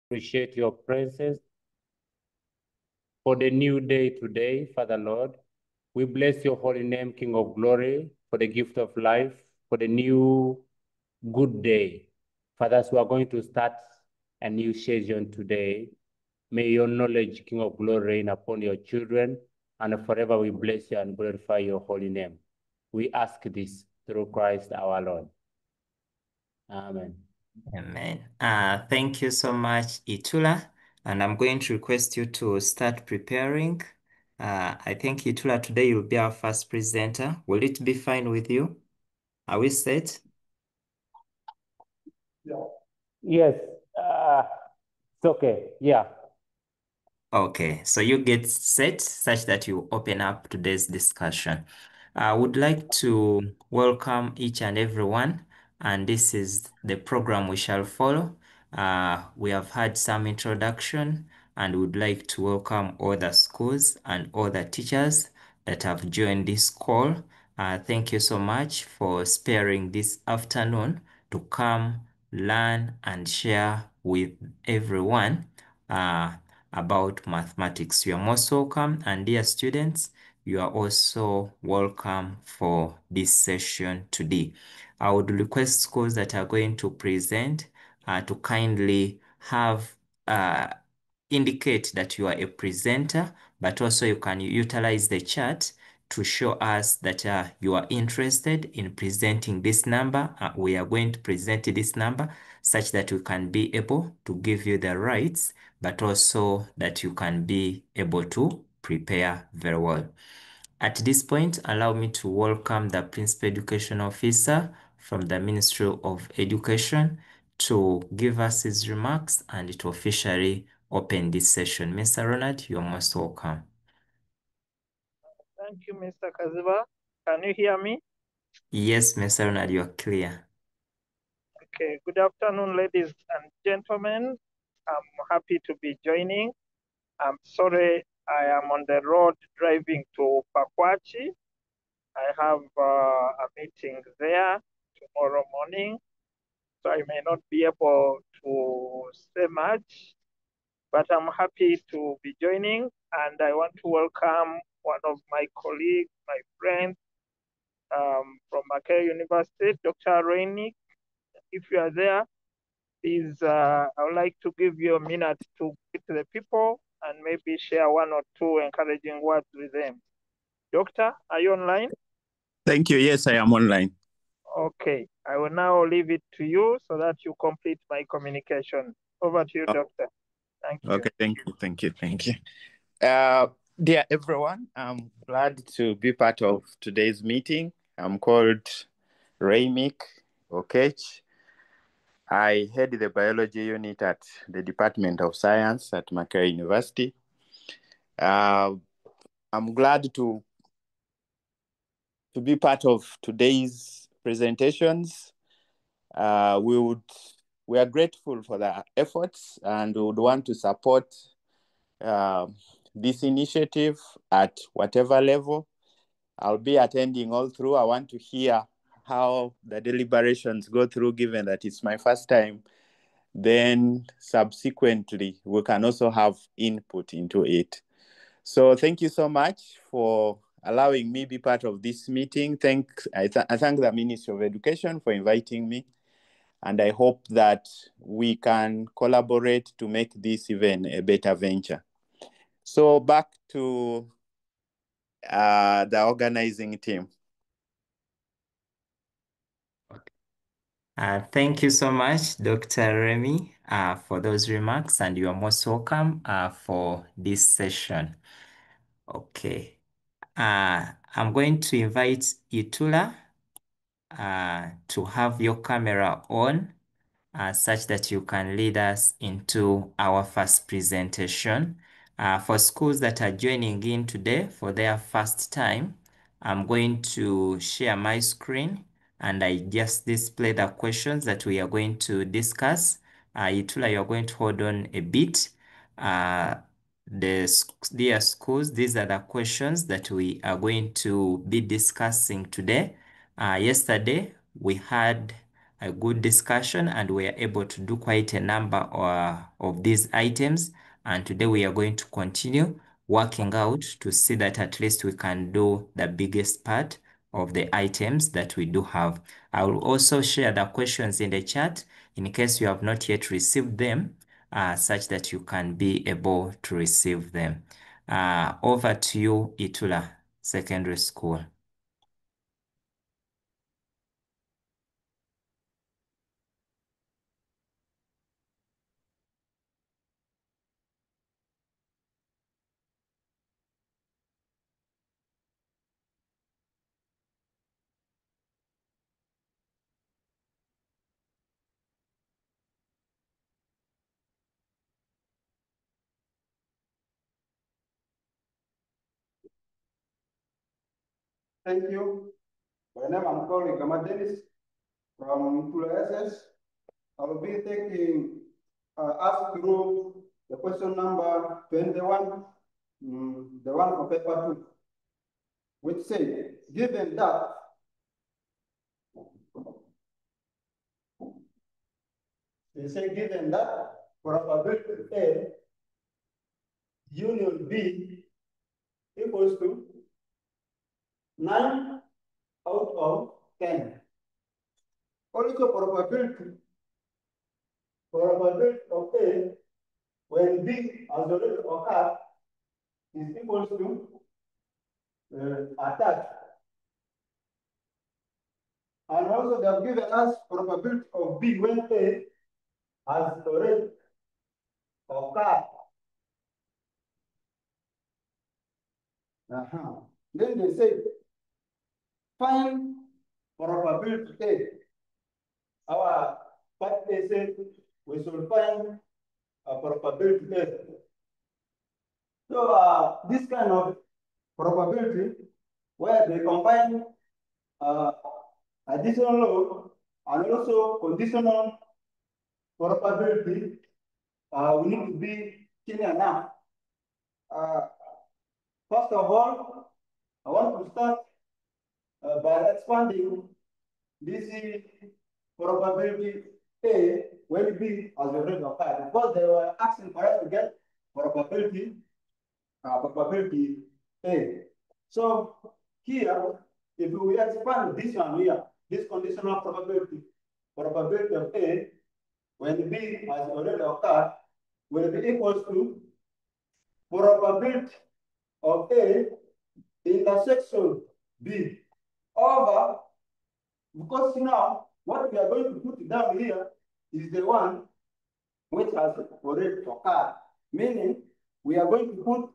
appreciate your presence for the new day today, Father Lord. We bless your holy name, King of glory, for the gift of life, for the new good day. Fathers, we are going to start a new session today. May your knowledge, King of glory, reign upon your children, and forever we bless you and glorify your holy name. We ask this through Christ our Lord. Amen. Amen. Thank you so much, Itula. And I'm going to request you to start preparing. I think, Itula, today you'll be our first presenter. Will it be fine with you? Are we set? Yes, it's okay. Yeah. Okay, so you get set such that you open up today's discussion. I would like to welcome each and everyone, and this is the program we shall follow. We have had some introduction, and would like to welcome all the schools and all the teachers that have joined this call. Thank you so much for sparing this afternoon to come, learn, and share with everyone about mathematics. You are most welcome, and dear students, you are also welcome for this session today. I would request schools that are going to present to kindly have indicate that you are a presenter, but also you can utilize the chat to show us that you are interested in presenting this number. We are going to present this number such that we can be able to give you the rights, but also that you can be able to prepare very well. At this point, allow me to welcome the Principal Education Officer from the Ministry of Education to give us his remarks and to officially open this session. Mr. Ronald, you're most welcome. Thank you, Mr. Kaziba. Can you hear me? Yes, Mr. Ronald, you're clear. Okay, good afternoon, ladies and gentlemen. I'm happy to be joining. I'm sorry I am on the road driving to Pakwachi. I have a meeting there tomorrow morning, so I may not be able to say much, but I'm happy to be joining, and I want to welcome one of my colleagues, my friends from Mackay University, Dr. Rainick. If you are there, please, I would like to give you a minute to greet the people and maybe share one or two encouraging words with them. Doctor, are you online? Thank you. Yes, I am online. Okay, I will now leave it to you so that you complete my communication. Over to you, Doctor. Thank you. Okay, thank you. Dear everyone, I'm glad to be part of today's meeting. I'm called Raimick Okech. I head the biology unit at the Department of Science at Mackay University. I'm glad to be part of today's presentations. We are grateful for the efforts and we would want to support this initiative at whatever level. I'll be attending all through. I want to hear how the deliberations go through, given that it's my first time. Then subsequently, we can also have input into it. So thank you so much for allowing me be part of this meeting. I thank the Ministry of Education for inviting me. And I hope that we can collaborate to make this even a better venture. So back to the organizing team. Thank you so much, Dr. Remy, for those remarks, and you are most welcome for this session. Okay. I'm going to invite Itula to have your camera on such that you can lead us into our first presentation. For schools that are joining in today for their first time, I'm going to share my screen and I just display the questions that we are going to discuss. Itula, you're going to hold on a bit. Dear schools, these are the questions that we are going to be discussing today. Yesterday, we had a good discussion, and we are able to do quite a number of these items. And today we are going to continue working out to see that at least we can do the biggest part of the items that we do have. I will also share the questions in the chat in case you have not yet received them, such that you can be able to receive them. Over to you, Itula Secondary School. Thank you. My name is calling Gama Dennis from Tula SS. I will be taking us through the question number 21, the one for paper 2, which says, given that given that probability A union B equals to 9 out of 10. Also probability of A when B has already occurred is equals to attached. And also they have given us probability of B when A has already occurred. Then they say, find probability A. Our part A says we should find a probability A. So this kind of probability where they combine additional law and also conditional probability, we need to be keen enough. First of all, I want to start by expanding this probability A when B has already occurred, because they were asking for us to get probability A. So here, if we expand this one here, this conditional probability of A when B has already occurred will be equals to probability of A intersection B over, because now what we are going to put down here is the one which has already occurred, meaning we are going to put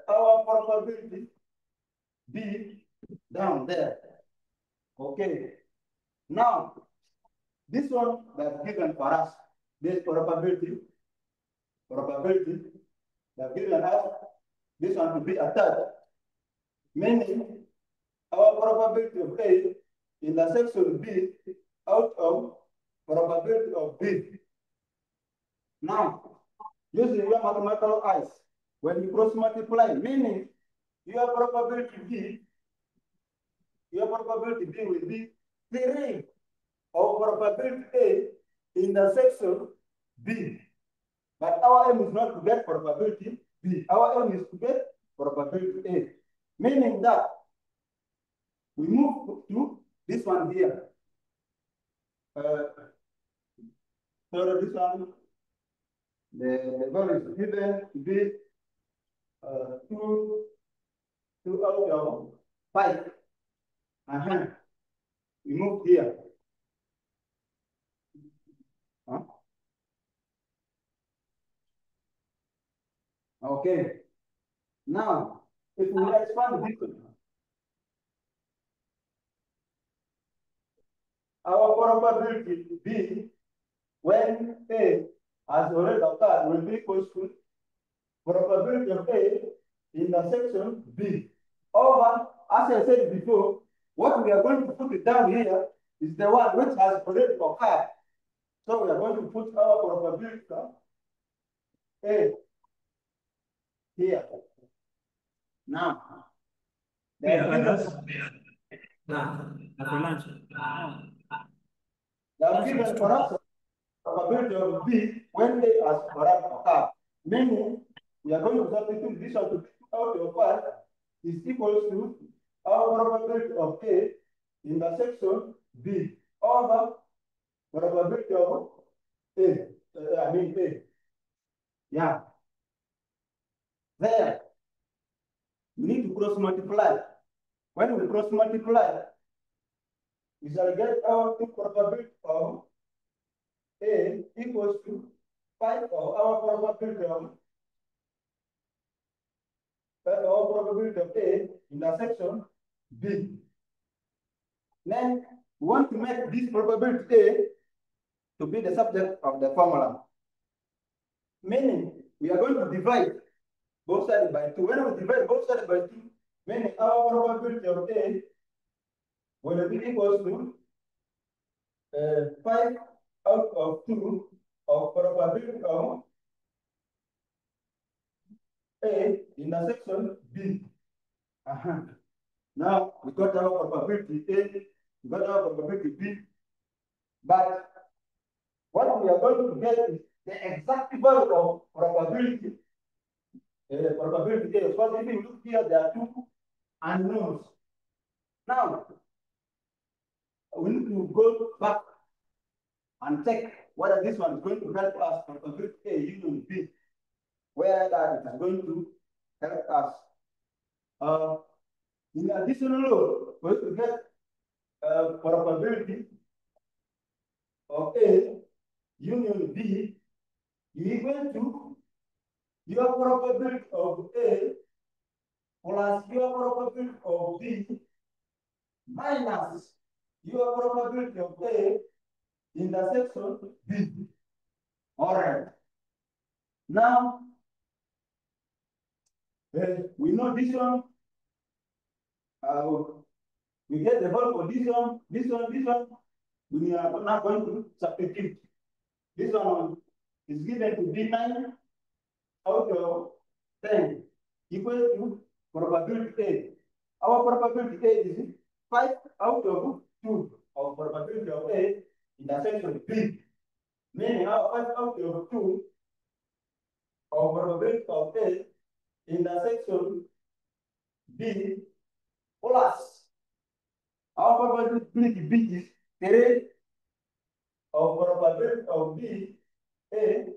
our probability B down there. Okay. Now, this one that's given for us, this probability, they've given us this one to be attached, meaning our probability of A in the section B out of probability of B. Now, using your mathematical eyes, when you cross multiply, meaning your probability B will be 3 of probability A in the section B. But our aim is not to get probability B. Our aim is to get probability A. Meaning that we move to this one here. So this one, the value is given to be 2 out of 5. We move here. Okay. Now, if we expand this one, our probability B when A has already occurred will be equal to probability of A in the section B over, as I said before, what we are going to put it down here is the one which has already occurred. So we are going to put our probability A here. Now, They are given for us probability of B when A has correct occur. Meaning, we are going to substitute this one to B out of 5 is equals to our probability of A intersection B over probability of A. A. Yeah. There. We need to cross multiply. When we cross multiply, we shall get our probability of A equals to 5 of our probability of A intersection B. Then we want to make this probability A to be the subject of the formula. Meaning, we are going to divide both sides by 2. When we divide both sides by 2, meaning our probability of A will be equals to 5 out of 2 of probability of A intersection B. Now we got our probability A, we got our probability B, but what we are going to get is the exact value of probability. Probability A. Because if you look here, there are 2 unknowns. Now we need to go back and check whether this one is going to help us probability A union B, where that is going to help us. In additional law, we will get probability of A union B equal to your probability of A plus your probability of B minus your probability of A intersection B. All right. Now, we know this one. We get the value for this one, this one, this one. We are not going to substitute. This one is given to be 9 out of 10 equal to probability A. Our probability A is 5 out of 2 of probability of A intersection B. Meaning our 5 out of 2 of probability of A intersection B plus our probability B is 3 of probability of B A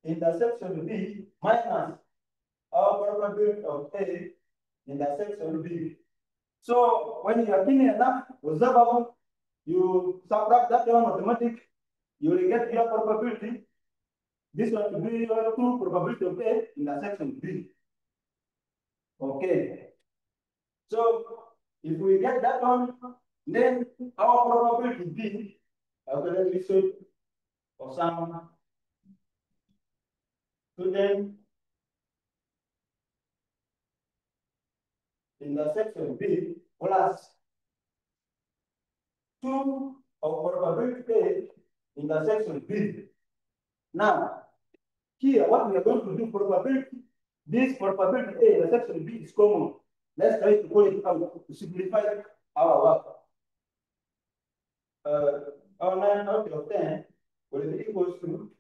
intersection B minus our probability of A intersection B. So when you are keen enough, observable, you subtract that one automatic, you will get your probability. This one will be your 2 probability of A intersection B. Okay. So if we get that one, then our probability B, okay, let me show for some student intersection B plus 2 of probability A intersection B. Now, here what we are going to do probability, this probability A intersection B is common. Let's try to call it out to simplify our work. Our 9 out of 10 will be equals to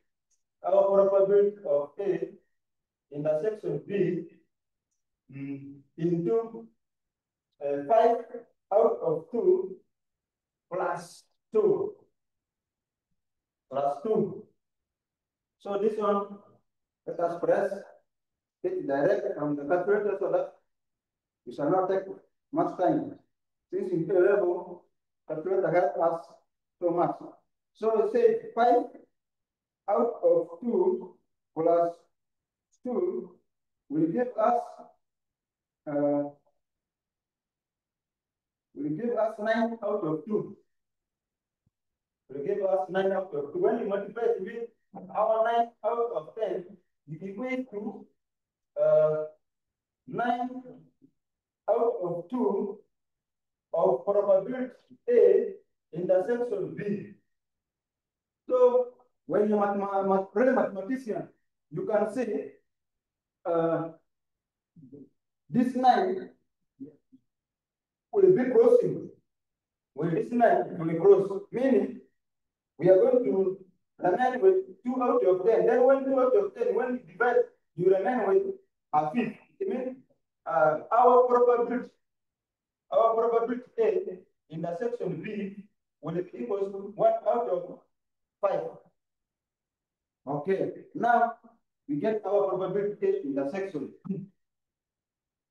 our probability of A intersection B into 5 out of 2 plus 2 plus 2. So this one, let us press it direct on the calculator so that it shall not take much time. Since in A level, calculator helps us so much. So we say 5 out of 2 plus 2 will give us 9 out of 2. Will give us 9 out of 2. When you multiply it with our 9 out of 10, it equates to 9 out of 2 of probability A intersection B. So when you're really mathematician, you can see this 9 will be crossing. When this 9 will cross, meaning we are going to remain with 2 out of 10. Then when 2 out of 10, when you divide, you remain with a fifth. It means our probability A in the section B will be equal to 1 out of 5. Okay, now we get our probability A in the section B.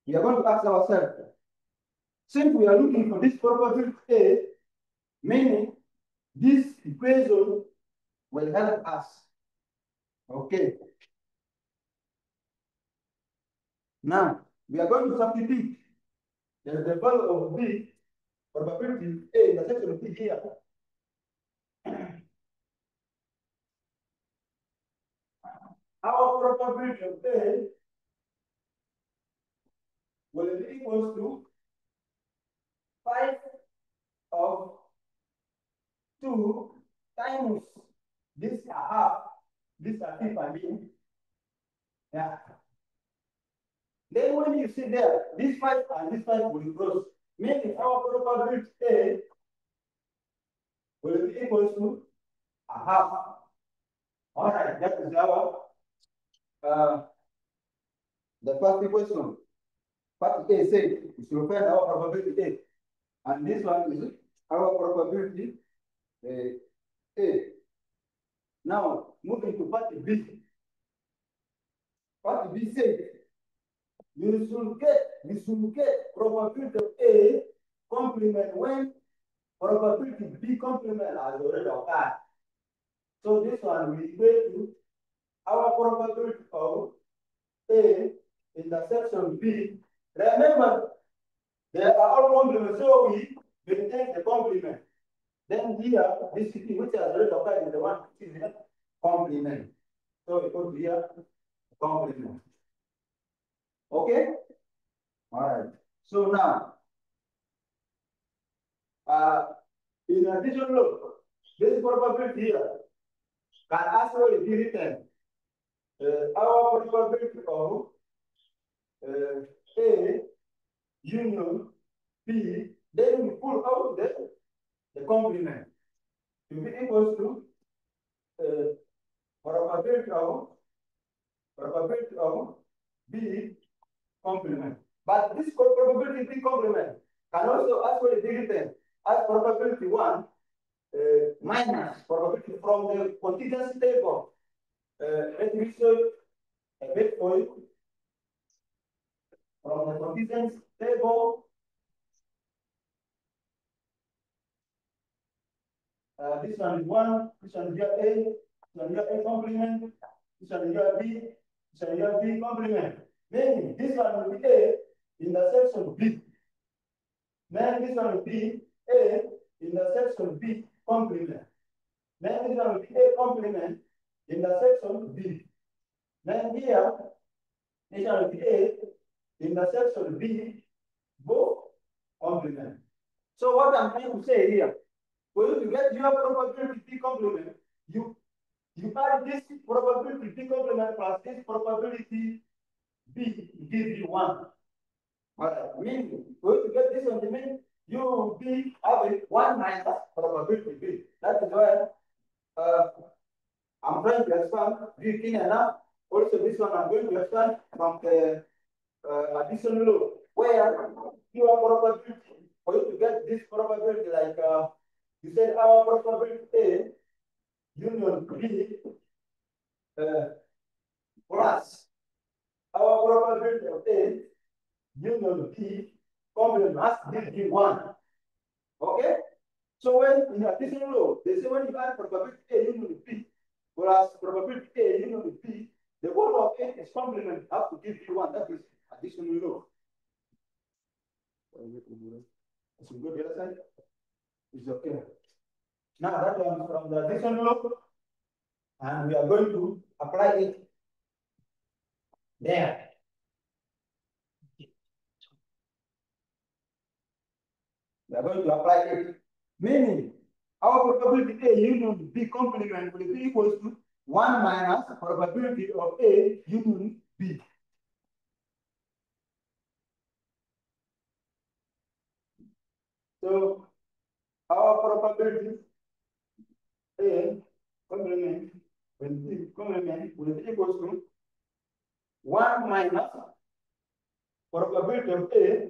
We are going to ask ourselves, since we are looking for this probability A, meaning this equation will help us. Okay. Now, we are going to substitute the value of B, probability A in the section of B here. Our probability of A will be equal to 5 of 2 times this half, this a fifth, I mean. Yeah. Then when you see there, this 5 and this 5 will cross, meaning our probability A will be equal to a half. All right, that is our the first equation. Part A said we should find our probability A, and this one is our probability A. Now moving to part B. Part B said we should get probability of A complement when probability B complement has already occurred. So this one will equate to our probability of A in the section B. Remember, they are all complements, so we maintain the complement. Then here, this city which has already occurred is the one which is a complement. So we put here complement. Okay? All right. So now, in addition, look, this probability here can actually be written our probability of A union B, then we pull out the complement to be equal to probability of B complement. But this probability B complement can also actually be written as probability 1 minus probability from the contingency table. Let me show a bit for you. From the contingency table, this one is 1, this one is here A, this one is here A complement, this one is here B, this one is here B complement. Meaning this one will be A in the section B. Then this one will be A in the section B complement. Then this one will be A complement in the section B. Then here, this one will be A in the section B, both complement. So what I'm trying to say here, for you to get your probability B complement, you add this probability B complement plus this probability B give you 1. But I mean, for you to get this one, I mean, you will be having 1 minus probability B. That is why I'm trying to expand B thin enough. Also, this one I'm going to expand from the additional law, where your probability, for you to get this probability, like you said, our probability A union B plus our probability of A union B complement must be 1. Okay? So when in additional law, they say when you add probability A union B plus probability A union B, the whole of A is complement has to give you 1. That is additional law. As we go the other side, it's okay. Now that one is from the additional law, and we are going to apply it there. We are going to apply it, meaning our probability A union B complement will be equal to 1 minus probability of A union B. So our probability A complement, when B complement will be equals to 1 minus probability of A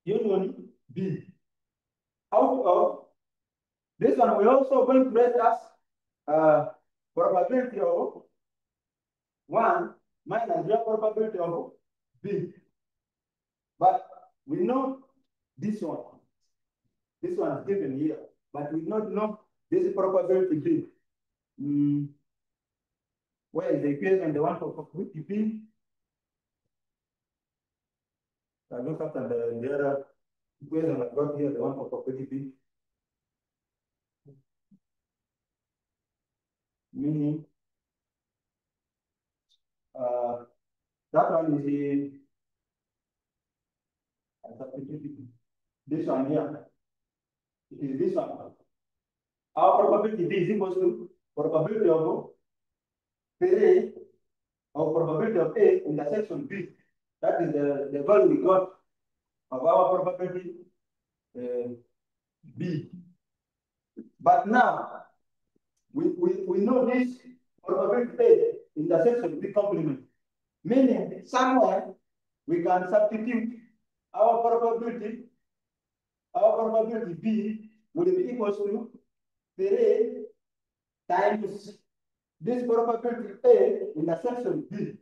union B. Out of this one, we also going to write as probability of 1 minus the probability of B. But we know this one. This one is given here, but we don't know this probability B. Where is the equation, the one for probability B? I look after the other equation I got here, the one for probability B. Meaning, that one is this one here. It is this one. Our probability B is equal to probability of A or probability of A intersection B. That is the value we got of our probability B. But now we know this probability A intersection B complement, meaning somewhere we can substitute our probability B will be equal to 3 times this probability A intersection B.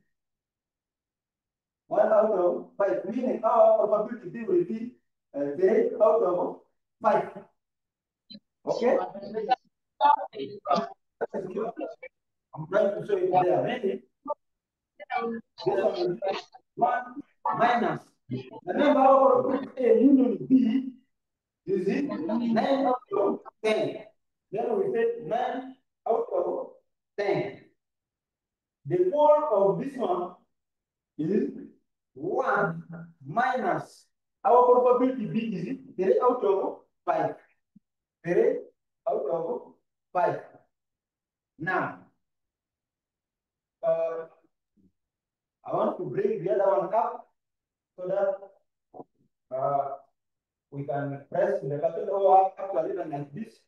1 out of 5, meaning our probability B will be 3 out of 5. Okay? I'm trying to show you there. Meaning, this one will be 1 minus. Remember, our probability A union B is 9 out of 10. Then we say 9 out of 10. The whole of this one is 1 minus our probability B is 3 out of 5. 3 out of 5. Now, I want to bring the other one up so that we can press the calculator, or actually like this.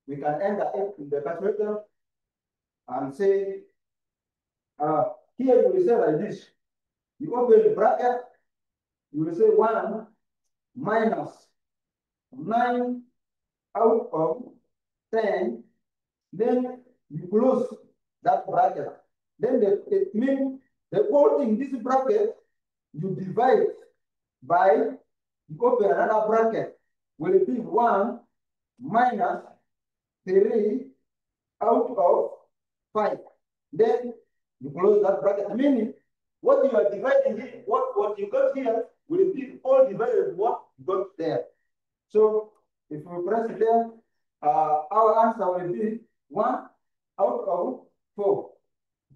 We can enter it in the calculator and say, here you will say like this. You open the bracket, you will say 1 minus 9 out of 10, then you close that bracket. Then it means the whole thing, this bracket, you divide by, you open another bracket, will be 1 minus 3 out of 5. Then you close that bracket, meaning what you are dividing here, what you got here will be all divided what you got there. So if we press it there, our answer will be 1 out of 4.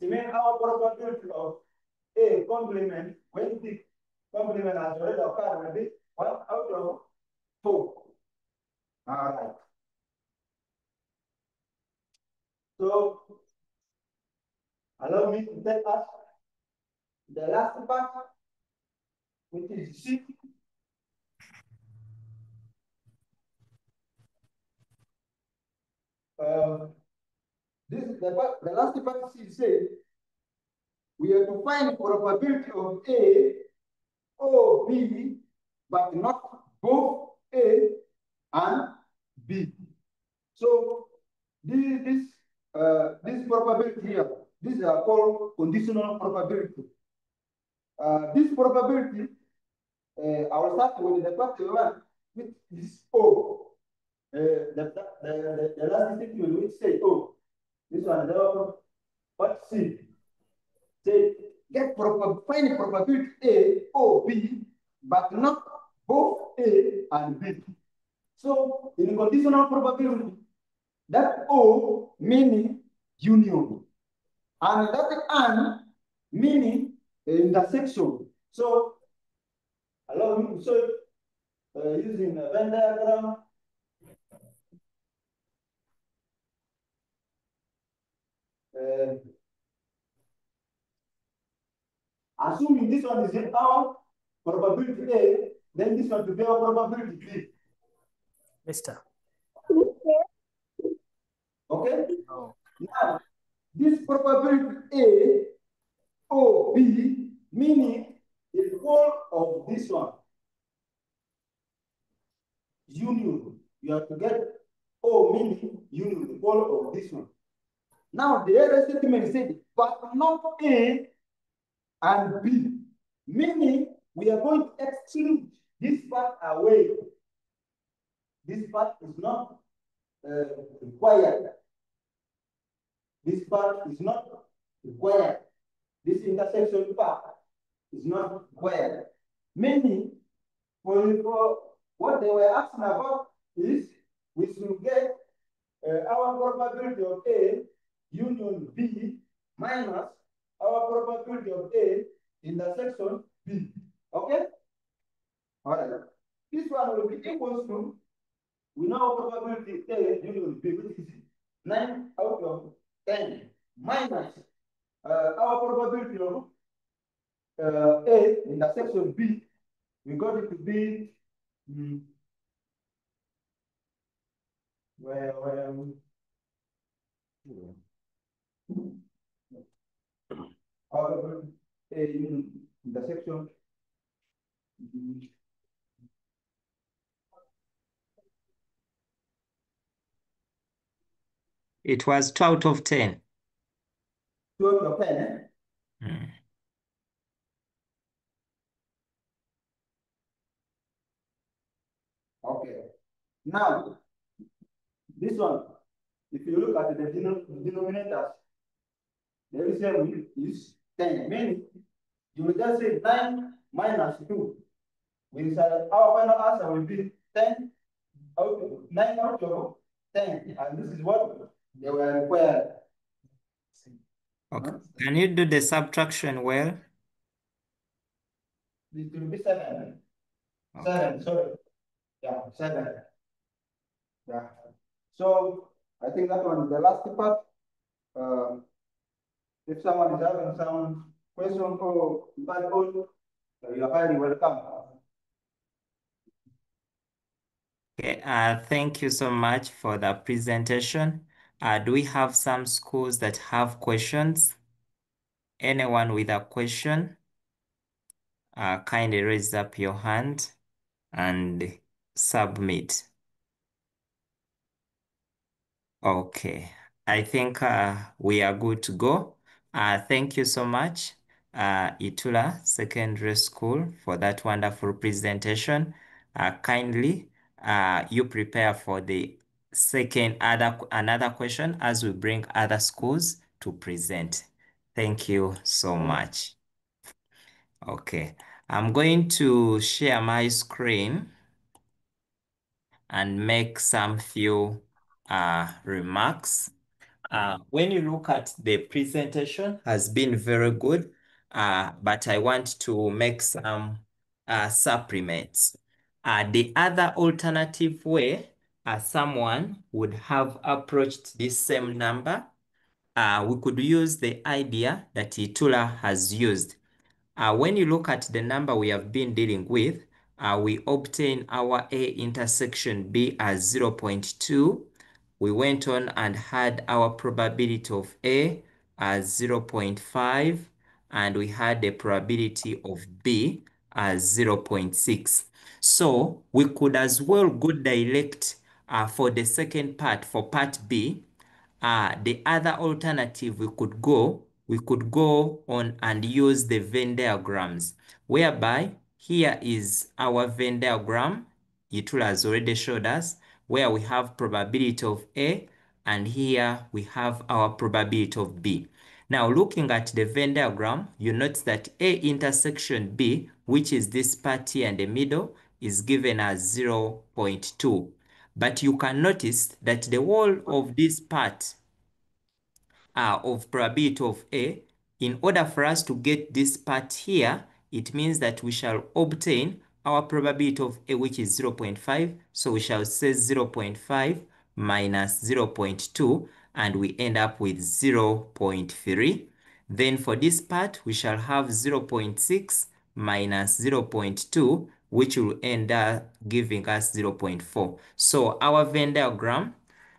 It means our probability of A complement, when the complement has already occurred, will be 1 out of 4. All right. So allow me to take us the last part, which is C. This is the last part. C says we have to find probability of A or B, but not both A and B. So this probability here, these are called conditional probability. This probability, I will start with the first one, which is O. The last statement which say O. This one, what C? Say find probability A or B, but not both A and B. So in conditional probability, that O meaning union, and that N meaning intersection. So allow me to show it using a Venn diagram. Assuming this one is our probability A, then this one to be our probability B. Mister. Okay? Oh. Now, this probability A or B, meaning the whole of this one, union. You have to get O meaning union, the whole of this one. Now, the other statement said, but not A and B, meaning we are going to exclude this part away. This part is not required. This part is not required. This intersection part is not required. Meaning, for what they were asking about is we should get our probability of A union B minus our probability of A intersection B. Okay? All right. This one will be equal to, we know probability A union B, which is 9 out of 10 minus our probability of A intersection B. We got it to be our A intersection B. It was 2 out of 10. 2 out of 10, eh? Mm. Okay. Now, this one, if you look at the denominators, the LCM is 10. Meaning, you will just say 9 minus 2. Our final answer will be 10 out of 9 out of 10. And this is what they were required. Okay. Can you do the subtraction well? It will be 7. Okay. 7, sorry. Yeah, 7. Yeah. So I think that one is the last part. If someone is having some question or bad you are highly welcome. Okay, thank you so much for the presentation. Do we have some schools that have questions? Anyone with a question? Kindly raise up your hand and submit. Okay, I think we are good to go. Thank you so much, Itula Secondary School, for that wonderful presentation. Kindly, you prepare for the another question as we bring other schools to present. Thank you so much. Okay, I'm going to share my screen and make some few remarks. When you look at the presentation, has been very good, but I want to make some supplements. The other alternative way someone would have approached this same number, we could use the idea that Itula has used. When you look at the number we have been dealing with, we obtain our A intersection B as 0.2. We went on and had our probability of A as 0.5, and we had the probability of B as 0.6. So we could as well go direct for the second part, for part B. The other alternative we could go on and use the Venn diagrams, whereby here is our Venn diagram. Itula has already showed us where we have probability of A, and here we have our probability of B. Now, looking at the Venn diagram, you notice that A intersection B, which is this part here in the middle, is given as 0.2. But you can notice that the whole of this part of probability of A, in order for us to get this part here, it means that we shall obtain our probability of A, which is 0.5. So we shall say 0.5 minus 0.2, and we end up with 0.3. Then for this part, we shall have 0.6 minus 0.2, which will end up giving us 0.4. So our Venn diagram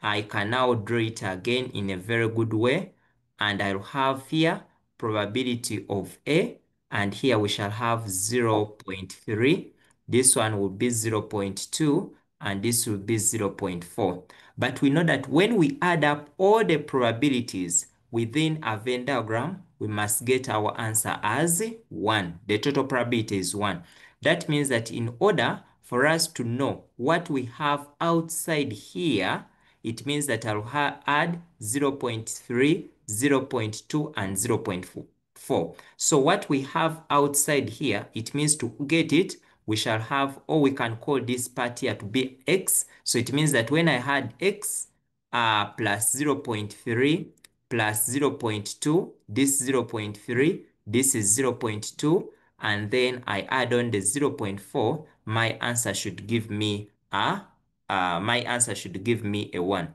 I can now draw it again in a very good way. And I'll have here probability of A, and here we shall have 0.3. This one will be 0.2, and this will be 0.4. But we know that when we add up all the probabilities within a Venn diagram, we must get our answer as 1. The total probability is 1. That means that in order for us to know what we have outside here, it means that I'll add 0.3, 0.2, and 0.4. So what we have outside here, it means to get it, we shall have, or we can call this part here to be x. So it means that when I had x plus 0.3 plus 0.2, this 0.3, this is 0.2, and then I add on the 0.4, my answer should give me a 1.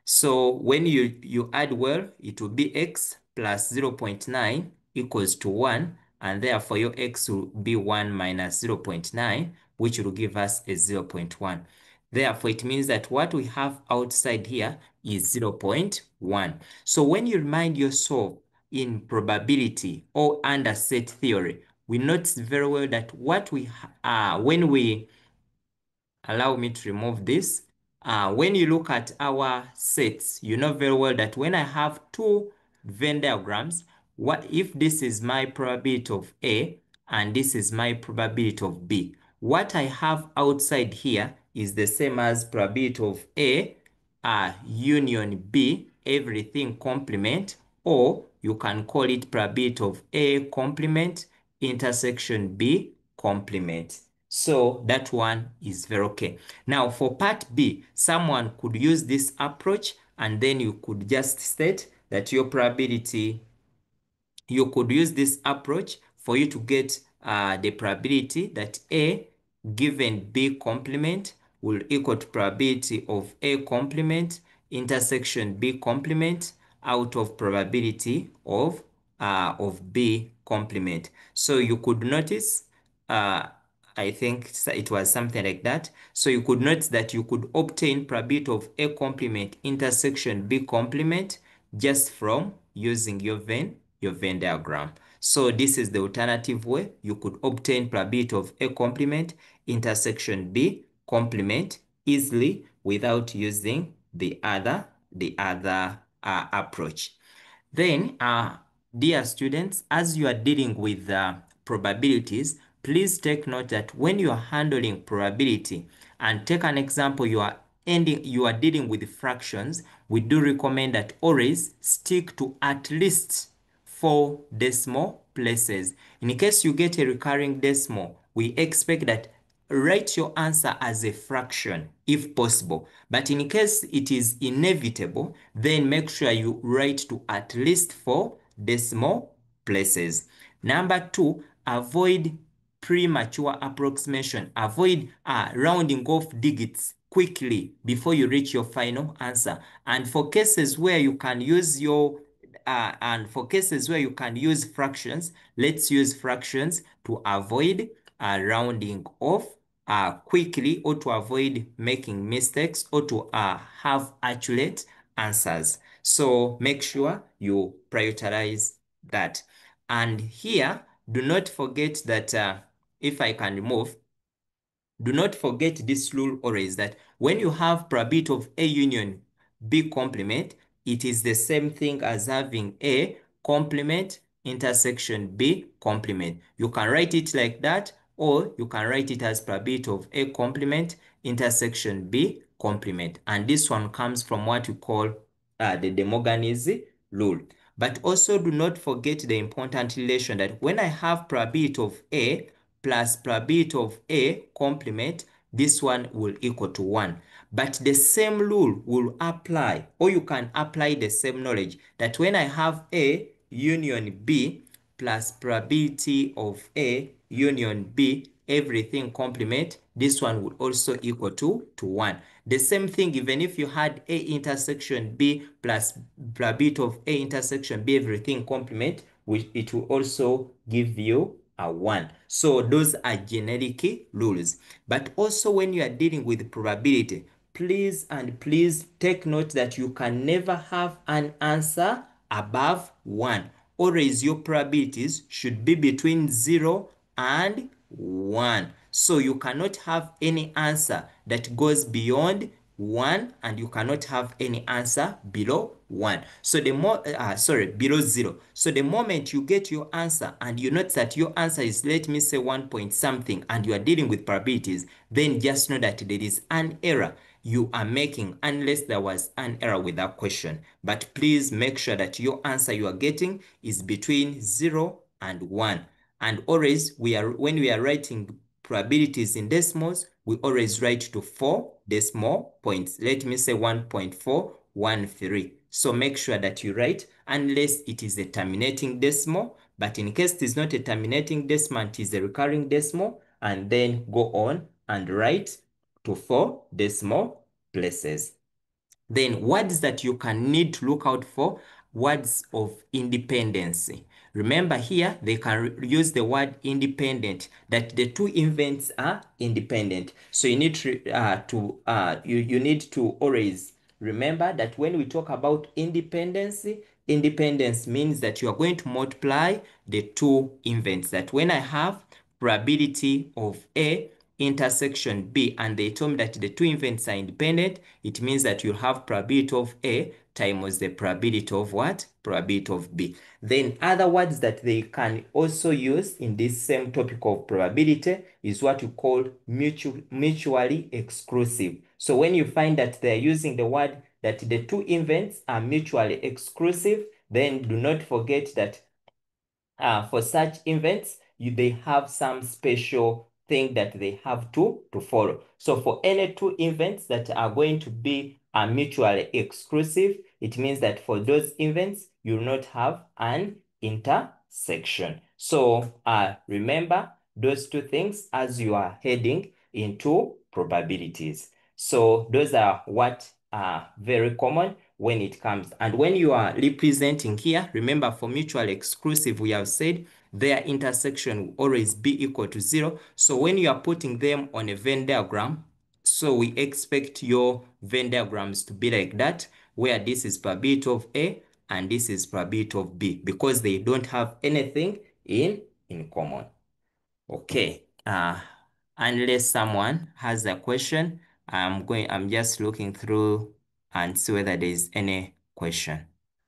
So when you add well, it will be x plus 0.9 equals to 1, and therefore your x will be 1 minus 0.9, which will give us a 0.1. Therefore, it means that what we have outside here is 0.1. So when you remind yourself in probability or under set theory, we notice very well that what we when we allow me to remove this. When you look at our sets, you know very well that when I have two Venn diagrams, what if this is my probability of A and this is my probability of B? What I have outside here is the same as probability of A union B, everything complement, or you can call it probability of A complement intersection B complement. So that one is very okay. Now for part B, someone could use this approach, and then you could just state that your probability, you could use this approach for you to get the probability that A given B complement will equal to probability of A complement intersection B complement out of probability of B complement. So you could notice I think it was something like that. So you could notice that you could obtain probability of A complement intersection B complement just from using your Venn diagram. So this is the alternative way you could obtain probability of A complement intersection B complement easily without using the other approach. Then, dear students, as you are dealing with probabilities, please take note that when you are handling probability, and take an example, you are dealing with fractions, we do recommend that always stick to at least 4 decimal places. In case you get a recurring decimal, we expect that write your answer as a fraction if possible. But in case it is inevitable, then make sure you write to at least 4 decimal places. Number 2, avoid premature approximation. Avoid rounding off digits quickly before you reach your final answer. And for cases where you can use fractions, let's use fractions to avoid rounding off quickly, or to avoid making mistakes, or to have accurate answers. So make sure you prioritize that. And here, do not forget that if I can remove, do not forget this rule always, that when you have probability of A union B complement, it is the same thing as having A complement intersection B complement. You can write it like that, or you can write it as probability of A complement intersection B complement. And this one comes from what we call the De Morgan's rule. But also do not forget the important relation that when I have probability of A plus probability of A complement, this one will equal to 1. But the same rule will apply, or you can apply the same knowledge, that when I have A union B plus probability of A union B, everything complement, this one would also equal to 1. The same thing, even if you had A intersection B plus probability of A intersection B, everything complement, it will also give you a 1. So those are generic rules. But also when you are dealing with probability, please and please take note that you can never have an answer above 1. Always your probabilities should be between 0 and 1. So you cannot have any answer that goes beyond 1, and you cannot have any answer below 1. So the more below 0. So the moment you get your answer and you note that your answer is, let me say, 1 point something, and you are dealing with probabilities, then just know that there is an error you are making, unless there was an error with that question. But please make sure that your answer you are getting is between 0 and 1. And always when we are writing probabilities in decimals, we always write to 4 decimal points. Let me say 1.413. So make sure that you write, unless it is a terminating decimal. But in case it is not a terminating decimal, it is a recurring decimal, and then go on and write to 4 decimal places. Then words that you can need to look out for, words of independency. Remember here, they can use the word independent, that the two events are independent. So you need to you need to always remember that when we talk about independency, independence means that you are going to multiply the two events. That when I have probability of A intersection B, and they told me that the two events are independent, it means that you have probability of A times the probability of what? Probability of B. Then other words that they can also use in this same topic of probability is what you call mutually exclusive. So when you find that they're using the word that the two events are mutually exclusive, then do not forget that for such events, they have some special thing that they have to follow. So for any two events that are going to be mutually exclusive, it means that for those events, you will not have an intersection. So remember those two things as you are heading into probabilities. So those are what are very common when it comes. And when you are representing here, remember for mutually exclusive, we have said their intersection will always be equal to 0. So when you are putting them on a Venn diagram, so we expect your Venn diagrams to be like that, where this is probability of A and this is probability of B, because they don't have anything in common. Okay. Unless someone has a question, I'm just looking through and see whether there is any question.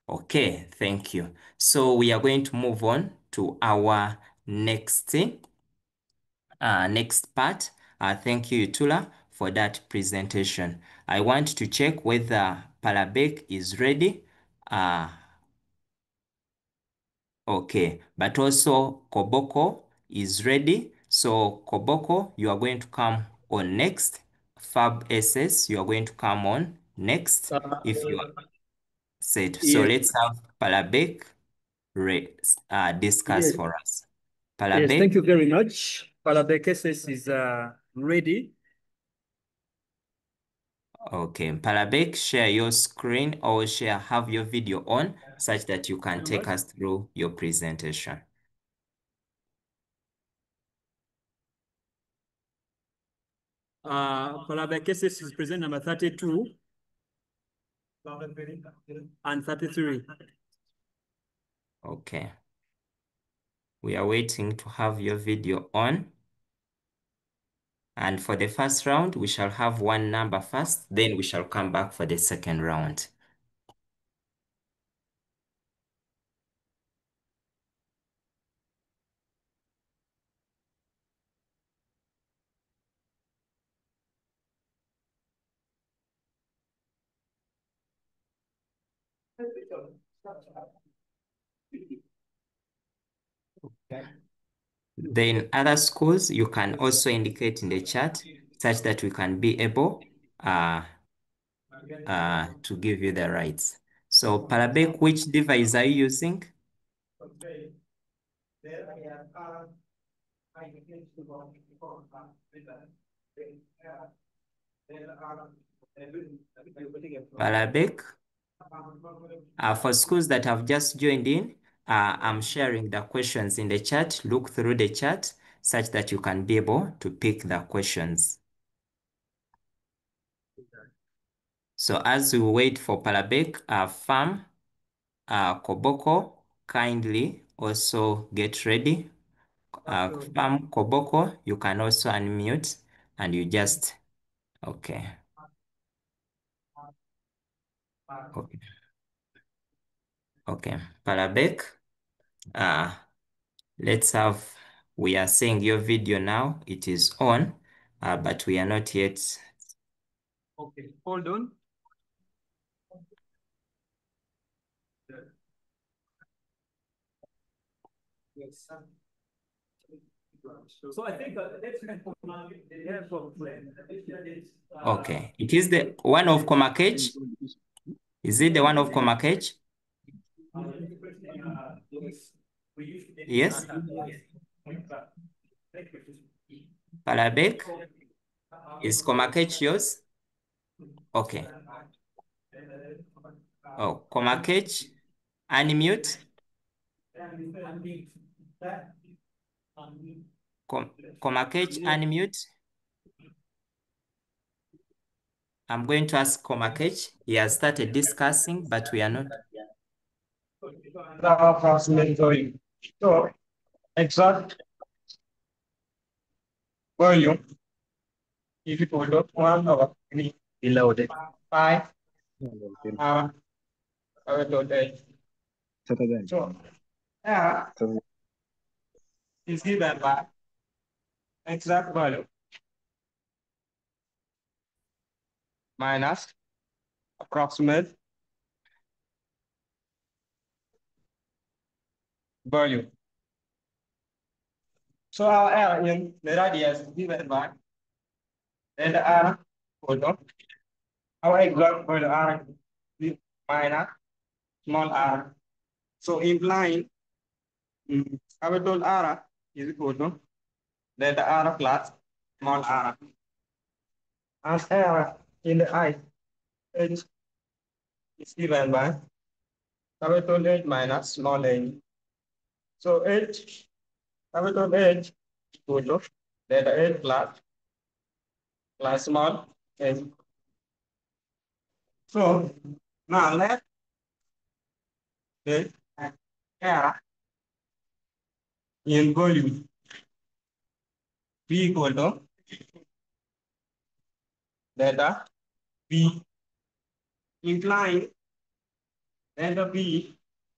Okay, thank you. So we are going to move on to our next part. Thank you, Tula, for that presentation. I want to check whether Palabek is ready. Okay, but also Koboko is ready. So Koboko, you are going to come on next. Fab SS, you are going to come on next if you are said. So let's have Palabek discuss Yes. for us. Yes, Palabek. thank you very much. Palabekeses is ready. Okay, Palabek, share your screen or have your video on such that you can take us through your presentation. Palabekeses is present number 32 and 33. Okay. We are waiting to have your video on. And for the first round, we shall have one number first, then we shall come back for the second round. Then other schools, you can also indicate in the chat such that we can be able to give you the rights. So Palabek, which device are you using? Palabek? For schools that have just joined in, I'm sharing the questions in the chat. Look through the chat such that you can be able to pick the questions. So as we wait for Palabek, Farm, Koboko, kindly also get ready. Farm Koboko, you can also unmute and you just, okay. Okay. Okay, Palabek, we are seeing your video now. It is on, but we are not yet. Okay, hold on. Yes. So I think Okay, it is the one of Komakech. Is it the one of Komakech? Yes. Palabek, is Komakech yours? Okay. Oh, Komakech, unmute. Komakech, unmute. I'm going to ask Komakech. He has started discussing, but we are not. So, exact volume is equal to 1 over 3 below the 5 over 8. So, is given by exact value minus approximate value. So our R in the radius is given by and R equal our exact value R is minus small r. So implying our total R is equal to delta R plus small r. As R in the I H is given by capital H minus small h. So H, capital H equal to delta H plus small h. So now let the R in volume be equal to delta B, implying delta B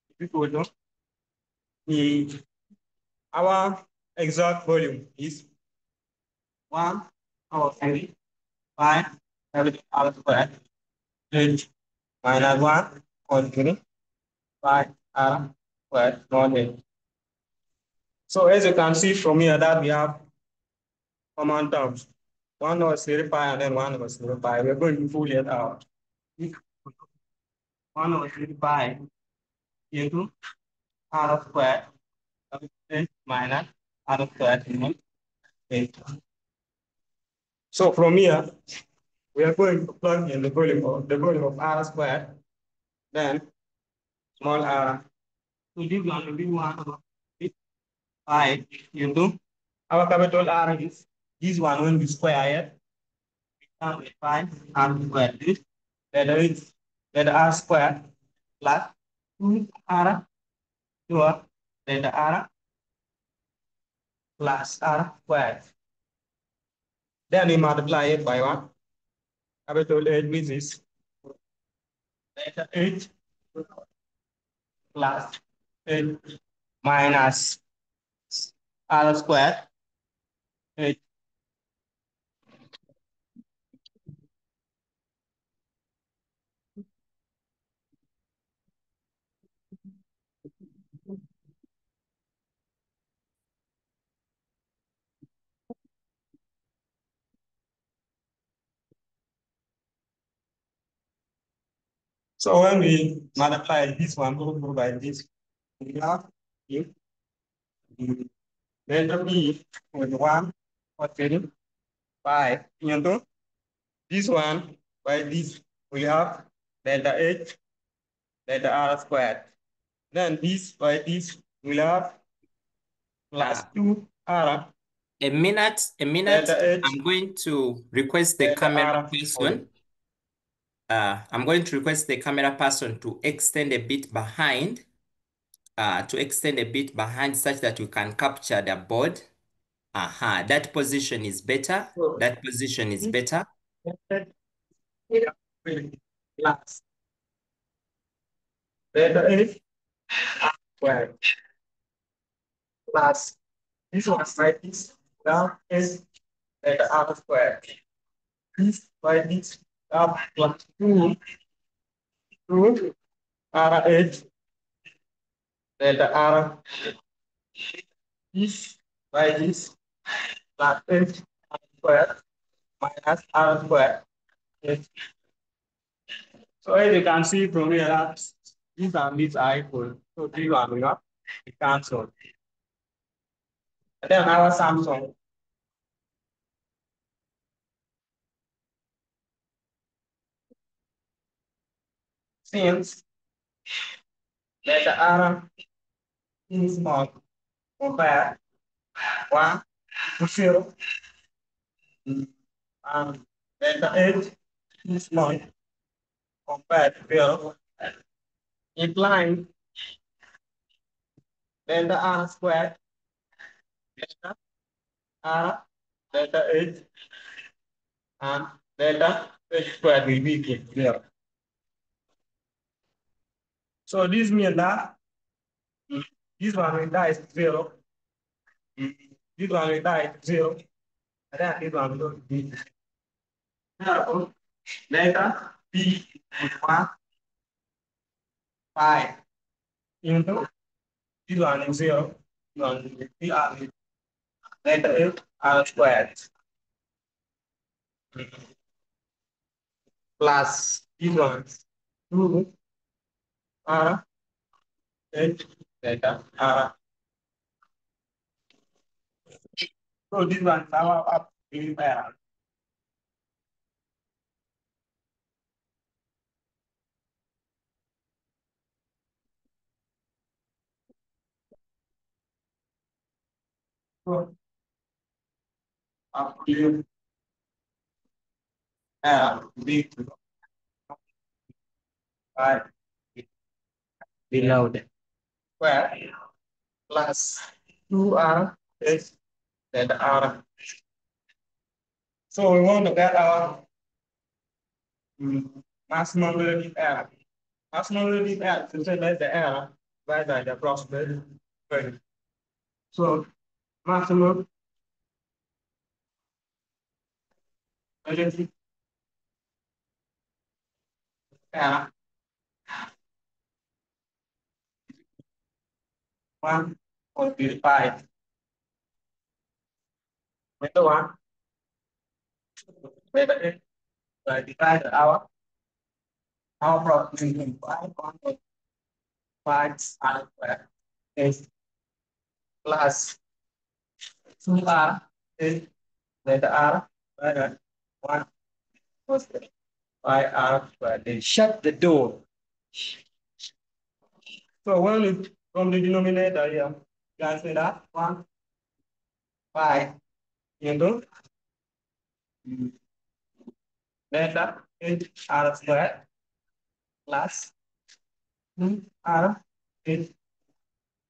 is equal to our exact volume is 1 over 3 pi everything r squared h minus 1 over 3 pi r squared non h. So as you can see from here that we have common terms. 1 over 3 pi and then 1 over 0 pi. We're going to pull it out. 1 over 3 pi into r squared minus r squared into 8. So from here, we are going to plug in the volume of r squared, then small r. So this one will be 1 over 3 pi into our capital R is this one when we square it, we find r squared. This that r squared plus 2r to that r plus r squared. Then we multiply it by 1. Capital H which is delta H plus H minus r squared H. So when we multiply this one by this, we have delta B with 1 or 3 pi into this one by this, we have delta H, delta R squared. Then this by this, we have plus 2R. A minute. Delta H, I'm going to request the delta camera R person. I'm going to request the camera person to extend a bit behind, such that you can capture the board. That position is better. That position is better. Last. Letter A, square. Plus, this one side is down is letter R square. This side is up plus 2 R8 letter R. This side is plus 8 R square minus R square. Yes. So as you can see from here, that these and these are equal. So these one will not be cancelled. And then our Samsung. Since letter R is small, compare 1 to 0, and letter 8 is small, compare to 0, implying letter R squared, letter R, letter 8, and letter 8 squared will be equal to 0. So this means that this one will die is 0. This one will die is 0. And then this one will be now letter B is 1, 5 into this one is 0. This one will be R letter 8 R squared plus this one 2 R 8 letter R. So this one is our up in pair. So up to B by below the square plus 2R is letter R. So we want to get our maximum relative error. Maximum relative error is let the error by the approximate value. So maximum relative error 1.35. Letter 1, letter 8, divide our approximation 5.5 square is plus 2R is letter R by 1 by R squared. Then shut the door. So when we from the denominator here, you can say that 1 by into letter H R squared plus 2 R is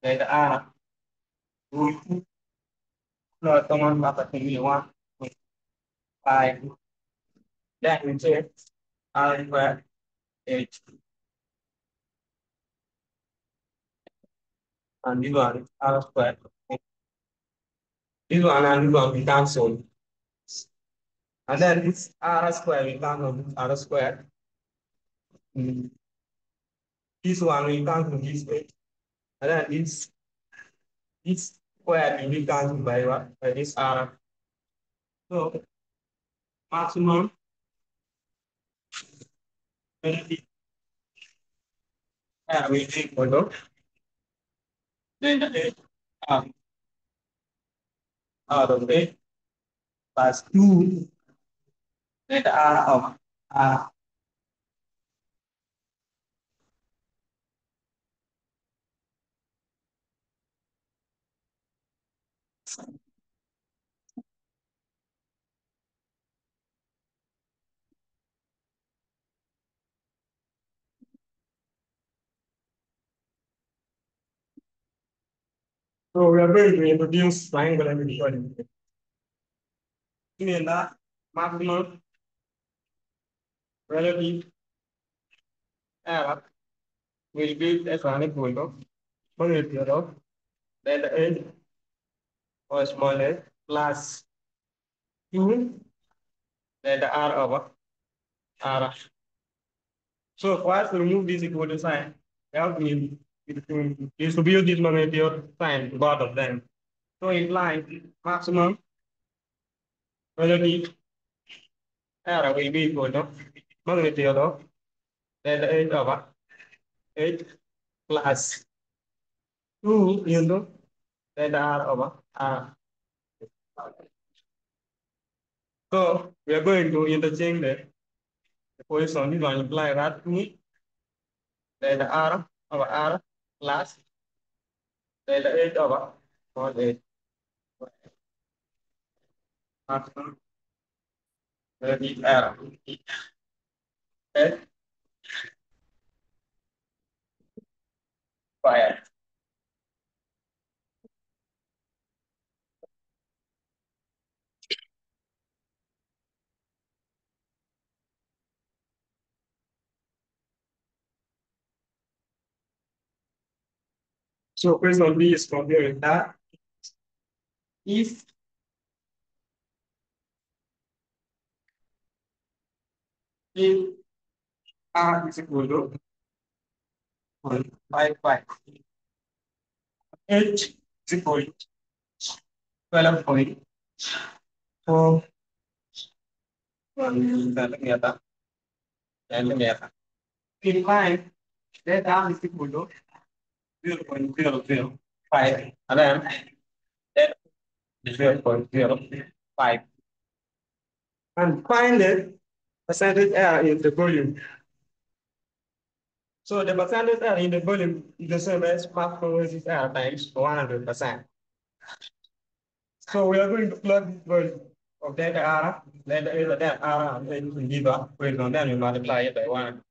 letter R. Rồi common dapat pilih 1 by that we say R squared H and this one R squared. This one and this one we cancel. And then this R squared we cancel this R squared. This one we cancel this way. And then this square will be cancelled by what? By this R. So maximum benefit R will be equal to then out of it plus 2 then R of R. So we are going to introduce triangle inequality. In the maximum relative error will be less than equal to magnitude of delta H or small h plus 2 delta R over R. So for us to remove this equal to sign, we have to distribute this magnitude sign to both of them. So imply maximum relative error will be equal to magnitude of delta H over H plus 2 into delta R over R. So we are going to interchange the position. This one imply that we delta R over R plus delta H over small h. Maximum relative error. H squared. So question B is comparing that if R is equal to 0.55, H is equal to 12.4, in line, that R is equal to 0.005, and then that is 0.05. And find the percentage error in the volume. So the percentage error in the volume is the same as maximum resistance error times 100%. So we are going to plug this volume of delta R, delta R, and then we give a equation, then we multiply it by 1.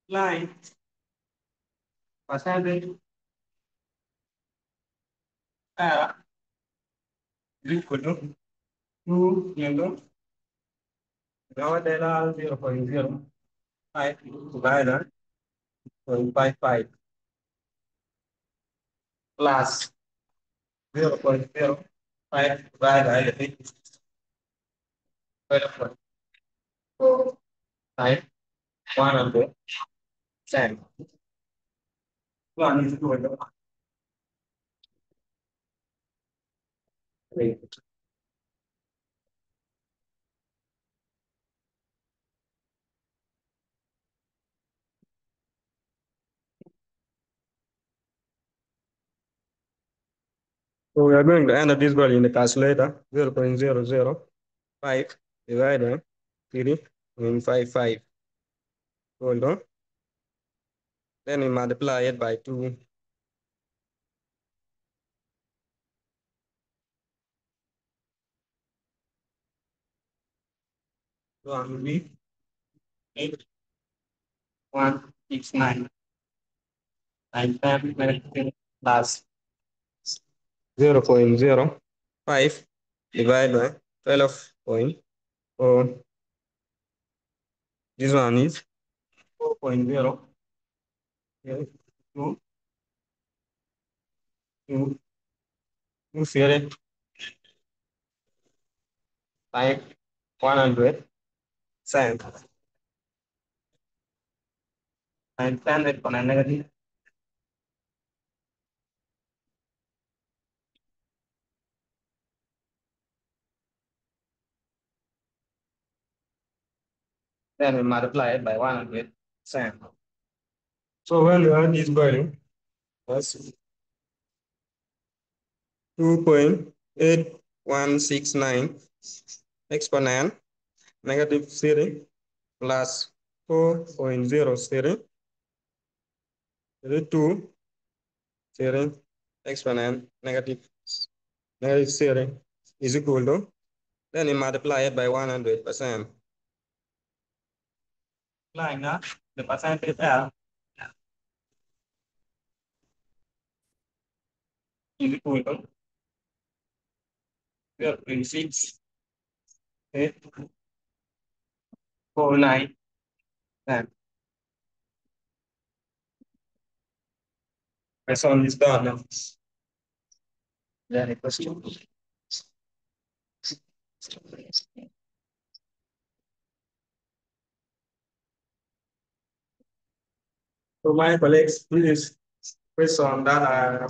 Line percentage error is equal to 2 into delta R 0.05 divided 0.55 plus 0.05 divided 12.4 times 100%. One is equal to 3. So we are going to enter this value in the calculator, 0.005 divided 3.55. Hold on. Then we multiply it by 2. So it will be 8169 times 10 plus 0.05 divided by 12.4. This one is 4.0. 2, 2, 2, 0, times 100 cents. And 10 exponent negative. Then we multiply it by 100%. So when we add this value, that's 2.8169 exponent negative 0 plus 4.00 2 0 exponent negative 0 is equal to, then we multiply it by 100%. Applying that, the percentage error is equal to 12.6, 849. And question is done now. Any question? So my colleagues, please question that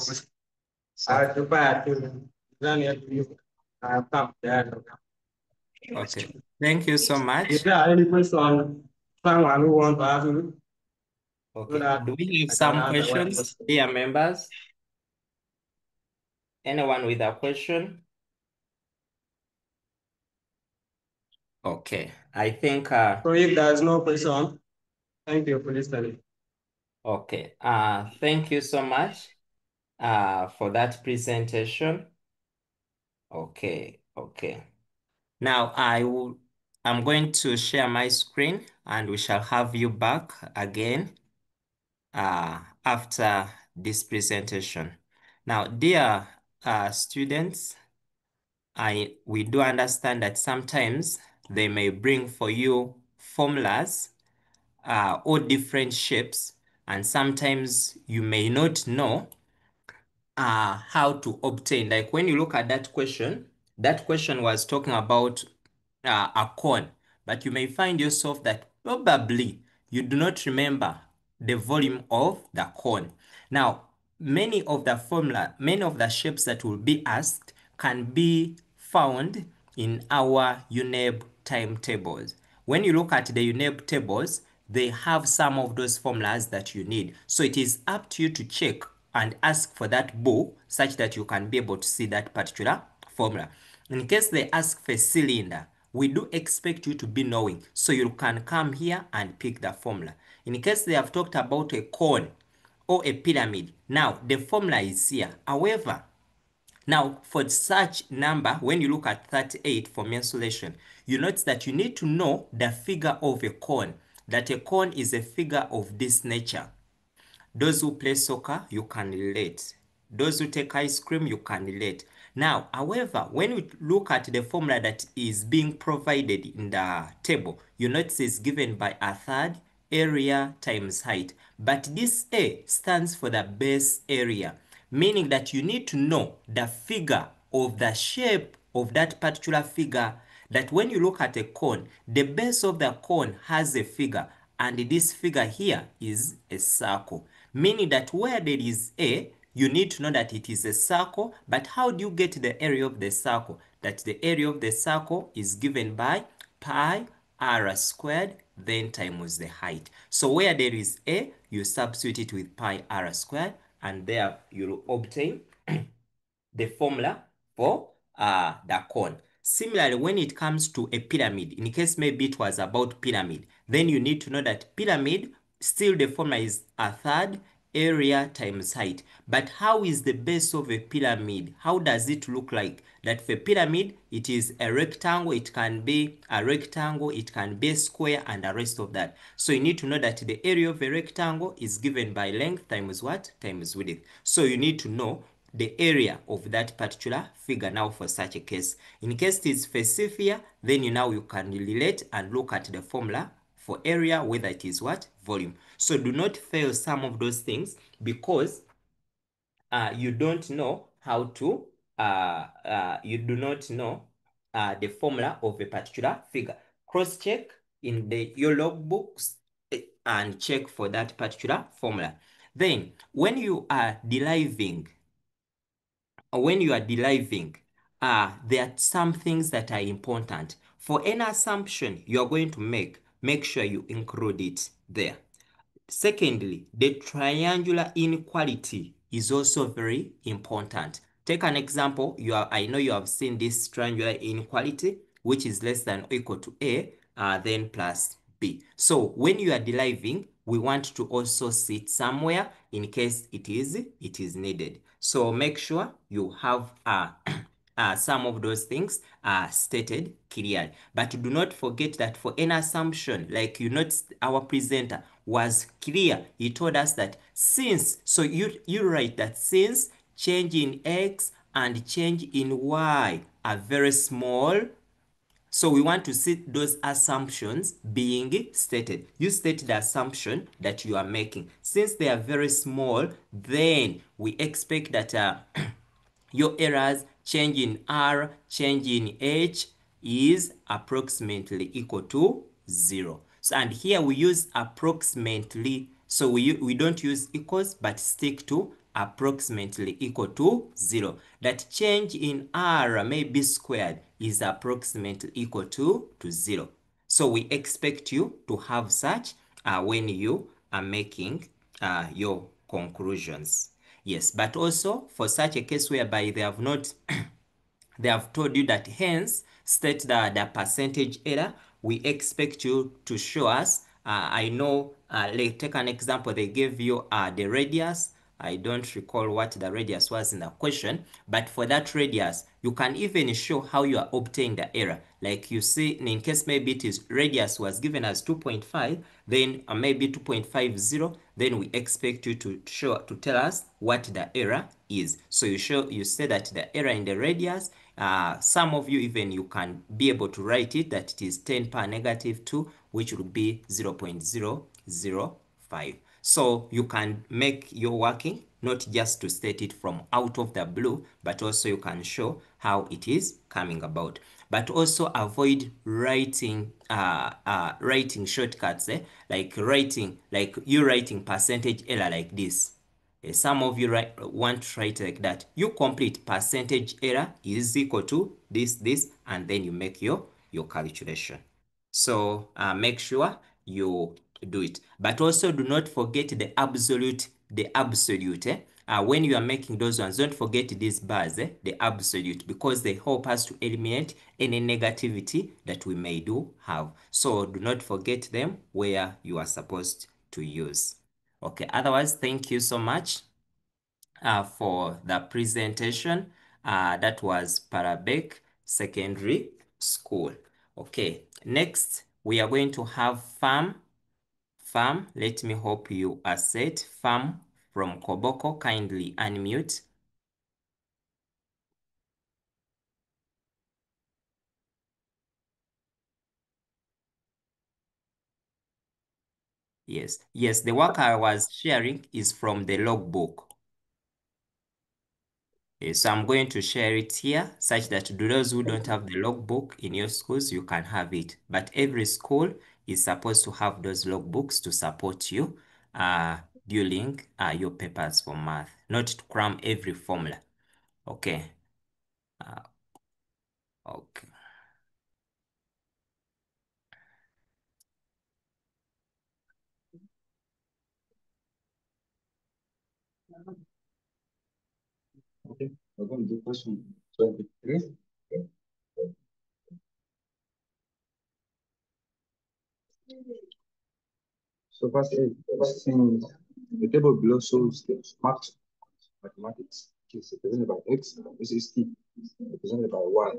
I prepared to run it you. I have come there. Okay. Thank you so much. If there are any questions, someone who wants to ask me, so Okay. that Do we have I can some answer one questions, question. dear members? Anyone with a question? Okay. I think So if there is no question, thank you for listening. okay. Thank you so much for that presentation. Okay, okay. Now I'm going to share my screen and we shall have you back again after this presentation. Now, dear students, we do understand that sometimes they may bring for you formulas or different shapes, and sometimes you may not know how to obtain. Like when you look at that question was talking about a cone, but you may find yourself that probably you do not remember the volume of the cone. Now, many of the shapes that will be asked can be found in our UNEB timetables. When you look at the UNEB tables, they have some of those formulas that you need. So it is up to you to check and ask for that book such that you can be able to see that particular formula. In case they ask for a cylinder, we do expect you to be knowing, so you can come here and pick the formula. In case they have talked about a cone or a pyramid, now the formula is here. However, now for such number, when you look at 38 for mensuration, you notice that you need to know the figure of a cone, that a cone is a figure of this nature. Those who play soccer, you can relate. Those who take ice cream, you can relate. Now, however, when we look at the formula that is being provided in the table, you notice it's given by a third area times height. But this A stands for the base area, meaning that you need to know the figure of the shape of that particular figure, that when you look at a cone, the base of the cone has a figure, and this figure here is a circle, meaning that where there is A, you need to know that it is a circle. But how do you get the area of the circle? That the area of the circle is given by pi r squared then times the height. So where there is A, you substitute it with pi r squared, and there you will obtain the formula for the cone. Similarly, when it comes to a pyramid, in case maybe it was about pyramid, then you need to know that pyramid, still the formula is a third area times height. But how is the base of a pyramid? How does it look like? That for a pyramid, it is a rectangle, it can be a rectangle, it can be a square, and the rest of that. So you need to know that the area of a rectangle is given by length times what? Times width. So you need to know the area of that particular figure now for such a case. In case it is for sphere, then you can relate and look at the formula for area, whether it is what? Volume. So do not fail some of those things because you don't know how to, you do not know the formula of a particular figure. Cross-check in your logbooks and check for that particular formula. Then, when you are deriving, there are some things that are important. For any assumption you are going to make sure you include it there. Secondly, the triangular inequality is also very important. Take an example. I know you have seen this triangular inequality, which is less than or equal to A, then plus B. So when you are deriving, we want to also see it somewhere in case it is needed. So make sure you have some of those things are stated clearly. But do not forget that for any assumption, like you noticed our presenter was clear. He told us that since, so you write that since change in X and change in Y are very small. So we want to see those assumptions being stated. You state the assumption that you are making. Since they are very small, then we expect that your errors, change in R, change in H is approximately equal to 0. So, and here we use approximately. So we don't use equals, but stick to approximately equal to 0. That change in R may be squared is approximately equal to 0. So we expect you to have such when you are making your conclusions. Yes, but also for such a case whereby they have not they have told you that hence state the percentage error, we expect you to show us. I know, let's take an example. They gave you the radius. I don't recall what the radius was in the question, but for that radius, you can even show how you are obtaining the error. Like you see, in case maybe it is radius was given as 2.5, then maybe 2.50, then we expect you to tell us what the error is. So you say that the error in the radius, some of you even you can be able to write it that it is 10 power negative 2, which would be 0.005. So you can make your working not just to state it from out of the blue, but also you can show how it is coming about. But also avoid writing writing shortcuts, like you writing percentage error like this. Some of you want to write like that. You complete percentage error is equal to this, and then you make your calculation. So make sure you do it. But also do not forget the absolute. When you are making those ones, don't forget these bars, the absolute, because they help us to eliminate any negativity that we may have. So do not forget them where you are supposed to use. Okay, otherwise, thank you so much for the presentation. That was Parabek Secondary School. Okay, next we are going to have Farm. Let me hope you are set. Farm from Koboko, kindly unmute. Yes, the work I was sharing is from the logbook. So I'm going to share it here such that those who don't have the logbook in your schools, you can have it. But every school is supposed to have those logbooks to support you during your papers for math, not to cram every formula. Okay. Okay. Okay, we're going to do question 23. So first, since the table below shows the marks mathematics, which is represented by X, this is T, represented by Y,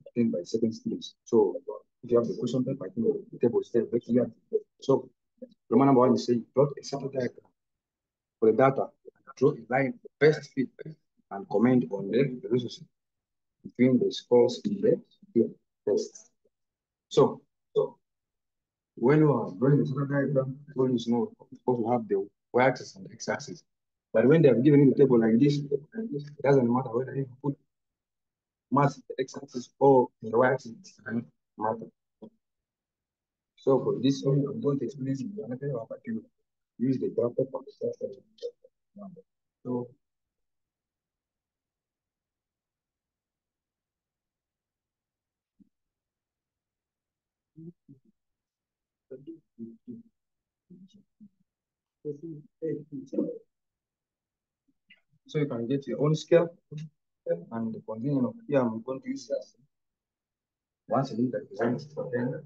obtained by second steps. So if you have the question paper, I think the table is very clear. So Roman number 1 is saying plot a sample diagram for the data and draw a line of best fit and comment on the relationship between the scores in the test. So when you are drawing the sample diagram, you always know, of course, you have the y-axis and the x-axis. But when they have given you the table like this, it doesn't matter whether you put math in the x-axis or in the y-axis, it doesn't matter. So for this one, I'm going to explain it in another way, but you use the graph of the so so you can get your own scale and the convenient of here I'm going to use this. Once you need the design for then you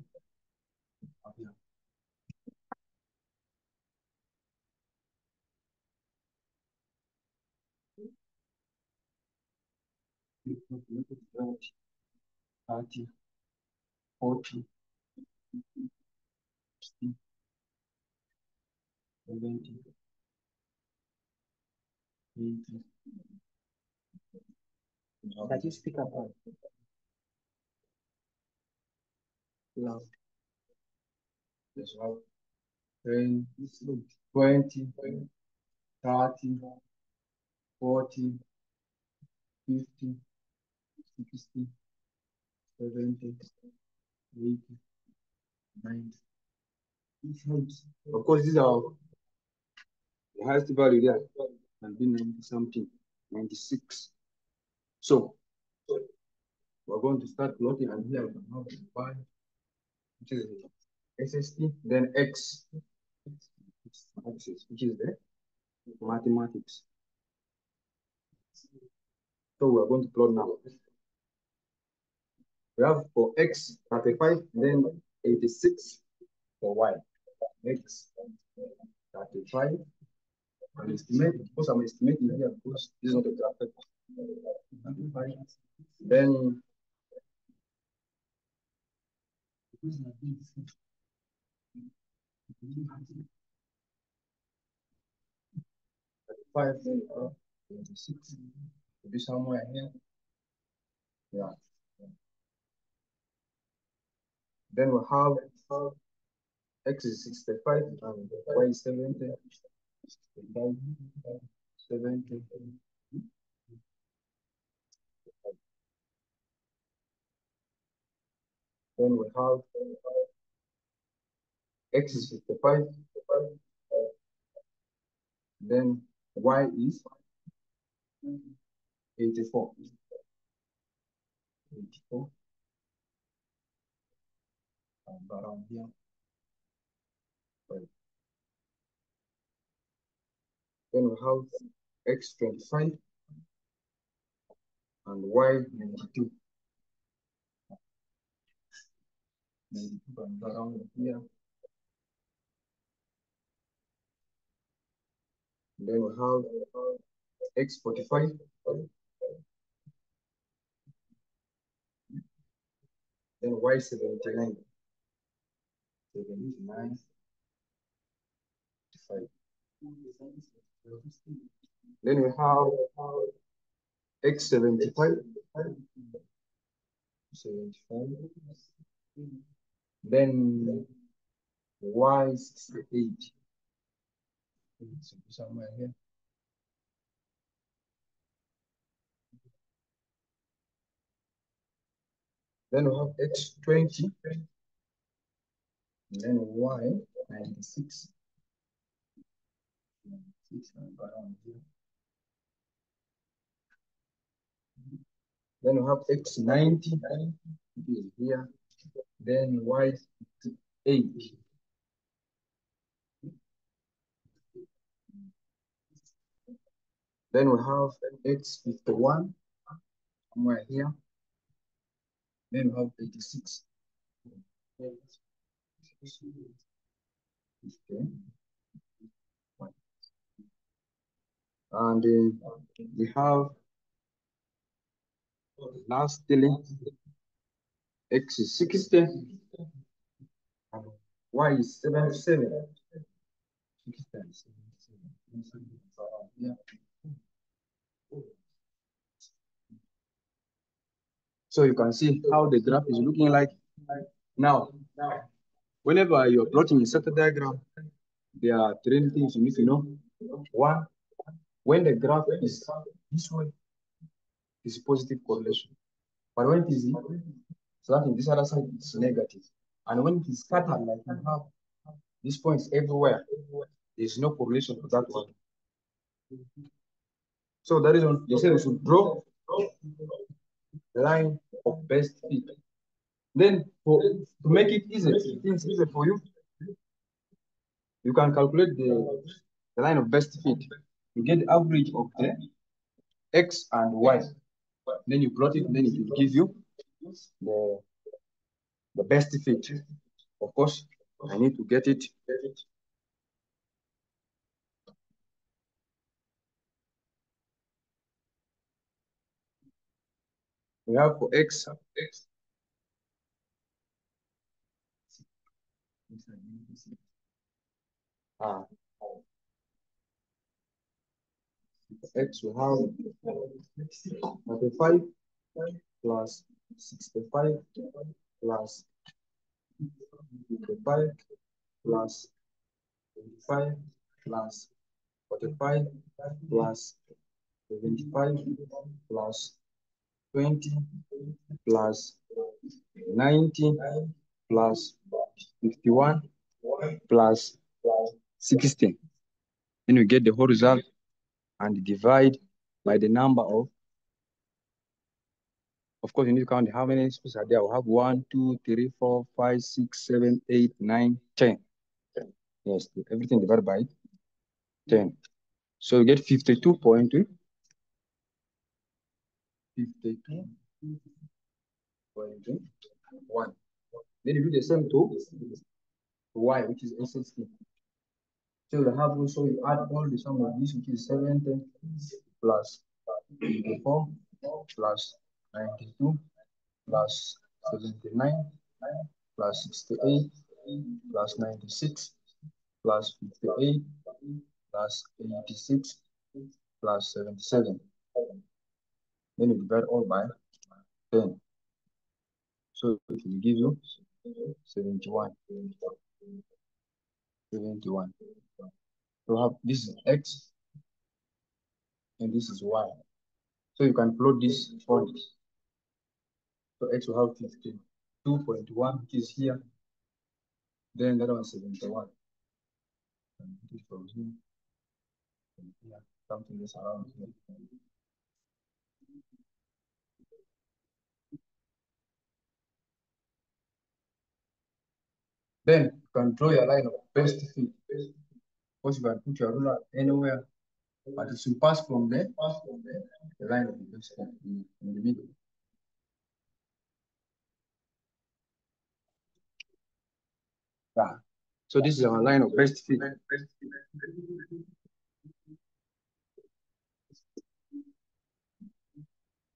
30, 40, 60, 70, Can you speak up loud? That's right. 10, 20, 30, 40, 50, 60, 70, 80, 90. This helps. Of course, these are the highest value there can be 90 something, 96. So we're going to start plotting, and here we can have y, which is the SST, then x, axis, which is the mathematics. So we're going to plot now. We have for x 35, then 86 for y. X 35. And estimate, because I'm estimating here, because this is not a graphic. 35. Then five, then 26. Will be somewhere here. Yeah. Then we have x is 65 and y is 70. 65, 70. Then we have x is 55. Then y is 84. 84. And around here. Right. Then we have x 25 and y 92. 92 and around here. Then we have x 45. Then y 79. 79. 55. Then we have x 75. 75. Then y 68. So somewhere here. Then we have x 20. And then y 96. 96 and around here. Then we have x 90, which is here. Then y 8. Then we have x 51, somewhere here. Then we have 86. Okay. And we have lastly x is 60 and y is 77. 60 and 77. Yeah. So you can see how the graph is looking like. Now, whenever you're plotting a set diagram, there are three things you need to know. One, when the graph is this way, it's positive correlation. But when it is so that in this other side, it's negative. And when it is scattered, like you have these points everywhere, there's no correlation to that one. So that is when they say we should draw the line of best fit. Then to make it easy, things easier for you, you can calculate the line of best fit. You get the average of the x and y. Then you plot it, then it will give you the best fit. Of course, I need to get it. We have for x. x we have 35 plus 65 plus 55 plus 25 plus 45 plus 75 plus 20 plus 90 plus 51 plus 16. Then you get the whole result and divide by the number of course, you need to count how many spaces are there. We have 1, 2, 3, 4, 5, 6, 7, 8, 9, 10. Yes, everything divided by 10. So you get 52.1. Then you do the same to y, which is SST. So you have also, you add all the sum of this, which is 70 plus 24 plus 92 plus 79 plus 68 plus 96 plus 58 plus 86 plus 77. Then you divide all by 10. So it will give you 71. 71. So have this is x and this is y. So you can plot this point. So x will have 52.1, which is here. Then that one 71. And this from here. And here. Something is around here. Then you can draw your line of best fit. Because you can put your ruler anywhere, but it should pass from there, the line of the best fit in the middle. Yeah. So this is our line of best fit.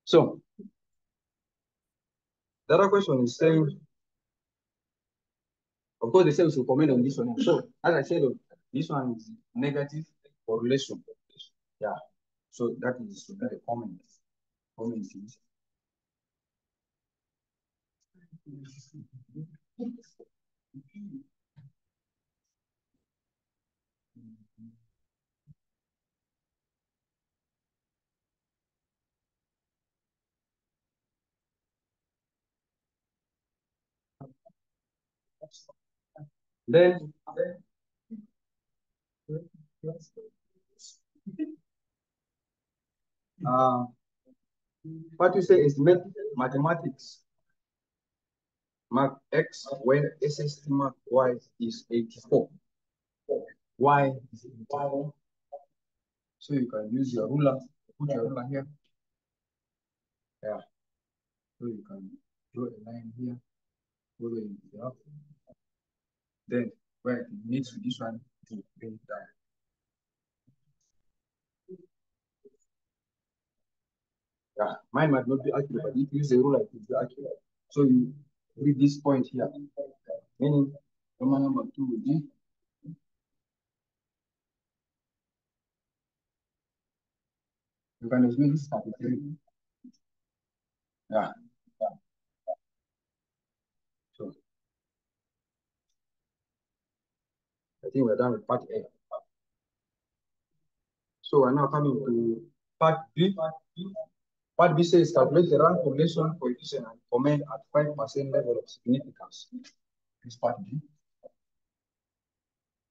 So the other question is saying, of course, they say we should comment on this one. So as I said, this one is negative correlation. Yeah. So that is should be the comment. Comment is. Then what you say is mathematics mark x when SST mark y is 84. Y is 84. So you can use your ruler, put your ruler here. Yeah. So you can draw a line here, following it up. Then where it meets with this one, to bring it down. Yeah, mine might not be accurate, but if you use a ruler, it will be accurate. So you read this point here, meaning Roman number 2 will be you can assume this is 33. Yeah. So I think we're done with part A. So we're now coming to part B. Part B says calculate the rank correlation coefficient and comment at 5% level of significance. This is part B.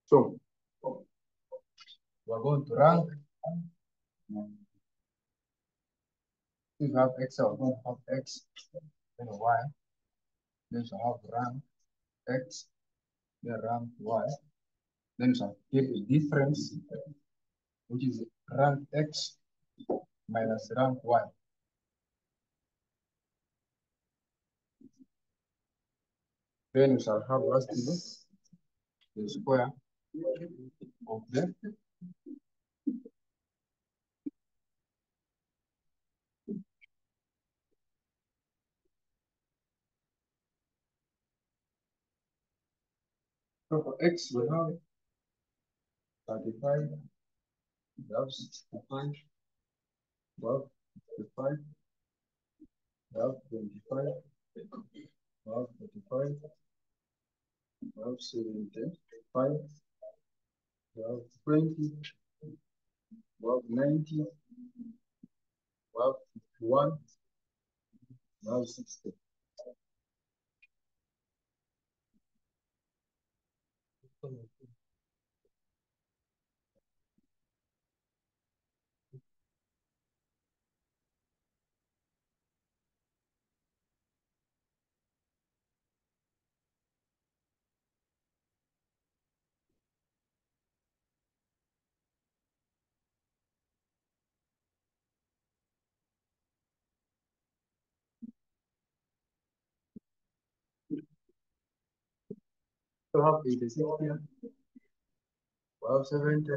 So we're going to rank. If you have x, we're going to have x, then y. Then you have rank x, then rank y. Then you get a difference, which is rank x minus rank y. Then you shall have lastly the square of the so for x we have 35, we have 65, 12, 55, 12, 25, 12, 45, 12, 75, 12, 20, 12, 90, 12, 51, 12, 60. So have 86 here, 12, 70,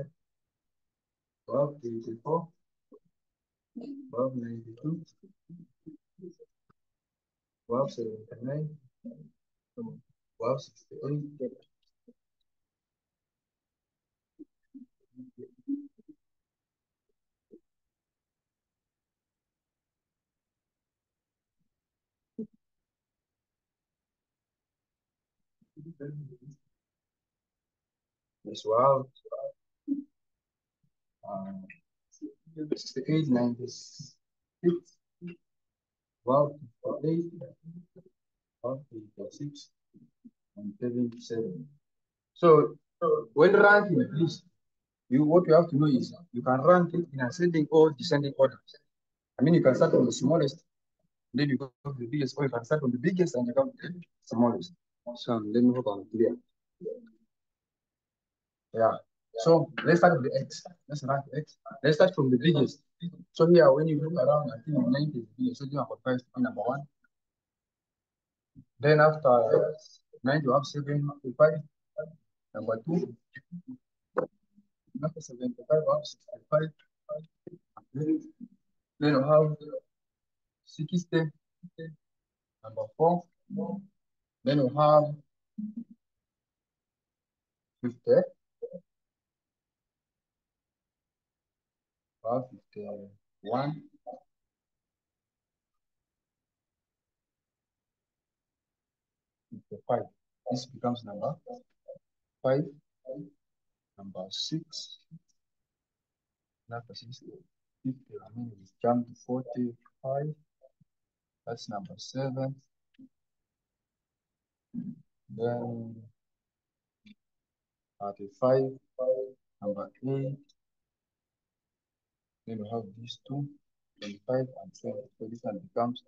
12, 84, 12, 92, 12, 79, 12, 68. As well, 68, 96, 12, 48, 12, 86, and 77. So when ranking, please, what you have to know is you can rank it in ascending or descending order. I mean, you can start from the smallest, then you go to the biggest, or you can start from the biggest and you come to the smallest. So let me hope I'm clear. Yeah. So let's start with the X. Let's rank X. Let's start from the biggest. So here, when you look around, I think 90 is the biggest. So you have 5 to be number 1. Then after 90, you have 75, number 2. After 75, you have 65. Then you have 60, number 4. Then you have 50. You have 51. 55. This becomes number 5. Number 6. Number 60. 50. I mean, we jump to 45. That's number 7. Then 35. Number 8. Then we have these two, 25 and 20. So this one becomes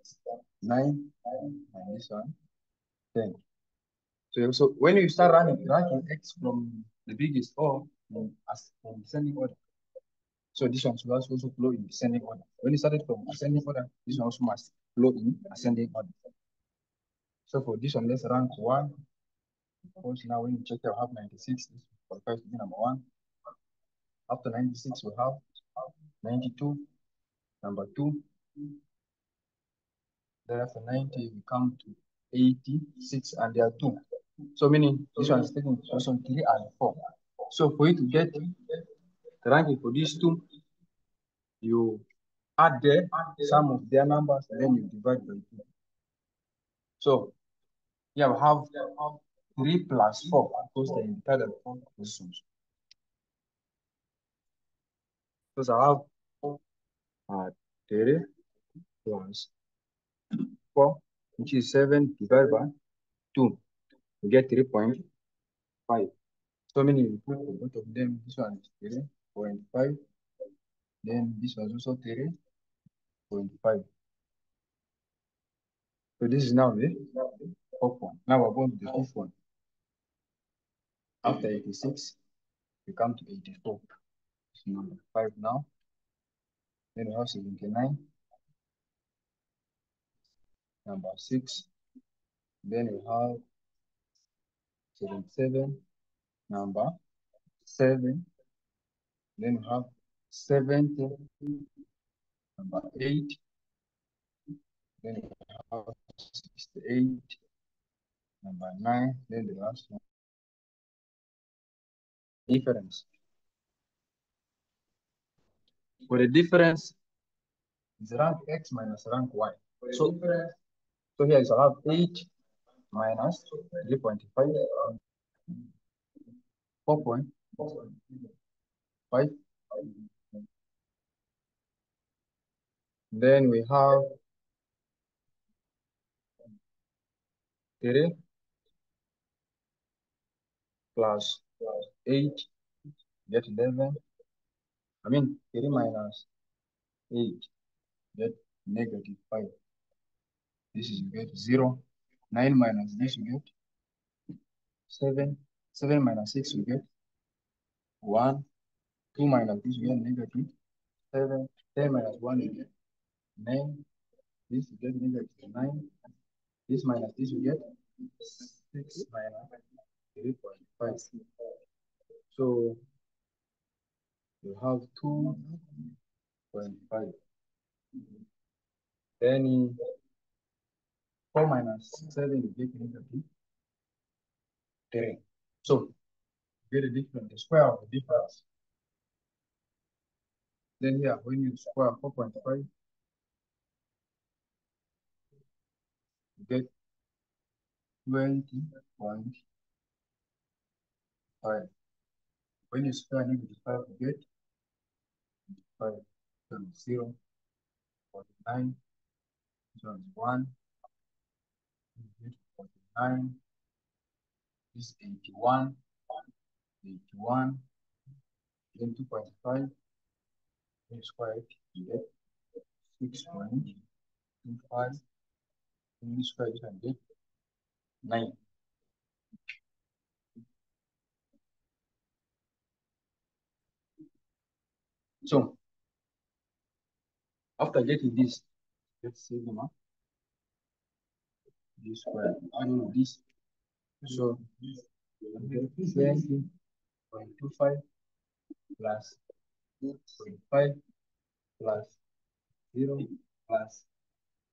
9, and this one 10. So when you start ranking X from the biggest or in descending order, so this one should also flow in descending order. When you started from ascending order, this one also must flow in ascending order. So for this one, let's rank 1. Because now when you check, I have 96. This qualifies to be number 1. After 96, we have 92, number 2. Then after 90, we come to 86, and there are 2. So meaning this one is taking position 3 and 4. So for you to get the ranking for these 2, you add the sum of their numbers, and then you divide by 2. So yeah, we have 3 plus 4 because they're in third and fourth positions. So I have 3 plus 4, which is 7 divided by 2. We get 3.5. So meaning you put both of them, this one is 3.5. Then this was also 3.5. So this is now the fourth one. Now we're going to the fifth one. After 86, we come to 84. It's number 5 now. Then we have 79. Number 6. Then we have 77. Number 7. Then we have 70. Number 8. Then we have 68. Number 9. Then the last one. Difference. For the difference, is rank X minus rank Y. So here is allowed 8 minus 3.5, 4.5. Then we have 3 plus 8, get 11. 3 minus 8, get negative 5. This is you get 0. 9 minus this you get 7. 7 minus 6 you get 1. 2 minus this you get negative 7. 10 minus 1 you get 9. This you get negative 9. This minus this you get 6 minus 3.5. So you have 2.5. Then 4 minus 7 you get negative 3. So get the square of the difference. Then here, when you square 4.5, you get 20.5. When you square negative 5, you get 5 times 0, 49 times 1, you get 49. This is 81, 81, then 2.5. When you square it, you get 6.25. When you square it, you get 9. So after getting this, let's say this square. I don't know this. So you get 20.25 plus 2.5 plus 0 plus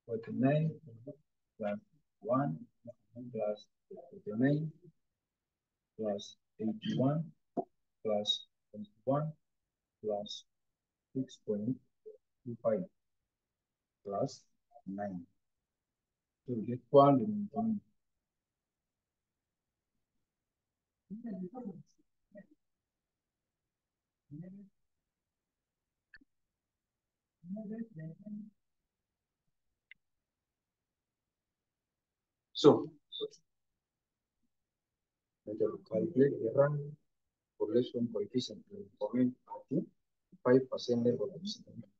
49 plus 1 plus 49 plus 81 plus 21 plus 6.25 plus 9. So we get 220. So let us calculate the rank population coefficient to comment at the 5% level of sediment.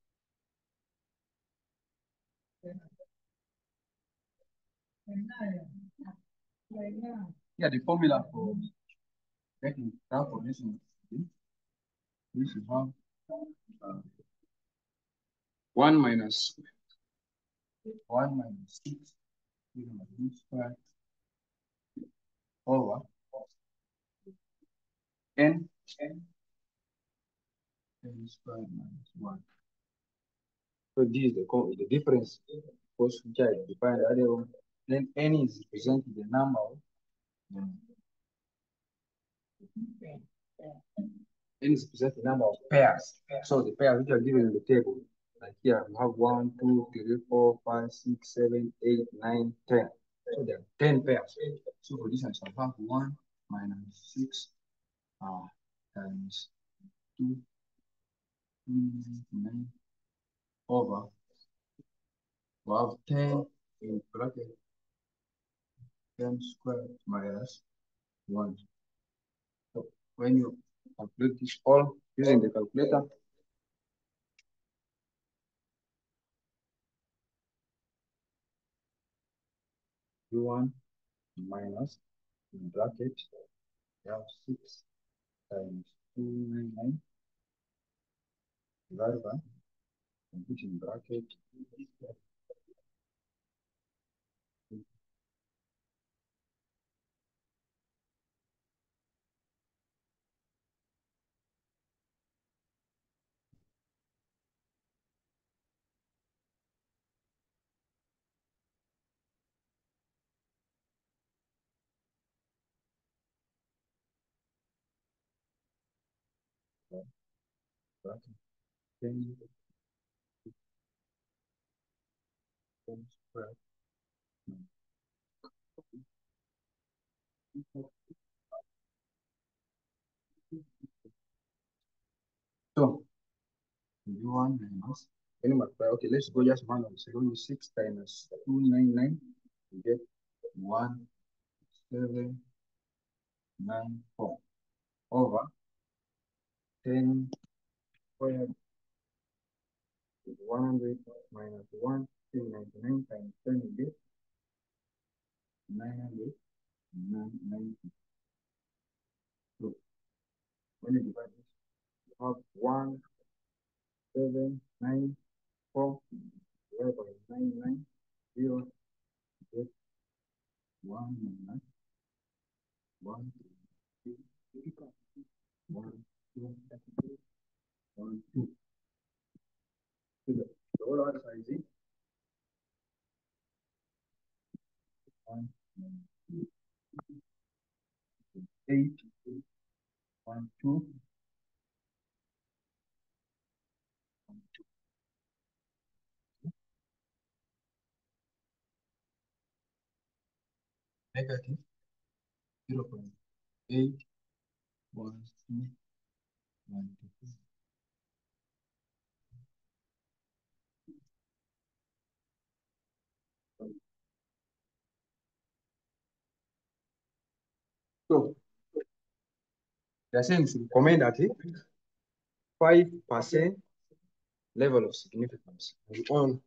Yeah, the formula for getting rank population we should have 1 minus 6 squared over n squared minus 1. So this is the difference. Because which I defined earlier on. Then n is representing the number of n is representing the number of pairs. So the pairs which are given in the table. Like here we have 1, 2, 3, 4, 5, 6, 7, 8, 9, 10. So there are 10 pairs. So for this I shall have 1 minus 6 times 2, 9 over. We have 10 in bracket 10 squared minus 1. So when you calculate this all using the calculator, u1 minus in bracket we have 6 times 299 divided by and put in bracket bracket 10 square. So, u1 minus, okay, let's go just one on 76 times 299, you get 1794 over 10 squared 100 minus 1,299 times 10 you get 990. So, when you divide this, you have 1794 divided by 990, get 1 minus 1, 2, 1, 2, 1, 2. So the whole answer is 1, 8, 1, 2, 1, 2. Negative 0.8, 1, 2, 1, 2. So, they're saying to comment at it 5% level of significance. And on,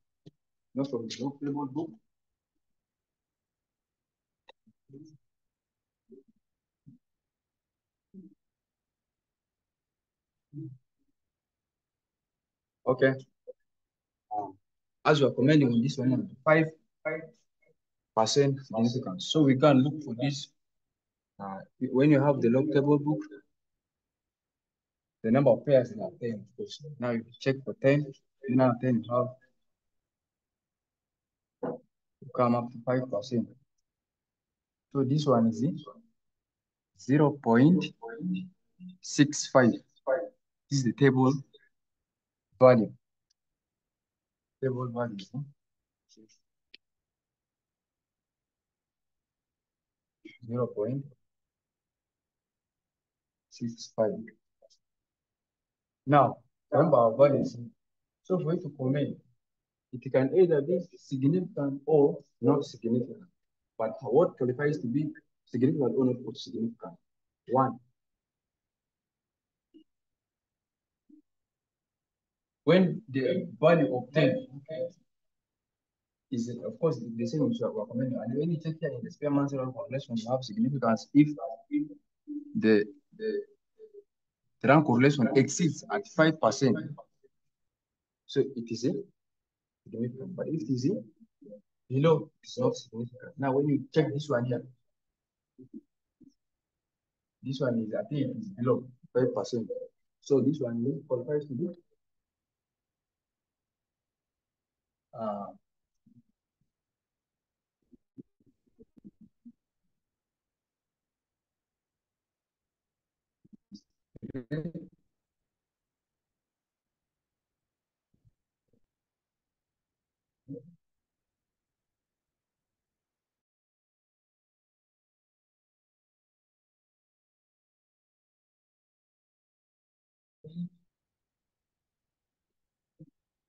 not from the notable book. Okay. As you are commenting on this one, 5% significance. So we can look for this. When you have the log table book, the number of pairs are 10, of course. Now you check for 10, now 10 you have to come up to 5%. So this one is 0.65. This is the table value. Table value. 0.65. Now, remember our values. So for you to comment, it can either be significant or not significant. But what qualifies to be significant or not significant? 1. When the value of 10 is, of course, the same as we're commenting. And when you check here in the Spearman's correlation, you have significance if the rank correlation exceeds at 5%. So it is significant. But if it is below, it's not significant. Now, when you check this one here, this one is, I think, is below 5%. So this one qualifies to be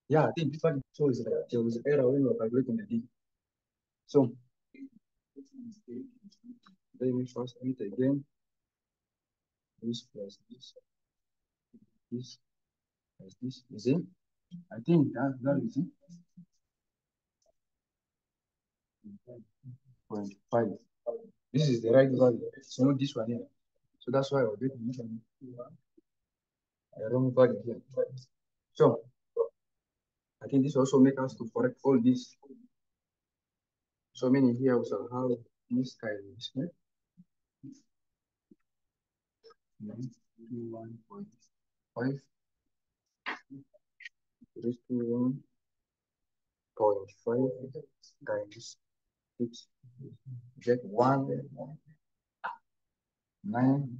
yeah, I think this one shows that there was error when we were calculating the D. So let me first do it again. This plus this plus this. You see? I think that is it. 0.5. This is the right value. It's not this one here. So that's why we're getting a wrong value here. So I think this also makes us to correct all this. So many here also have this kind of this. 91.5 raised to 1.5 times 6. Get 1, 9,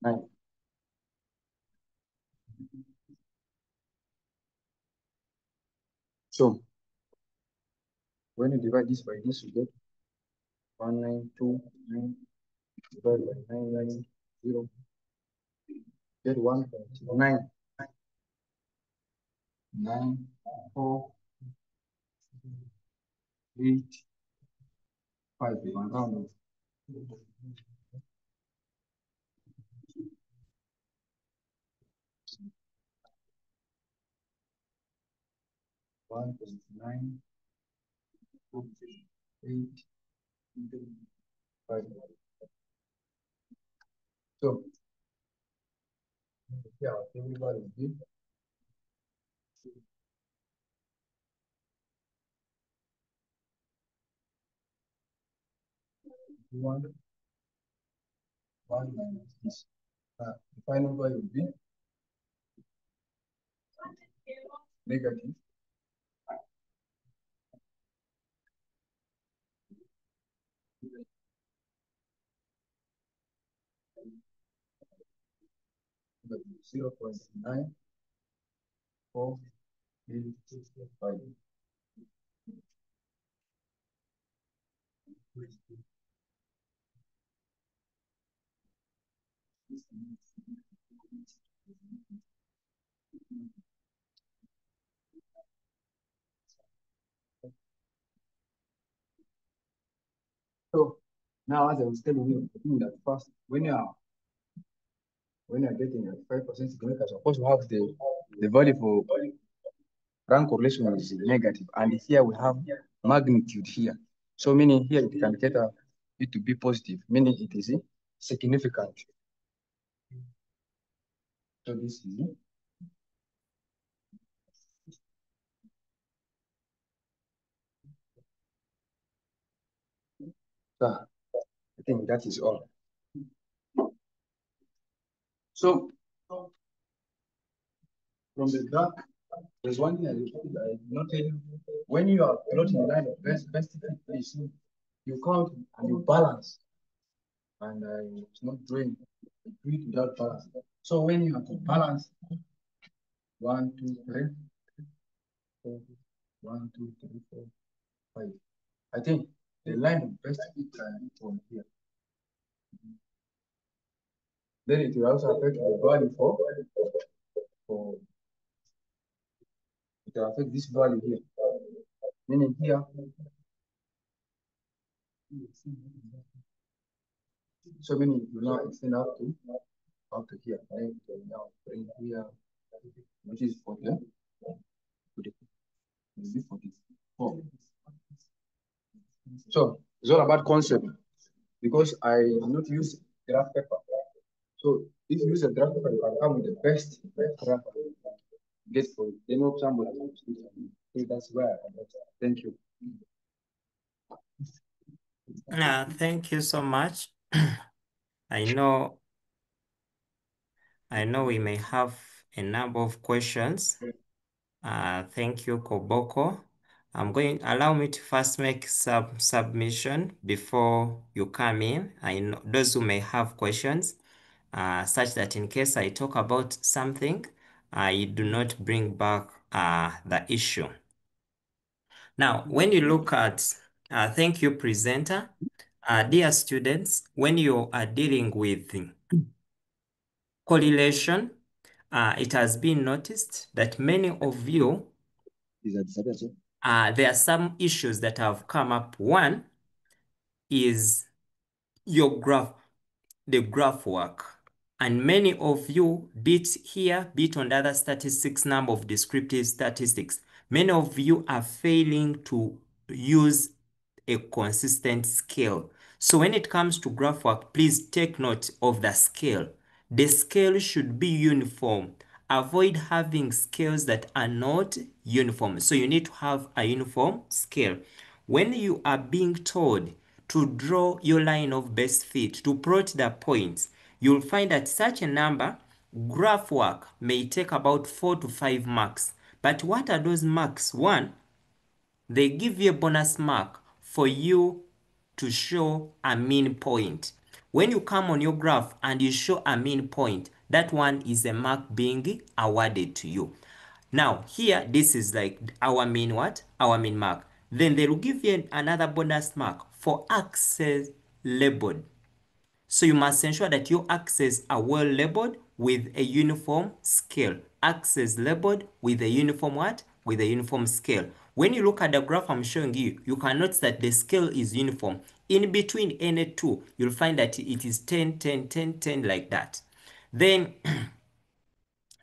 9. So when you divide this by this, you get 1929 divided by 990. Get 1.994 8 5 one round. 1.9 8 5. So yeah, everybody will be 1 minus this. The final value will be negative 0.9485. So now, as I was telling you, I think that first, when you are getting a 5% significance, of course, we have the value for rank correlation is negative, and here we have magnitude here. So meaning here it can get it to be positive, meaning it is significant. So this is so I think that is all. So from the graph, there's one thing I did not tell you. When you are plotting the line of best fit place, you count and you balance. And it's not doing it without balance. So when you have to balance 1, 2, 3, 4, 1, 2, 3, 4, 5. I think the line of best fit can from here. Then it will also affect the value for it will affect this value here. Meaning here. So meaning you now extend up to here. Right? So now bring here, which is 40. 44. So it's all about concept because I not use graph paper. So if you use a graph paper, you can come with the best graph get for them of somebody. So that's where I got. Thank you. Thank you so much. I know we may have a number of questions. Thank you, Koboko. Allow me to first make submission before you come in. I know those who may have questions, such that in case I talk about something, I do not bring back the issue. Now, when you look at, thank you, presenter. Dear students, when you are dealing with correlation, it has been noticed that many of you, there are some issues that have come up. One is your graph, the graph work. And many of you, bit here, bit on the other statistics, number of descriptive statistics, many of you are failing to use a consistent scale. So when it comes to graph work, please take note of the scale. The scale should be uniform. Avoid having scales that are not uniform. So you need to have a uniform scale. When you are being told to draw your line of best fit, to plot the points, you'll find that such a number, graph work may take about 4 to 5 marks. But what are those marks? One, they give you a bonus mark for you to show a mean point. When you come on your graph and you show a mean point, that one is a mark being awarded to you. Now here, this is like our mean what? Our mean mark. Then they will give you another bonus mark for axes labeled. So you must ensure that your axes are well labeled with a uniform scale. Axes labeled with a uniform what? With a uniform scale. When you look at the graph I'm showing you, you can notice that the scale is uniform. In between any two, you'll find that it is 10, 10, 10, 10 like that. Then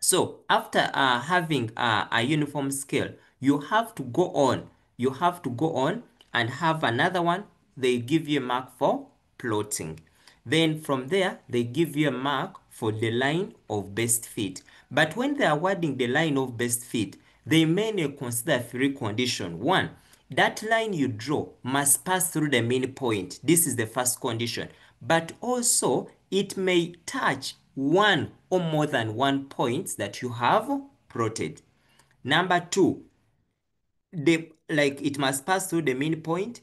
so after having a uniform scale, you have to go on. You have to go on and have another one. They give you a mark for plotting. Then from there, they give you a mark for the line of best fit. But when they are awarding the line of best fit, they mainly consider three conditions. One, that line you draw must pass through the mean point. This is the first condition. But also, it may touch one or more than one point that you have plotted. Number two, it must pass through the mean point.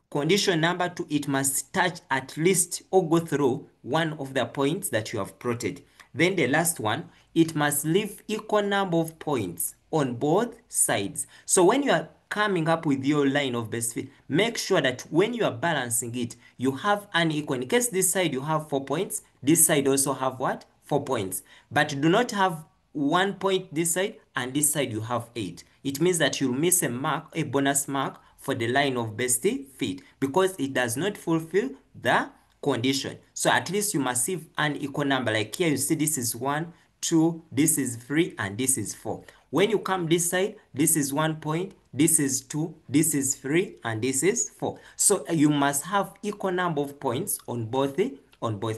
Condition number two, it must touch at least or go through one of the points that you have plotted. Then the last one, it must leave equal number of points on both sides. So when you are coming up with your line of best fit, make sure that when you are balancing it, you have unequal. In case this side you have 4 points, this side also have what? 4 points. But do not have 1 point this side and this side you have 8. It means that you'll miss a mark, a bonus mark for the line of best fit because it does not fulfill the condition. So at least you must have an equal number. Like here you see this is 1, 2, this is 3, and this is 4. When you come this side, this is 1 point, this is 2, this is 3, and this is 4. So you must have equal number of points on both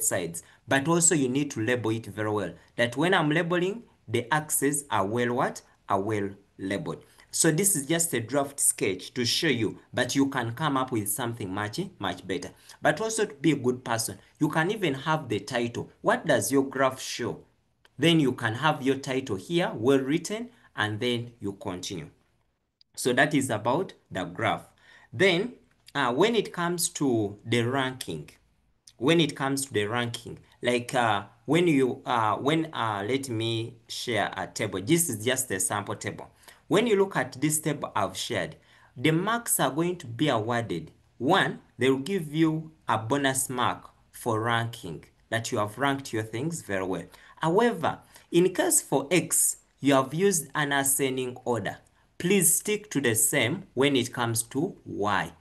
sides. But also you need to label it very well. That when I'm labeling, the axes are well what? Are well labeled. So this is just a draft sketch to show you, but you can come up with something much better. But also to be a good person, you can even have the title. What does your graph show? Then you can have your title here, well written, and then you continue. So that is about the graph. Then when it comes to the ranking, like let me share a table. This is just a sample table. When you look at this table I've shared, the marks are going to be awarded. One, they will give you a bonus mark for ranking, that you have ranked your things very well. However, in case for X, you have used an ascending order, please stick to the same when it comes to Y.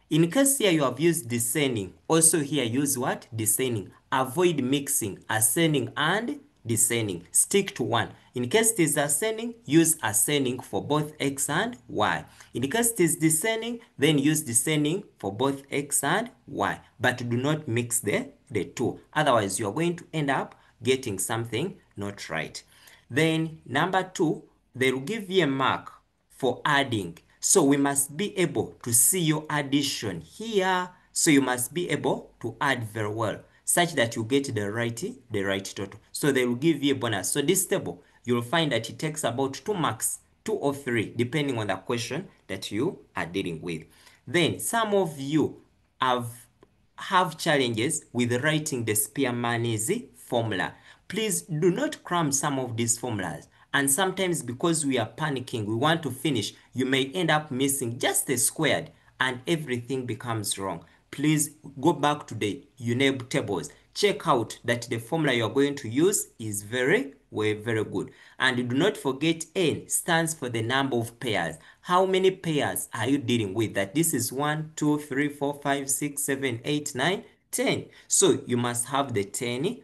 In case here you have used descending, also here use what? Descending. Avoid mixing ascending and descending. Stick to one. In case it is ascending, use ascending for both X and Y. In case it is descending, then use descending for both X and Y. But do not mix the two. Otherwise, you are going to end up getting something not right. Then number two, they will give you a mark for adding. So we must be able to see your addition here. So you must be able to add very well, such that you get the right total. So they will give you a bonus. So this table, you'll find that it takes about 2 marks, 2 or 3, depending on the question that you are dealing with. Then some of you have challenges with writing the Spearman's formula. Please do not cram some of these formulas. And sometimes because we are panicking, we want to finish, you may end up missing just a squared and everything becomes wrong. Please go back to the UNEB tables. Check out that the formula you are going to use is very good. And do not forget N stands for the number of pairs. How many pairs are you dealing with? That this is 1, 2, 3, 4, 5, 6, 7, 8, 9, 10. So you must have the 10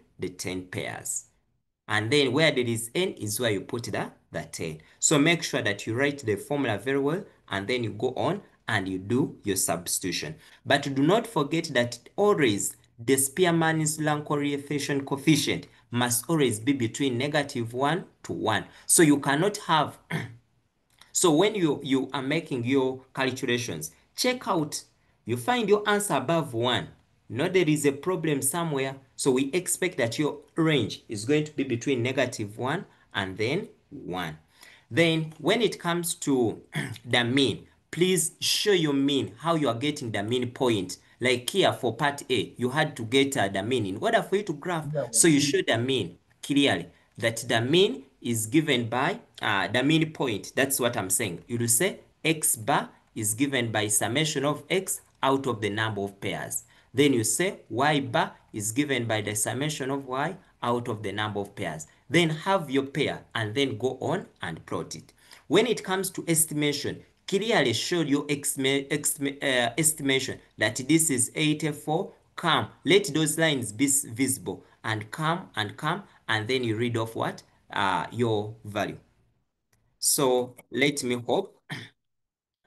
pairs. And then where there is N is where you put the 10. So make sure that you write the formula very well and then you go on and you do your substitution. But do not forget that always the Spearman's Lancory coefficient must always be between -1 to 1. So you cannot have so when you are making your calculations, check out, you find your answer above 1. No, there is a problem somewhere. So we expect that your range is going to be between -1 and then 1. Then when it comes to the mean, please show your mean, how you are getting the mean point. Like here for part A, you had to get the mean. In order for you to graph, so you show the mean clearly, that the mean is given by the mean point. That's what I'm saying. You will say x bar is given by summation of x out of the number of pairs. Then you say y bar is given by the summation of y out of the number of pairs. Then have your pair and then go on and plot it. When it comes to estimation, clearly show your estimation that this is 84. Come, let those lines be visible and come, and then you read off what? Your value. So let me hope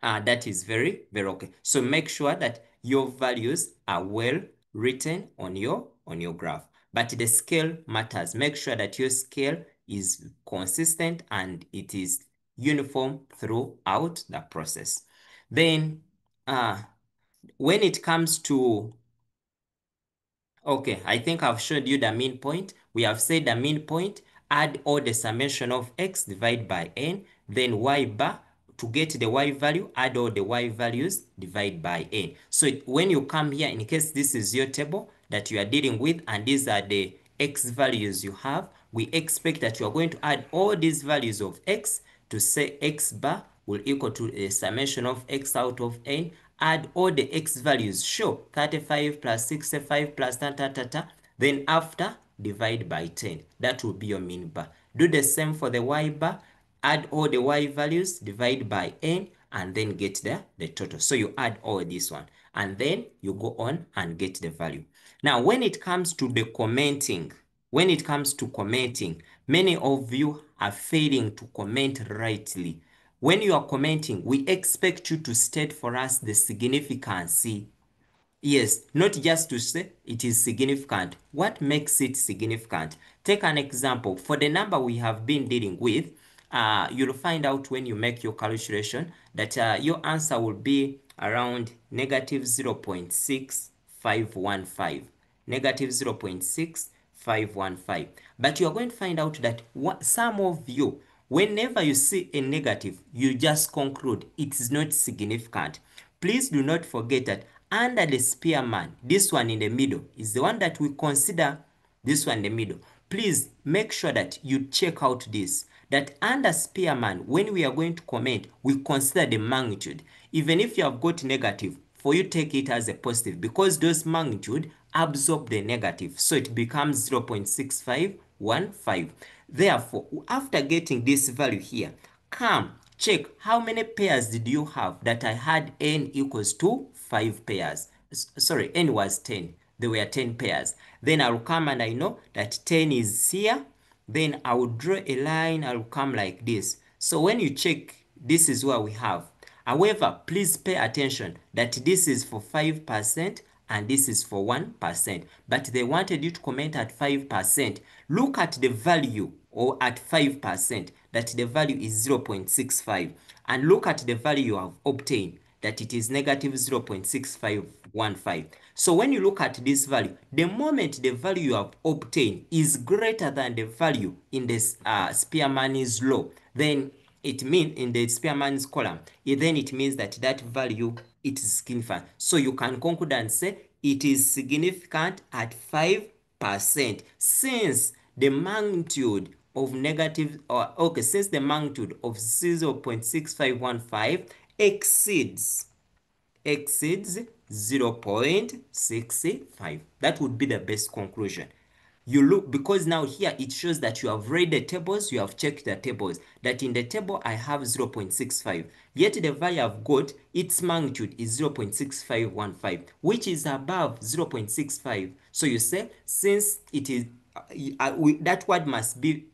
that is very, very okay. So make sure that your values are well written on your graph. But the scale matters. Make sure that your scale is consistent and it is uniform throughout the process. Then when it comes to, okay, I think I've showed you the mean point. We have said the mean point, add all the summation of x, divide by n, then y bar, to get the y value, add all the y values, divide by n. So when you come here, in case this is your table that you are dealing with, and these are the x values you have, we expect that you are going to add all these values of x to say x bar will equal to a summation of x out of n, add all the x values, show 35 plus 65 plus then after divide by 10. That will be your mean bar. Do the same for the y bar, add all the y values, divide by n, and then get the total. So you add all this one, and then you go on and get the value. Now, when it comes to the commenting, many of you are failing to comment rightly. When you are commenting, we expect you to state for us the significance. Yes, not just to say it is significant. What makes it significant? Take an example. For the number we have been dealing with, you'll find out when you make your calculation that your answer will be around negative 0.6515. Negative 0.6515. But you are going to find out that some of you, whenever you see a negative, you just conclude it is not significant. Please do not forget that under the spearman, this one in the middle is the one that we consider, this one in the middle. Please make sure that you check out this, that under spearman, when we are going to comment, we consider the magnitude. Even if you have got negative, for you take it as a positive, because those magnitude absorb the negative, so it becomes 0.6515. Therefore, after getting this value here, come check how many pairs did you have, that I had n equals to 5 pairs. Sorry, n was 10. There were 10 pairs. Then I'll come and I know that 10 is here. Then I will draw a line. I'll come like this. So when you check, this is what we have. However, please pay attention that this is for 5% and this is for 1%. But they wanted you to comment at 5%. Look at the value, or at 5%, that the value is 0.65. And look at the value you have obtained, that it is negative 0.6515. So when you look at this value, the moment the value you have obtained is greater than the value in this Spearman's law, then it means in the Spearman's column, then it means that that value, it is significant. So you can conclude and say it is significant at 5%, since the magnitude of negative, or okay, since the magnitude of 0.6515 exceeds 0.65. That would be the best conclusion. You look, because now here it shows that you have read the tables, you have checked the tables, that in the table I have 0.65, yet the value I've got, its magnitude is 0.6515, which is above 0.65. So you say, since it is, that word must be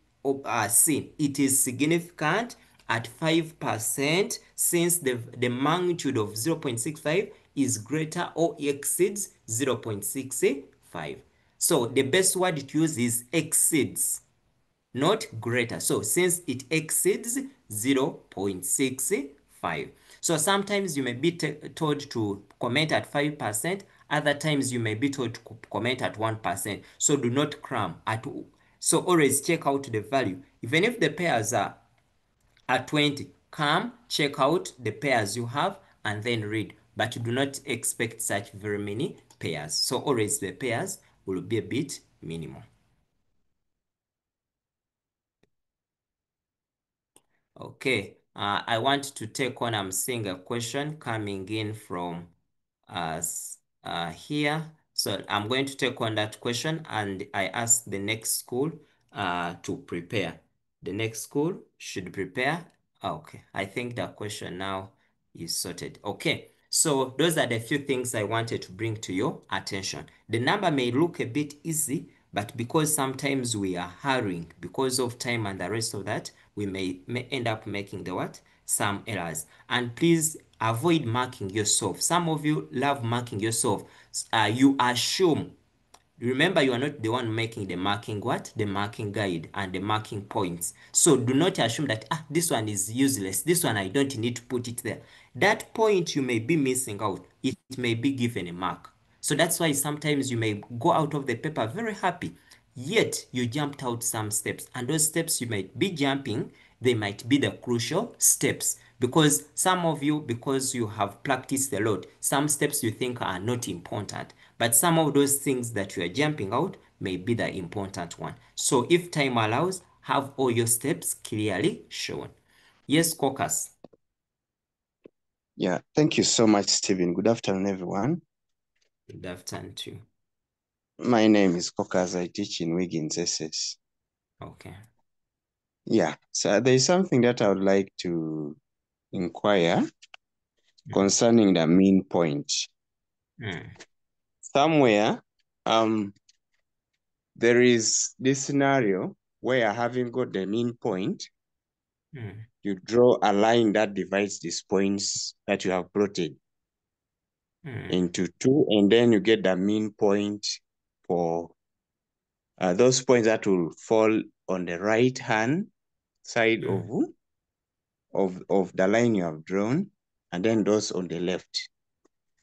seen, it is significant at 5%, since the magnitude of 0.65 is greater or exceeds 0.65. So the best word to use is exceeds, not greater. So since it exceeds 0.65. So sometimes you may be told to comment at 5%, other times you may be told to comment at 1%. So do not cram at all. So always check out the value. Even if the pairs are at 20, come check out the pairs you have and then read. But do not expect such very many pairs. So always the pairs will be a bit minimal. Okay, I want to take on, I'm seeing a question coming in from us here. So I'm going to take on that question and I ask the next school to prepare. The next school should prepare. Okay, I think that question now is sorted. Okay, so those are the few things I wanted to bring to your attention. The number may look a bit easy, but because sometimes we are hurrying because of time and the rest of that, we may end up making the what? Some errors. And please avoid marking yourself. Some of you love marking yourself. You assume. Remember, you are not the one making the marking what? The marking guide and the marking points. So do not assume that this one is useless. This one I don't need to put it there. That point you may be missing out. It may be given a mark. So that's why sometimes you may go out of the paper very happy. Yet you jumped out some steps, and those steps you might be jumping, they might be the crucial steps. Because some of you, because you have practiced a lot, some steps you think are not important, but some of those things that you are jumping out may be the important one. So if time allows, have all your steps clearly shown. Yes, Caucus. Yeah, thank you so much, Stephen. Good afternoon, everyone. Good afternoon to you. My name is Caucus. I teach in Wiggins SS. Okay. Yeah, so there is something that I would like to inquire concerning the mean point. Somewhere, there is this scenario where having got the mean point, you draw a line that divides these points that you have plotted into two, and then you get the mean point for those points that will fall on the right hand side of the line you have drawn, and then those on the left.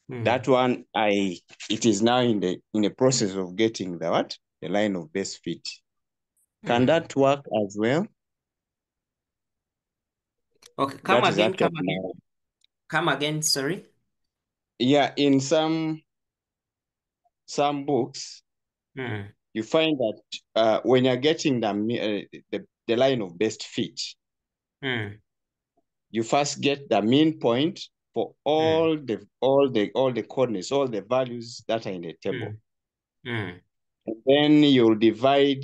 That one, it is now in the process of getting the line of best fit. Can that work as well? Okay, come again, sorry. Yeah, in some books, you find that when you're getting the line of best fit, you first get the mean point for all the coordinates, all the values that are in the table. And then you'll divide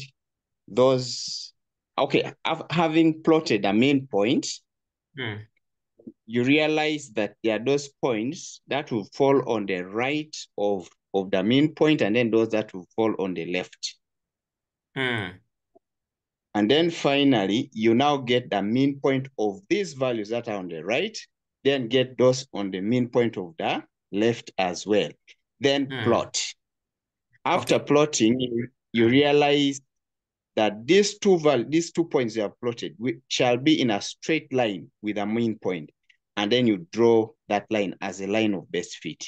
those. Okay, having plotted a mean point, you realize that there are those points that will fall on the right of the mean point, and then those that will fall on the left. And then finally, you now get the mean point of these values that are on the right, then get those on the mean point of the left as well. Then plot. After plotting, you realize that these two points you have plotted shall be in a straight line with a mean point. And then you draw that line as a line of best fit.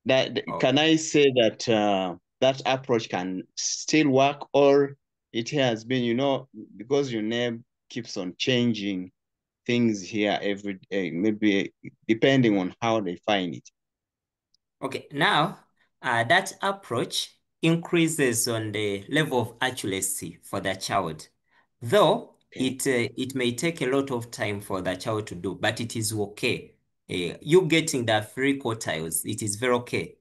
Can I say that that approach can still work, or it has been, because your name keeps on changing things here every day, maybe depending on how they find it? Okay, now that approach increases on the level of accuracy for the child. Though it may take a lot of time for the child to do, but it is okay. You getting the 3 quartiles, it is very okay.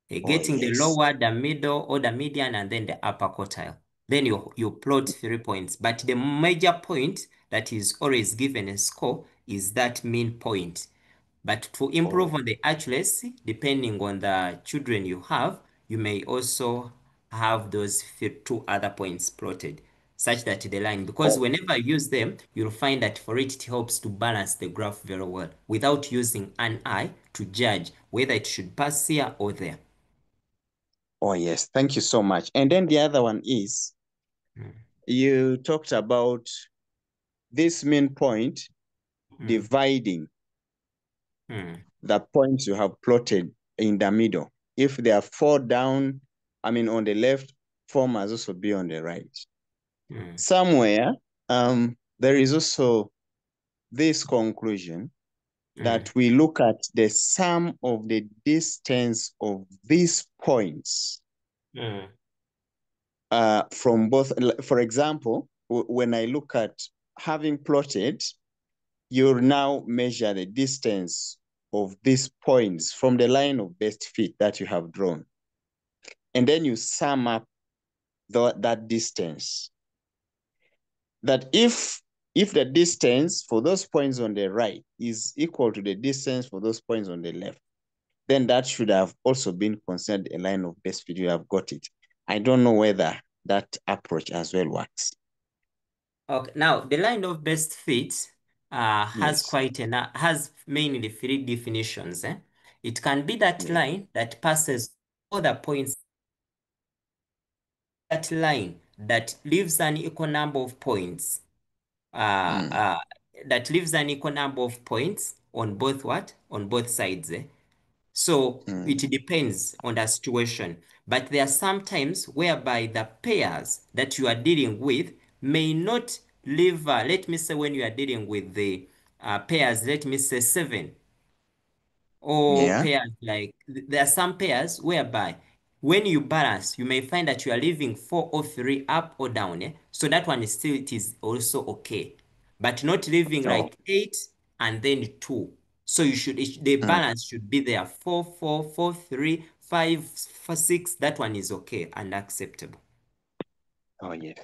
Getting the lower, the middle, or the median, and then the upper quartile. Then you plot 3 points. But the major point that is always given a score is that mean point. But to improve on the accuracy, depending on the children you have, you may also have those 2 other points plotted, such that the line, because whenever you use them, you'll find that for it helps to balance the graph very well without using an eye to judge whether it should pass here or there. Oh, yes. Thank you so much. And then the other one is, you talked about this mean point dividing the points you have plotted in the middle. If they are 4 down, on the left, 4 must also be on the right. Somewhere, there is also this conclusion that we look at the sum of the distance of these points from both. For example, when I look at having plotted, you now measure the distance of these points from the line of best fit that you have drawn. And then you sum up that distance. That if the distance for those points on the right is equal to the distance for those points on the left, then that should have also been considered a line of best fit. You have got it. I don't know whether that approach as well works. Okay, now the line of best fit has Yes. has mainly three definitions. It can be that Yeah. line that passes all the points, that line that leaves an equal number of points, that leaves an equal number of points on both on both sides. So it depends on the situation. But there are some times whereby the pairs that you are dealing with may not leave, let me say when you are dealing with the pairs, let me say 7, or pairs like, there are some pairs whereby when you balance, you may find that you are leaving 4 or 3 up or down. So that one is still, it is also okay. But not leaving like 8 and then 2. So you should, the balance should be there. 4, 4, 4, 3, 5, 4, 6. That one is okay and acceptable. Oh, yeah.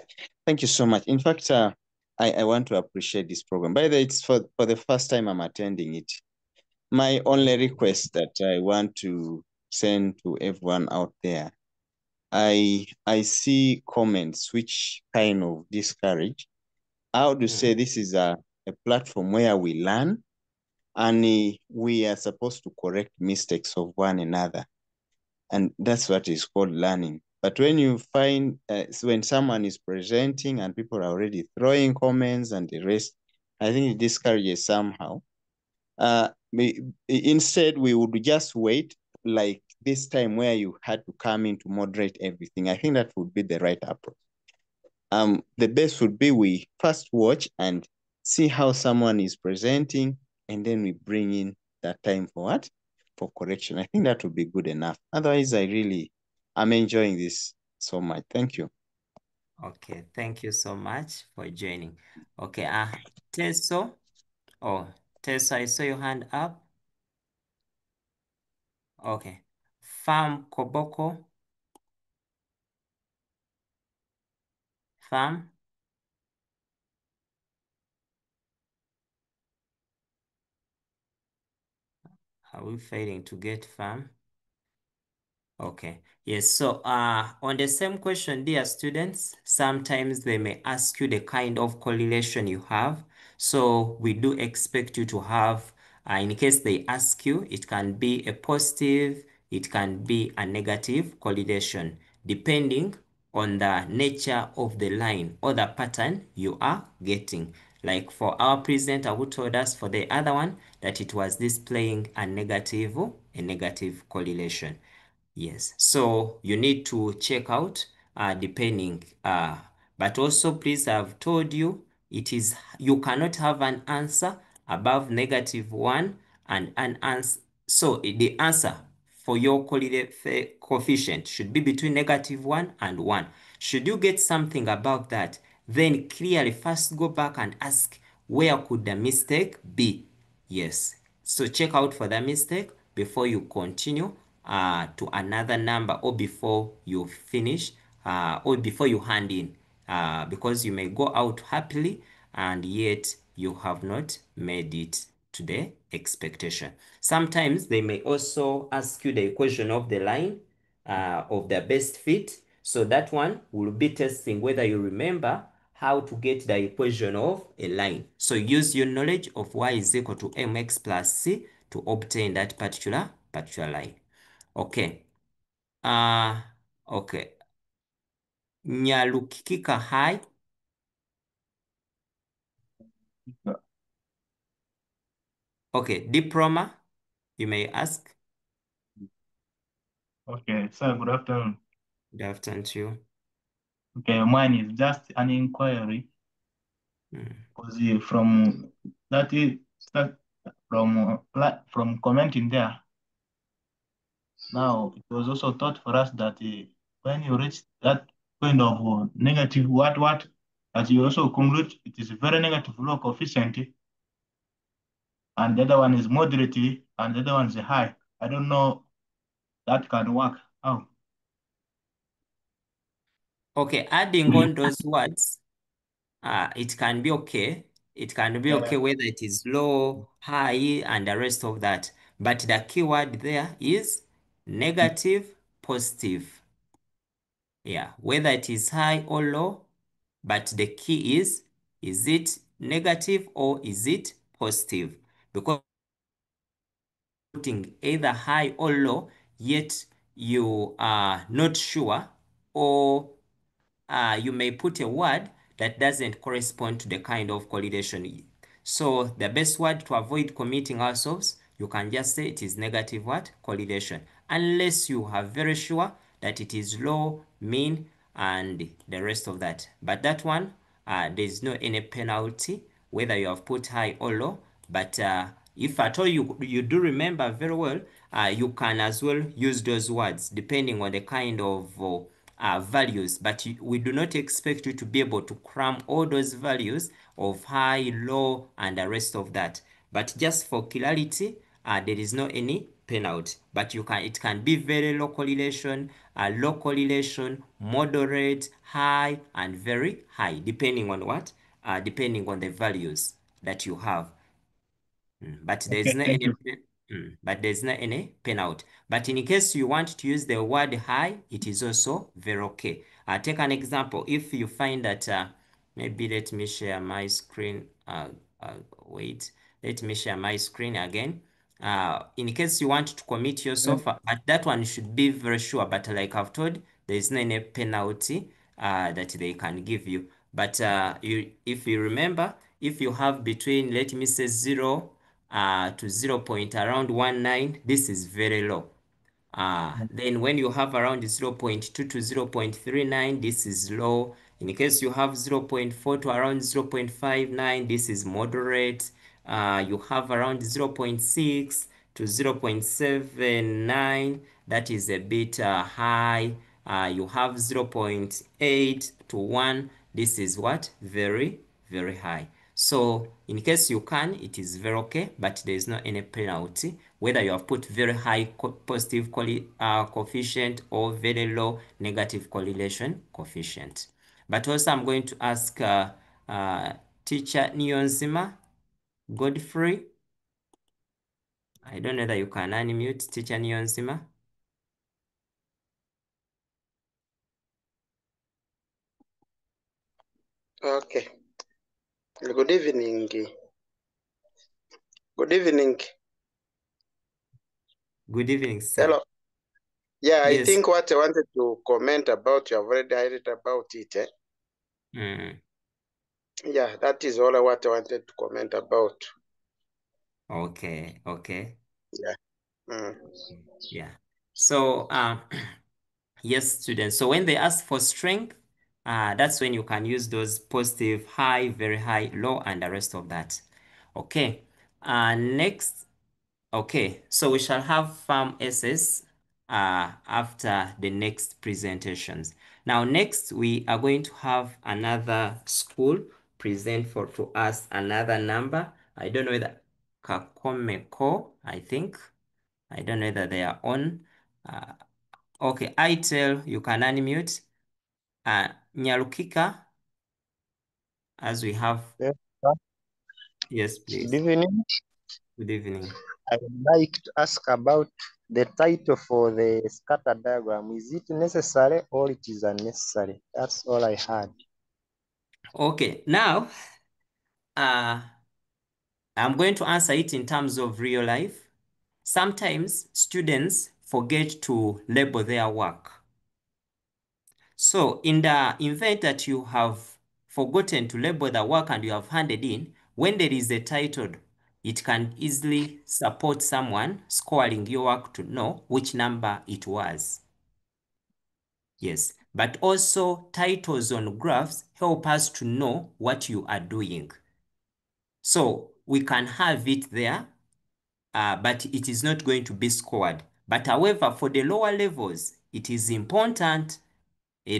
Thank you so much. In fact, I want to appreciate this program. By the way, it's for the first time I'm attending it. My only request that I want to send to everyone out there, I see comments which kind of discourage. I would say this is a platform where we learn, and we are supposed to correct mistakes of one another. And that's what is called learning. But when you find, when someone is presenting and people are already throwing comments and the rest, I think it discourages somehow. Instead, we would just wait, like this time where you had to come in to moderate everything. I think that would be the right approach. The best would be we first watch and see how someone is presenting, and then we bring in that time for what? For correction. I think that would be good enough. Otherwise, I'm enjoying this so much. Thank you. Okay, thank you so much for joining. Okay, Teso. Oh, Teso, I saw your hand up. Okay. Farm Koboko. Farm. Are we failing to get farm? Okay. Yes. So on the same question, dear students, sometimes they may ask you the kind of correlation you have. So we do expect you to have, in case they ask you, it can be a positive, it can be a negative correlation, depending on the nature of the line or the pattern you are getting. Like for our presenter who told us for the other one that it was displaying a negative correlation. Yes, so you need to check out depending, but also please, I've told you it is, you cannot have an answer above -1 and an answer. So the answer for your coefficient should be between -1 and 1. Should you get something above that, then clearly first go back and ask, where could the mistake be? Yes, so check out for the mistake before you continue to another number, or before you finish, or before you hand in, because you may go out happily and yet you have not made it to the expectation. Sometimes they may also ask you the equation of the line of the best fit. So that one will be testing whether you remember how to get the equation of a line. So use your knowledge of y is equal to mx plus c to obtain that particular line. Okay. Okay. Nyalukikika high. Okay, diploma, you may ask. Okay, so good afternoon. Good afternoon to you. Okay, mine is just an inquiry. Because from that is from commenting there. Now it was also taught for us that when you reach that point of negative what as you also conclude, it is a very negative low coefficient, and the other one is moderately, and the other one is high. I don't know that can work. How? Okay, adding on those words, it can be okay. It can be okay whether it is low, high, and the rest of that. But the keyword there is negative, positive. Yeah, whether it is high or low, but the key is it negative or is it positive? Because putting either high or low, yet you are not sure, or you may put a word that doesn't correspond to the kind of correlation. So the best word to avoid committing ourselves, you can just say it is negative what? Correlation. Unless you are very sure that it is low, mean, and the rest of that. But that one, there is no any penalty, whether you have put high or low. But if at all you do remember very well, you can as well use those words depending on the kind of values, but we do not expect you to be able to cram all those values of high, low, and the rest of that. But just for clarity, there is no any penalty. But it can be very low correlation, moderate, high, and very high, depending on what? Depending on the values that you have. But there's Okay, not thank any you. but there's not any penalty. But in case you want to use the word high, it is also very okay. Take an example. If you find that maybe let me share my screen. Wait, let me share my screen again. In case you want to commit yourself, but that one should be very sure. But like I've told, there is no any penalty that they can give you. But if you remember, if you have between, let me say 0 to 0 point around 19, this is very low. Then when you have around 0 0.2 to 0 0.39, this is low. In case you have 0 0.4 to around 0 0.59, this is moderate. You have around 0 0.6 to 0 0.79, that is a bit high. You have 0 0.8 to 1, this is what? Very, very high. So in case you can, it is very okay, but there is not any penalty, whether you have put very high positive coefficient or very low negative correlation coefficient. But also I'm going to ask teacher Niyonzima Godfrey. I don't know that you can unmute teacher Niyonzima. Okay. Good evening. Good evening. Good evening, sir. Hello. Yeah, Yes. I think what I wanted to comment about, you have already highlighted about it. Yeah, that is all what I wanted to comment about. Okay, okay. Yeah. Yeah. So, yes, students. So when they ask for strength, that's when you can use those positive, high, very high, low, and the rest of that. Okay. Next. Okay. So we shall have farm SS after the next presentations. Now, next we are going to have another school present to us another number. I don't know whether Kakomeko, I think. I don't know whether they are on. Okay, ITEL, you can unmute. Nyarukika, as we have. Yes, sir. Yes, please. Good evening. Good evening. I would like to ask about the title for the scatter diagram. Is it necessary or it is unnecessary? That's all I had. Okay, now I'm going to answer it in terms of real life. Sometimes students forget to label their work. So in the event that you have forgotten to label the work and you have handed in, when there is a title, it can easily support someone scoring your work to know which number it was. Yes, but also titles on graphs help us to know what you are doing. So we can have it there, but it is not going to be scored. But however, for the lower levels, it is important.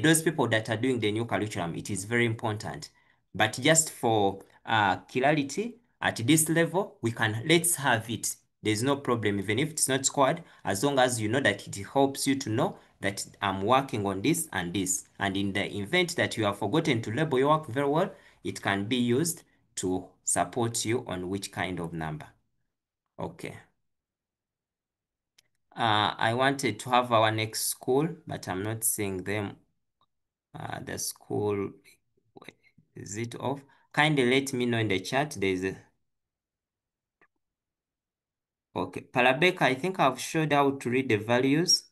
Those people that are doing the new curriculum, it is very important. But just for clarity, at this level, let's have it. There's no problem, even if it's not squared, as long as you know that it helps you to know that I'm working on this and this. And in the event that you have forgotten to label your work very well, it can be used to support you on which kind of number. Okay. I wanted to have our next school, but I'm not seeing them. The school, is it off? Kindly let me know in the chat. There's a okay. Palabeka, I think I've showed how to read the values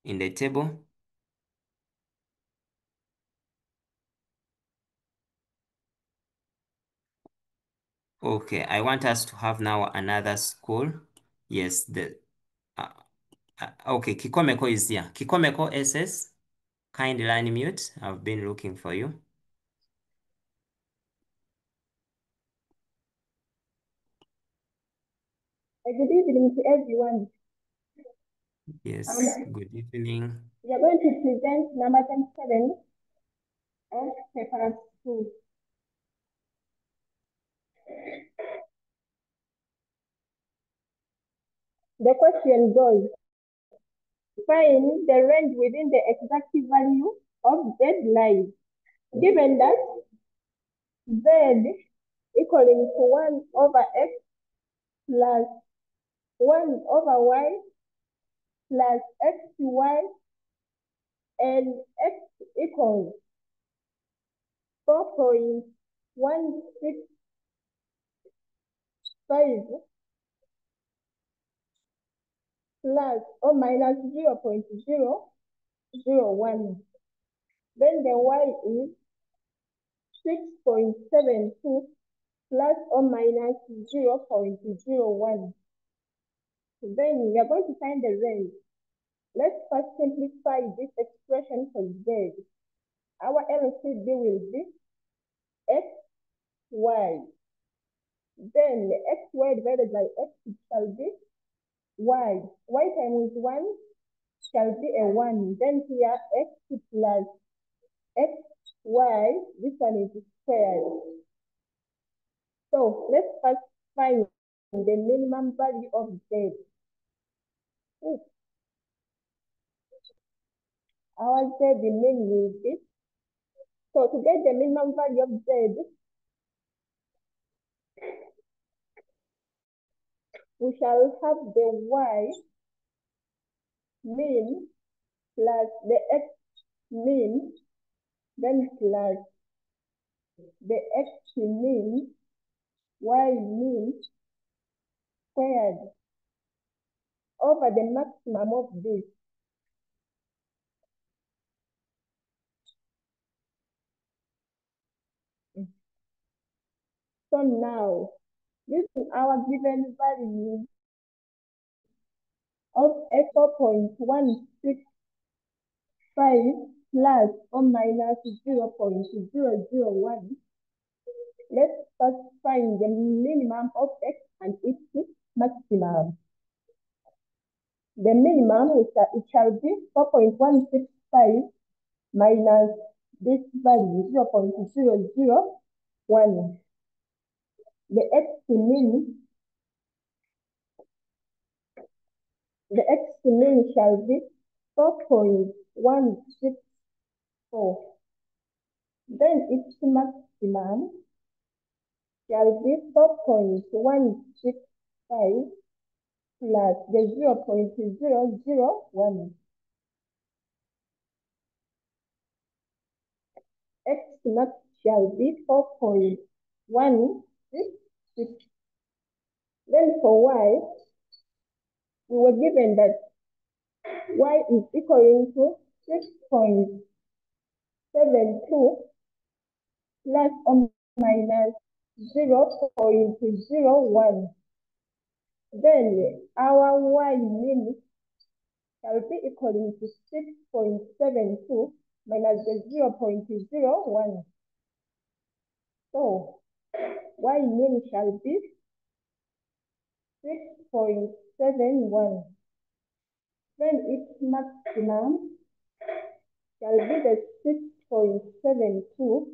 in the table. Okay, I want us to have now another school. Yes, okay, Kikomeko is here. Kikomeko SS, kindly unmute. I've been looking for you. Good evening to everyone. Yes, good evening. We are going to present number 27 of paper 2. The question goes, find the range within the exact value of Z line, given that Z equaling to 1 over X plus 1 over Y plus XY and X equals 4.165 plus or minus 0.001. Then the Y is 6.72 plus or minus 0.01. Then we are going to find the range. Let's first simplify this expression for Z. Our LCD will be X, Y. Then XY divided by X shall be Y. Y times 1 shall be a 1. Then here X plus XY, this one is squared. So let's first find the minimum value of Z. Our Z remain will be. So to get the minimum value of Z, we shall have the Y mean plus the X mean, then plus the X mean, Y mean squared over the maximum of this. So now, using our given value of 4.165 plus or minus 0.001, let's first find the minimum of X and its maximum. The minimum, it shall be 4.165 minus this value, 0.001. The X mean shall be 4.164. Then its maximum shall be 4.165 plus the 0.001. X max shall be 4.166. Then for Y, we were given that Y is equal to 6.72 plus or minus 0.01. Then our Y mean shall be equal to 6.72 minus the 0.01. So Y mean shall be 6.71. Then its maximum shall be the 6.72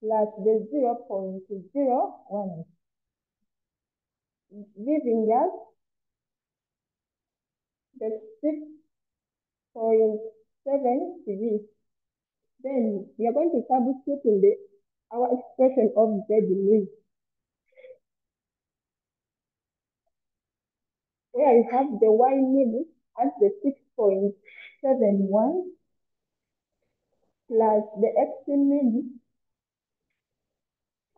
plus the 0.01, giving us the 6.73. Then we are going to substitute in our expression of Z mean, where we have the Y mean as the 6.71 plus the X mean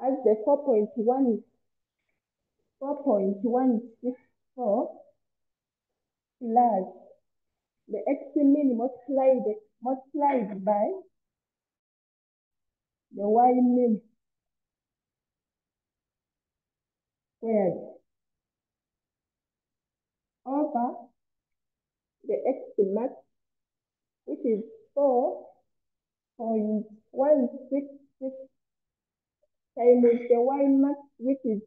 as the 4.164 plus the X mean multiplied by the Y mean squared over the X max, which is 4.166 times the Y max, which is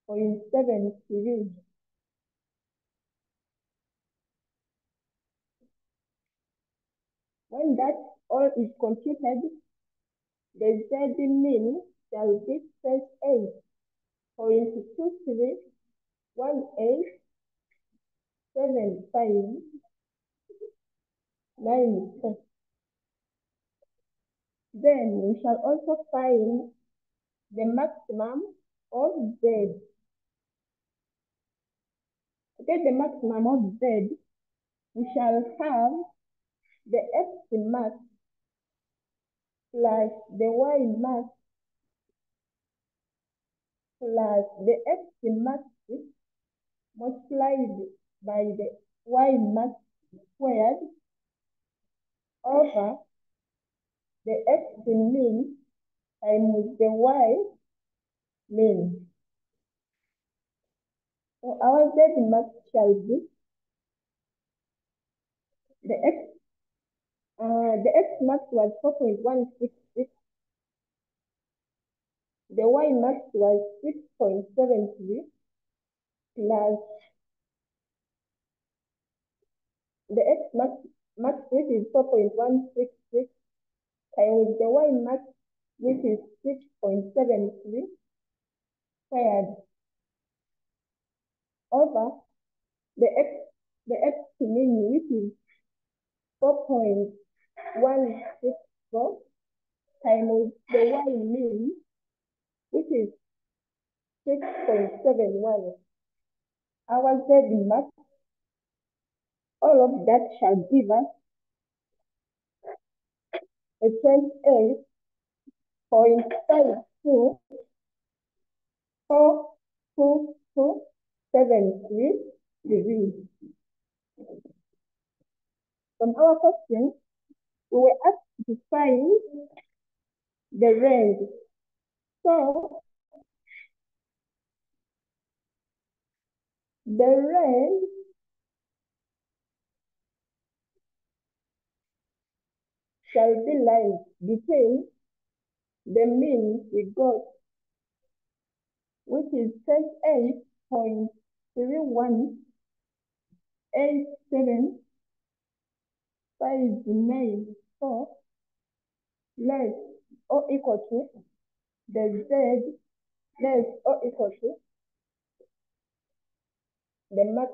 6.73. When that all is computed, the Z mean shall be 28.23187594. Then we shall also find the maximum of Z. To get the maximum of Z, we shall have the X max plus the Y max plus the X max multiplied by the Y max squared over the X mean times the Y mean. So our Z max shall be the X max was 4.166. The Y max was 6.73 plus the X max which is 4.166 times the Y max which is 6.73 squared over the X mean which is 4.164 times the Y mean which is 6.71. Our Z max, all of that shall give us a 28.524273 degrees. From our question, we were asked to find the range. So the range shall be like between the mean we got, which is 28.31875994 less or equal to the Z less or equal to the max,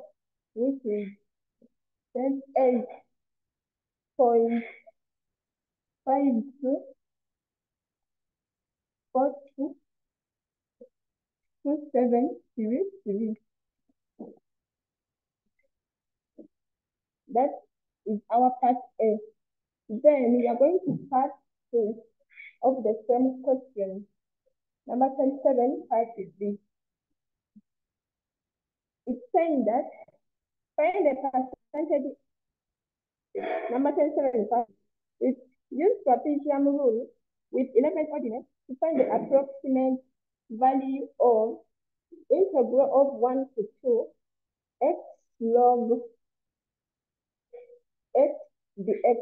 which is 28.52422733. That is our part A. Then we are going to part 2 of the same question. Number 27, part B. It's saying that find the percentage. Number 27 part. It's use trapezium rule with 11 ordinates to find the approximate value of integral of 1 to 2 x log x dx.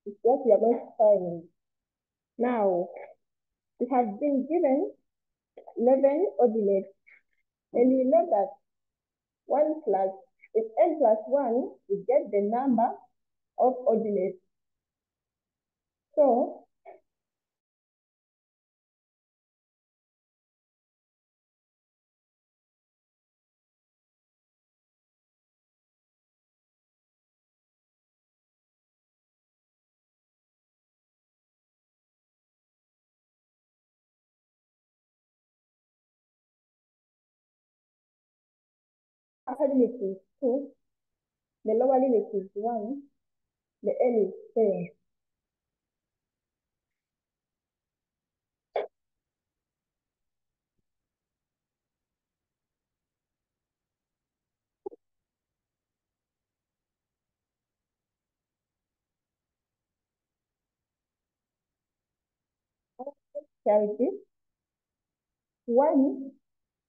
Is what we are going to find. Now, we have been given 11 ordinates, and we know that 1 plus, if n plus 1, we get the number of ordinates. So, upper limit is 2, the lower limit is 1, the L is 10. Shall be 1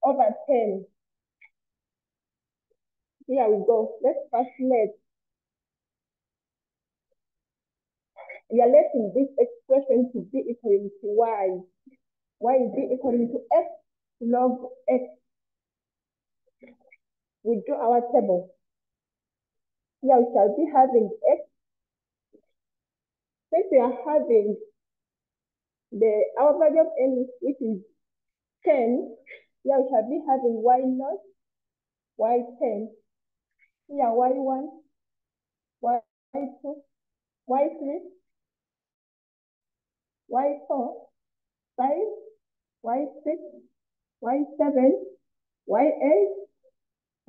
over 10. Here we go. Let's first let. We are letting this expression to be equal to y. Y is equal to x log x. We do our table. Here we shall be having x. Since we are having our value of n, which is 10, here we shall be having y naught, y10. Here y1, y2, y3, y4, 5, y6, y7, y8,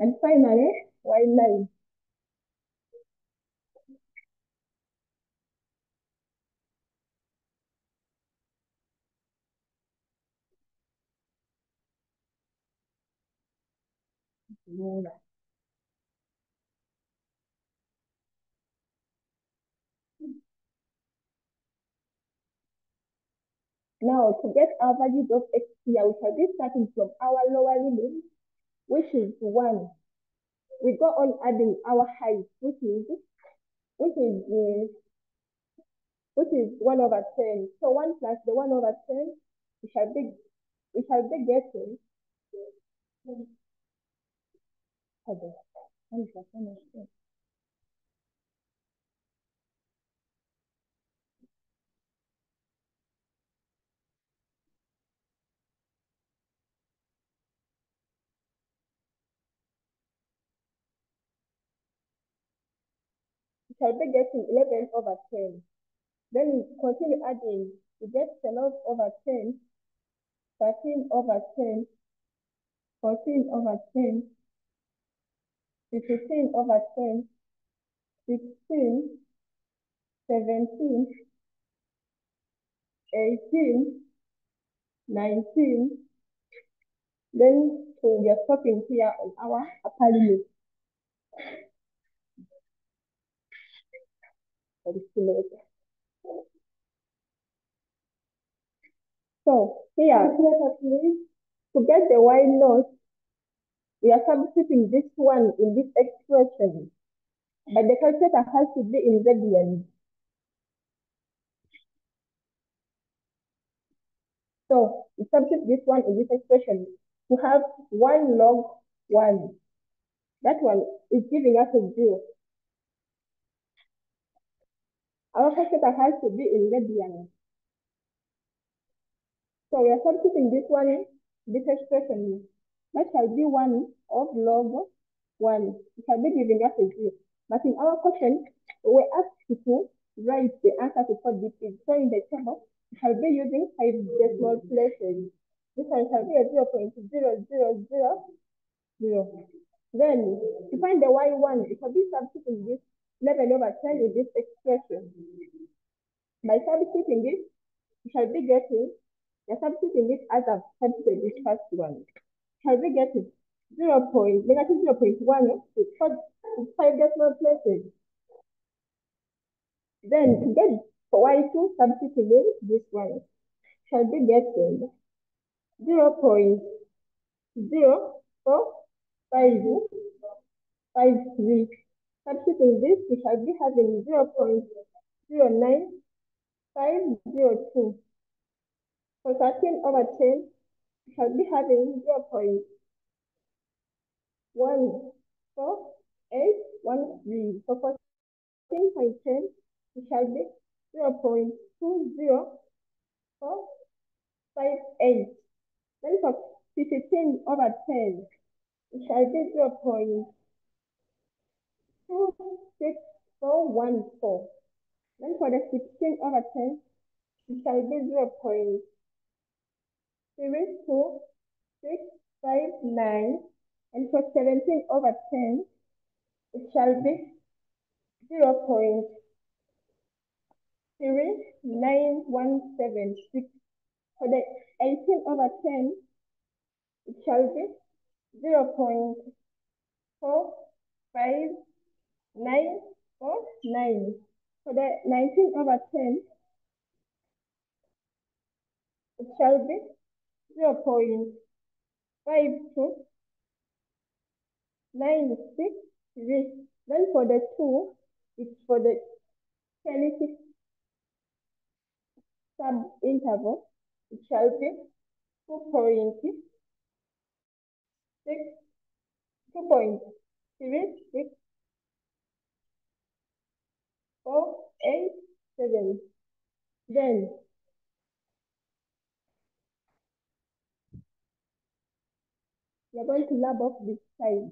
and finally y9. Now, to get our values of x here, we shall be starting from our lower limit, which is 1. We go on adding our height, which is 1 over 10. So 1 plus the 1 over 10, we shall be getting. We shall be getting 11 over 10. Then we continue adding. We get 12 over 10, 13 over 10, 14 over 10, 15 over 10, 16, 17, 18, 19. Then we are stopping here on our upper limit. So here, to get the y naught, we are substituting this one in this expression, but the calculator has to be in radians. So we substitute this one in this expression to have 1 log 1. That one is giving us a 0. Our calculator has to be in radians. So we are substituting this one in this expression. That shall be 1 of log 1. It shall be giving us a 0. But in our question, we were asked to write the answer to 4 digits. So in the table, we shall be using 5 decimal places. This one shall be a 0.0000. Then, to find the y1, it shall be substituting this 11 over 10 in this expression. By substituting this, we shall be getting, substituting this as I've substituted this first one. Shall be getting negative 0.1 to 5 decimal places. Then to get for y2, substituting this one, shall be getting 0.0453. Substituting this, we shall be having 0.09502. For 13 over 10, we shall be having 0.14813. For 14.10, we shall be 0.20458. Then for 15 over 10, it shall be 0.26414. Then for the 16 over 10, it shall be 0.32659. And for 17 over 10, it shall be 0.39176. For the 18 over 10, it shall be 0.45949. For the 19 over 10, it shall be 0.52963. Then for the 2, it's for the 10 sub-interval, it shall be 2.36487. Then you're going to lab off this side.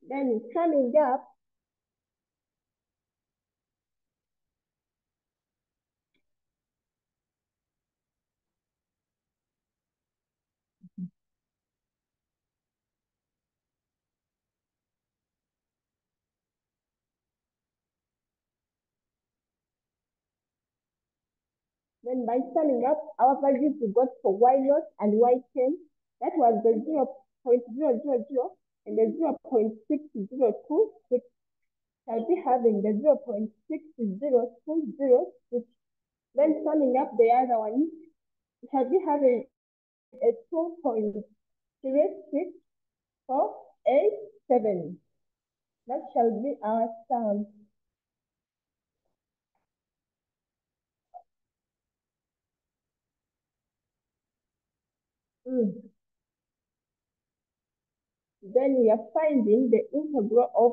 Then coming up, then by summing up, our values we got for y0 and y10, that was the 0.000 and the 0.6026. Shall be having the 0.60206. Then summing up the other one, we shall be having a 2.36487. That shall be our sum. Then we are finding the integral of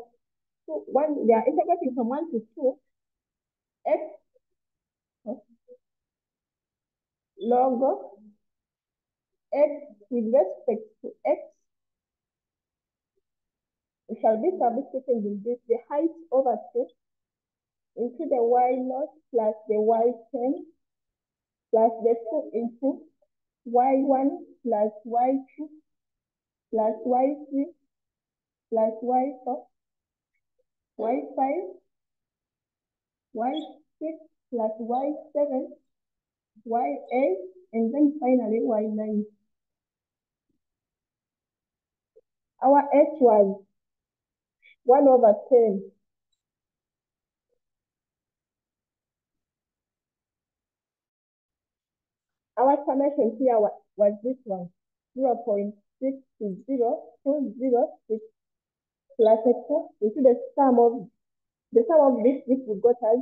we are integrating from 1 to 2, x log of x with respect to x. We shall be substituting in this the height over 2 into the y0 plus the y10 plus the 2 into y1 plus y2 plus y3 plus y4, y5, y6 plus y7, y8, and then finally y9. Our h was 1 over 10. Our summation here was this one, 0.60206 plus a 2 into the sum of this, which we got as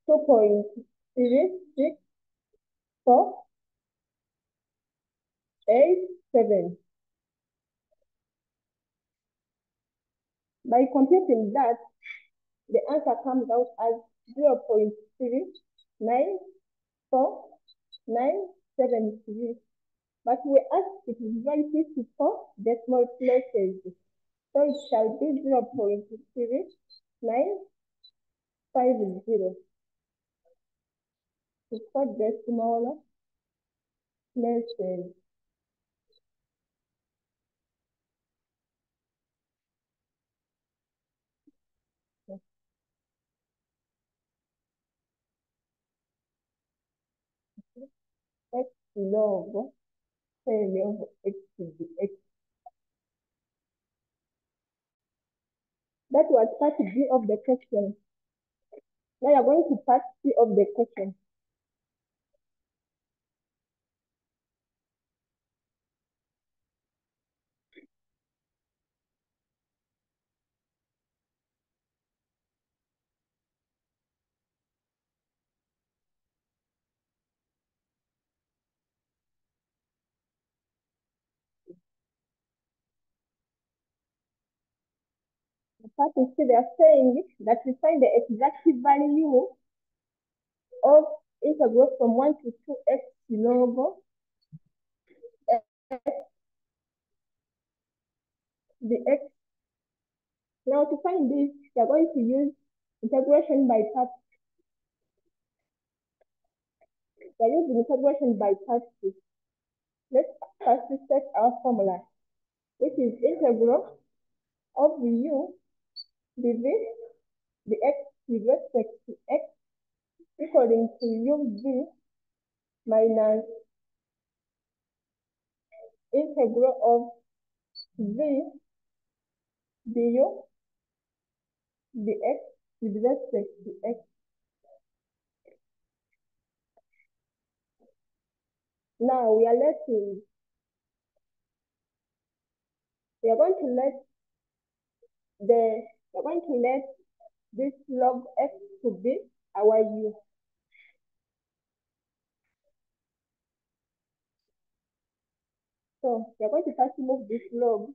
2.36487. By computing that, the answer comes out as 0.3949973. But we asked it to divide it to 4 decimal places. So it shall be 0.3950 to 4 decimal places. X log of x to the x. That was part B of the question. Now you're going to part C of the question. Part C, they are saying that we find the exact value of integral from 1 to 2x log the x. Now to find this, we are going to use integration by parts. We are using integration by parts. Let's first set our formula, which is integral of u dv dx with respect to x according to uv minus integral of v du dx with respect to x. Now we are going to let this log x to be our u. So we are going to first move this log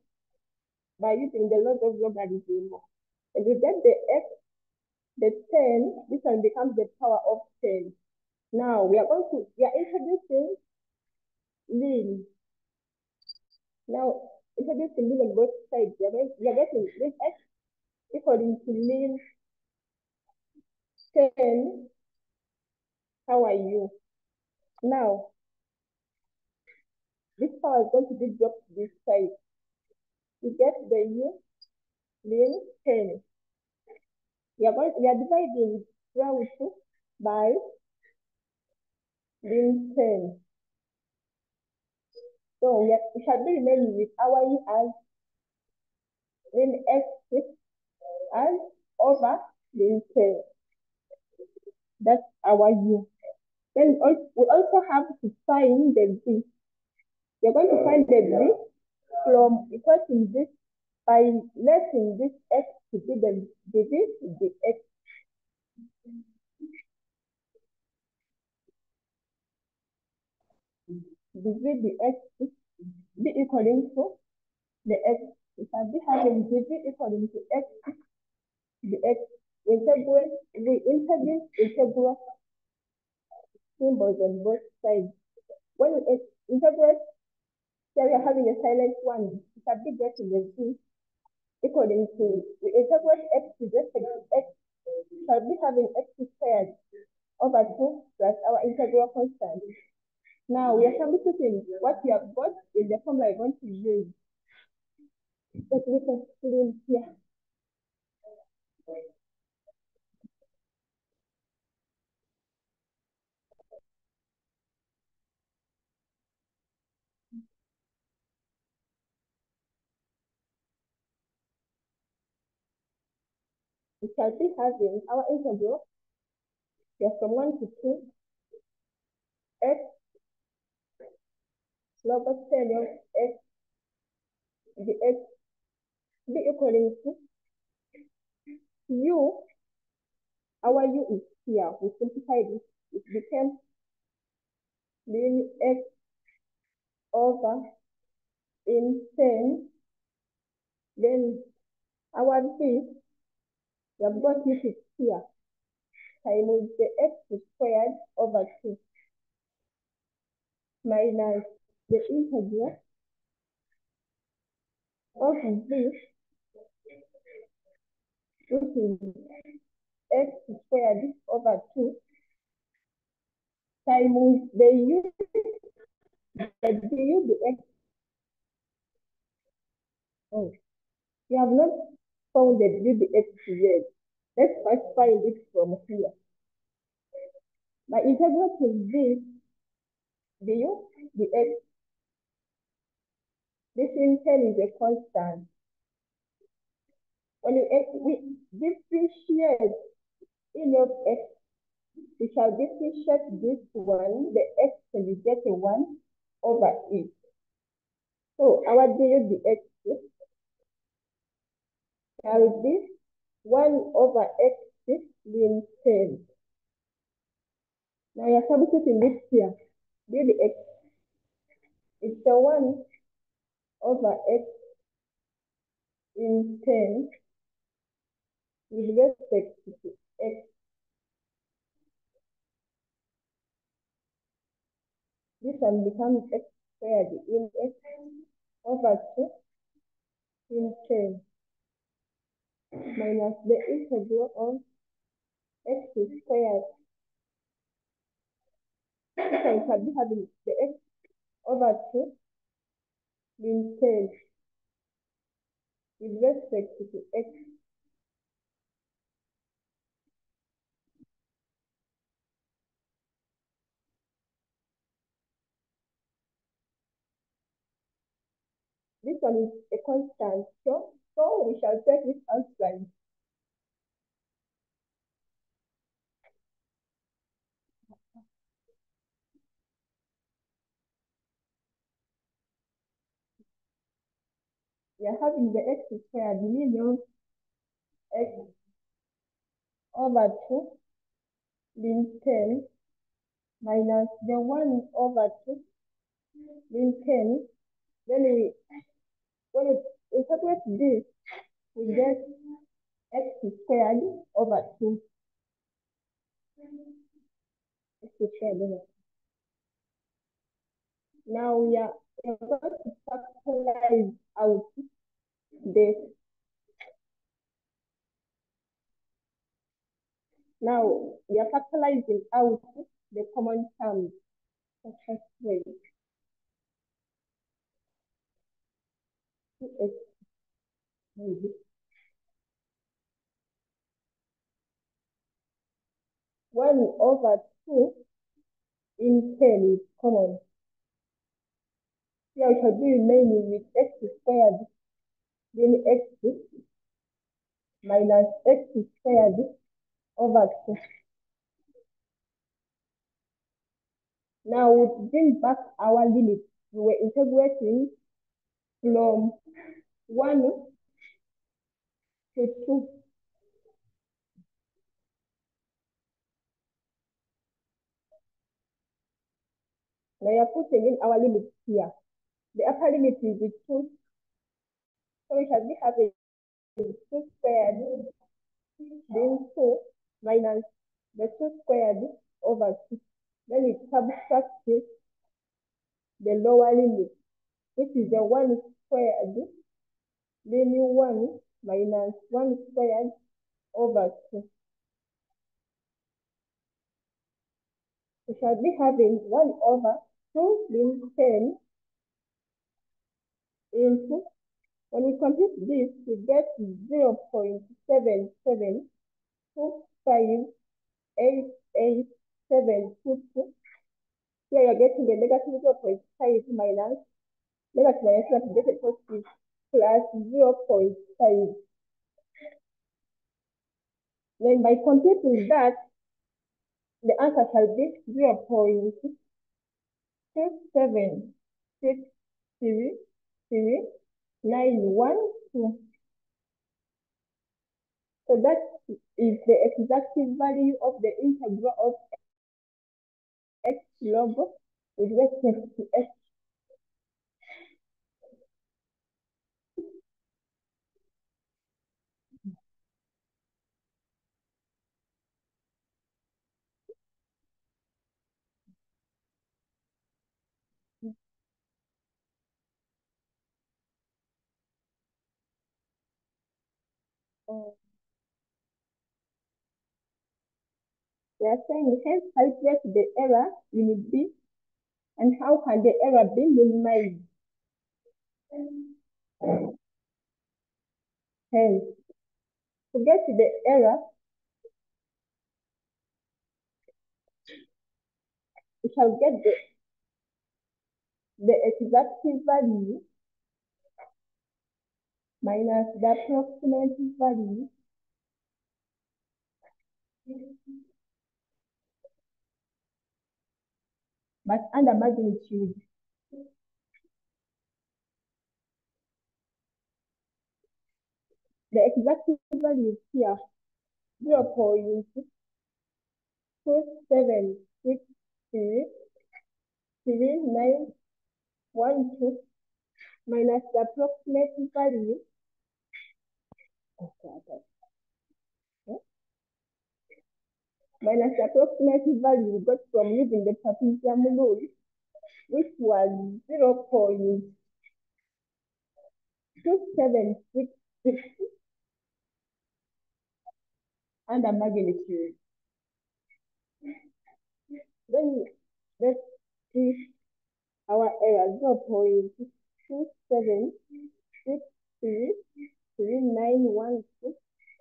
by using the log of logarithm. And we get the x, the 10, this one becomes the power of 10. Now we are introducing ln. Now introducing ln on both sides. We are getting this x according to ln 10 power u. Now this power is going to be dropped to this side. We get the u ln 10. We are dividing root by ln 10. So we shall be remaining with our u as ln x as over ln 10. That's our u. Then we also have to find the v. We're going to find the v from equating this by letting this x to be the v dx. dv dx be equaling to the x. We shall be having dv equaling to x dx. We introduce integral symbols on both sides. When we integrate, here we are having a silent one. We shall be getting the v equaling to, we integrate x with respect to x, we shall be having x squared over 2 plus our integral constant. Now we are substituting what we have got in the formula we're going to use. Let me explain here. We shall be having our integral here from 1 to 2 x log of 10 of x dx be equaling to u. Our u is here. We simplified it. It became ln x over in 10. Then our v, we have got it here, times the x squared over 2 minus the integral of v, which is x squared over 2 times the u, the du dx. Oh, we have not found the du dx yet. Let's first find it from here. By integrating this du dx, this in 10 is a constant. When we differentiate in of x, we shall differentiate this one, the x, and we get a 1 over it. So our du dx shall be 1 over x ln 10. Now you are substituting this here. Du dx is the 1 over x in 10 with respect to x. This one becomes x squared in x over 2 in 10 minus the integral of x squared. So we shall be having the x over 2 in 10 with respect to x. This one is a constant, so we shall take this outside. We are having the x squared million x over 2 in 10 minus the 1 over 2 in 10. Then when we separate this, we get x squared over 2. X squared over 2. Now we are going to factorize out this. Now we are factorizing out the common terms. First way. 2x maybe. 1 over 2 in 10 is common. Here we shall be remaining with x squared, then x minus x squared over 2. Now we bring back our limit. We were integrating from 1 to 2. Now we are putting in our limit here. The upper limit is 2. So we shall be having 2 squared, then 2 minus the 2 squared over 2. Then we subtract this, the lower limit, which is the 1 squared, then 1 minus 1 squared over 2. We shall be having 1 over 2 then 10 into, when we compute this, we get 0.7725887722. Here you're getting the negative 0.5 minus negative minus to get a positive plus 0.5. Then by computing that, the answer shall be 0.2763912. So that is the exact value of the integral of x log with respect to x. We are saying, hence calculate the error in B, and how can the error be minimized? Hence, to get the error, we shall get the exact value minus the approximate value but under magnitude. The exact value is here, 0.27633912 minus the approximate value. Minus the approximate value we got from using the trapezium rule, which was 0.2766 under magnitude. Then let's see our error 0.27633916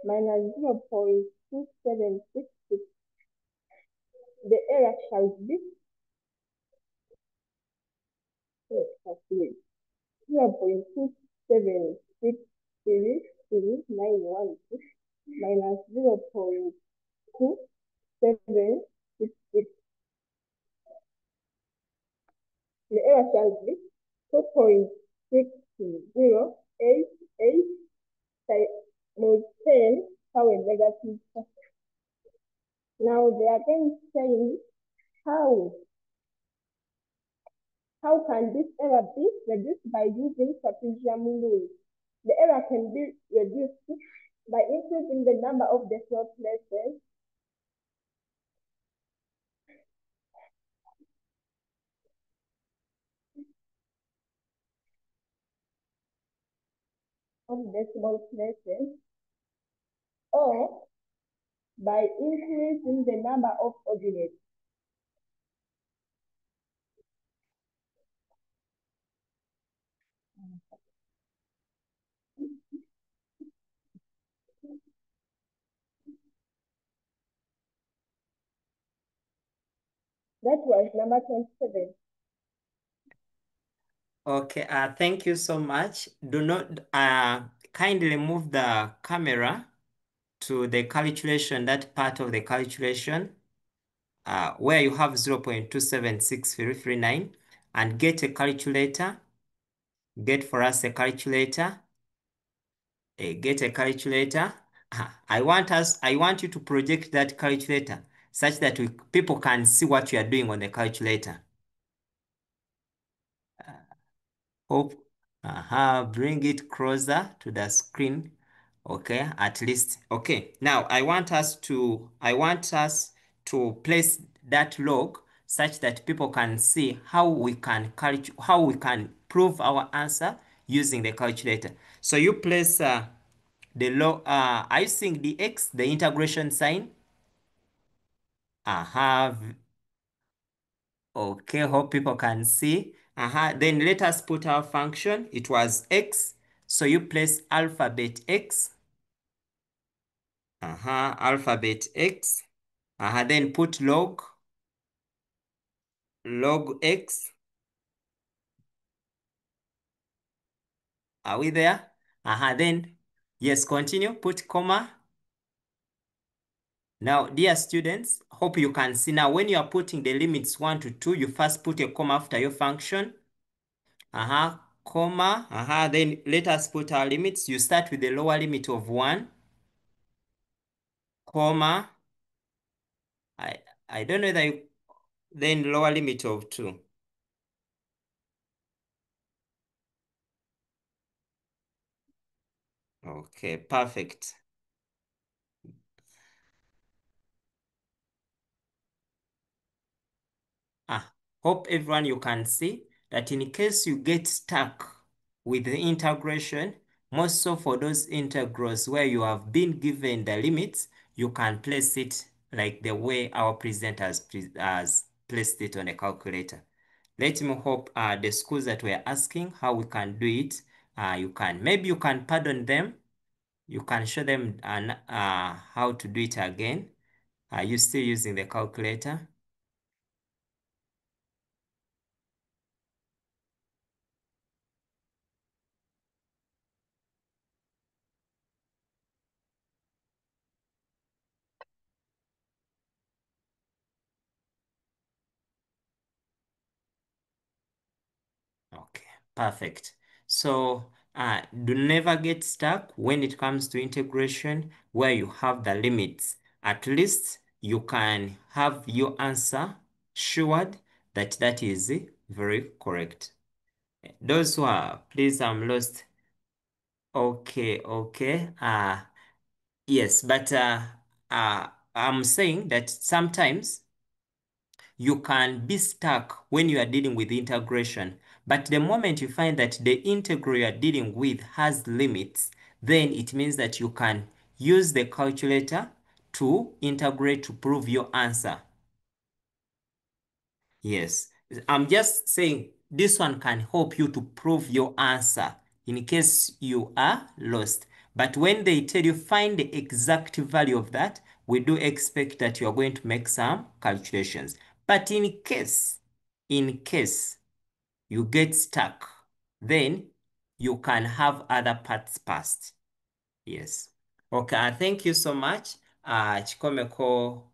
minus 0.2766. The error shall be 0.27633916 minus 0.2766. The error shall be 2.6088 times 10 power negative 4. Now they are again saying how can this error be reduced by using trapezium rule? The error can be reduced by increasing the number of decimal places or by increasing the number of ordinates. That was number 27. Okay, thank you so much. Do not kindly move the camera to the calculation, that part of the calculation where you have 0.276339 and get a calculator. Get for us a calculator. Get a calculator. I want you to project that calculator such that people can see what you are doing on the calculator. Hope, bring it closer to the screen. Okay, at least. Okay, now I want us to place that log such that people can see how we can prove our answer using the calculator. So you place the log. Are you seeing the x, the integration sign? Okay, hope people can see. Then let us put our function. It was x. So you place alphabet x. Alphabet x. Then put log x. Are we there? Then yes, continue. Put comma. Now, dear students, hope you can see now when you are putting the limits 1 to 2, you first put a comma after your function. Comma. Then let us put our limits. You start with the lower limit of 1. Comma. I don't know that you, then lower limit of 2. Okay, perfect. Hope everyone you can see that in case you get stuck with the integration, most so for those integrals where you have been given the limits, you can place it like the way our presenter has placed it on a calculator. Let me hope the schools that were asking how we can do it, maybe you can pardon them. You can show them how to do it again. Are you still using the calculator? Okay, perfect. So do never get stuck when it comes to integration where you have the limits. At least you can have your answer assured that that is very correct. Those who are, please, I'm lost. Okay. Yes, but I'm saying that sometimes you can be stuck when you are dealing with integration. But the moment you find that the integral you are dealing with has limits, then it means that you can use the calculator to integrate to prove your answer. Yes, I'm just saying this one can help you to prove your answer in case you are lost. But when they tell you find the exact value of that, we do expect that you are going to make some calculations. But in case you get stuck, then you can have other parts passed. Yes. Okay, thank you so much, Chikomeko,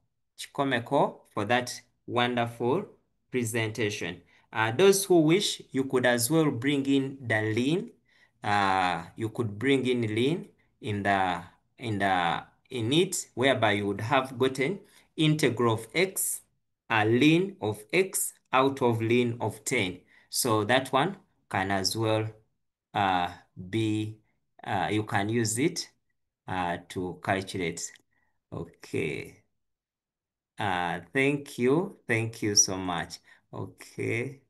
for that wonderful presentation. Those who wish, you could as well bring in the lean. You could bring in lean in it, whereby you would have gotten integral of x, lean of x out of lean of 10. So that one can as well be, you can use it to calculate. Okay. Thank you. Thank you so much. Okay.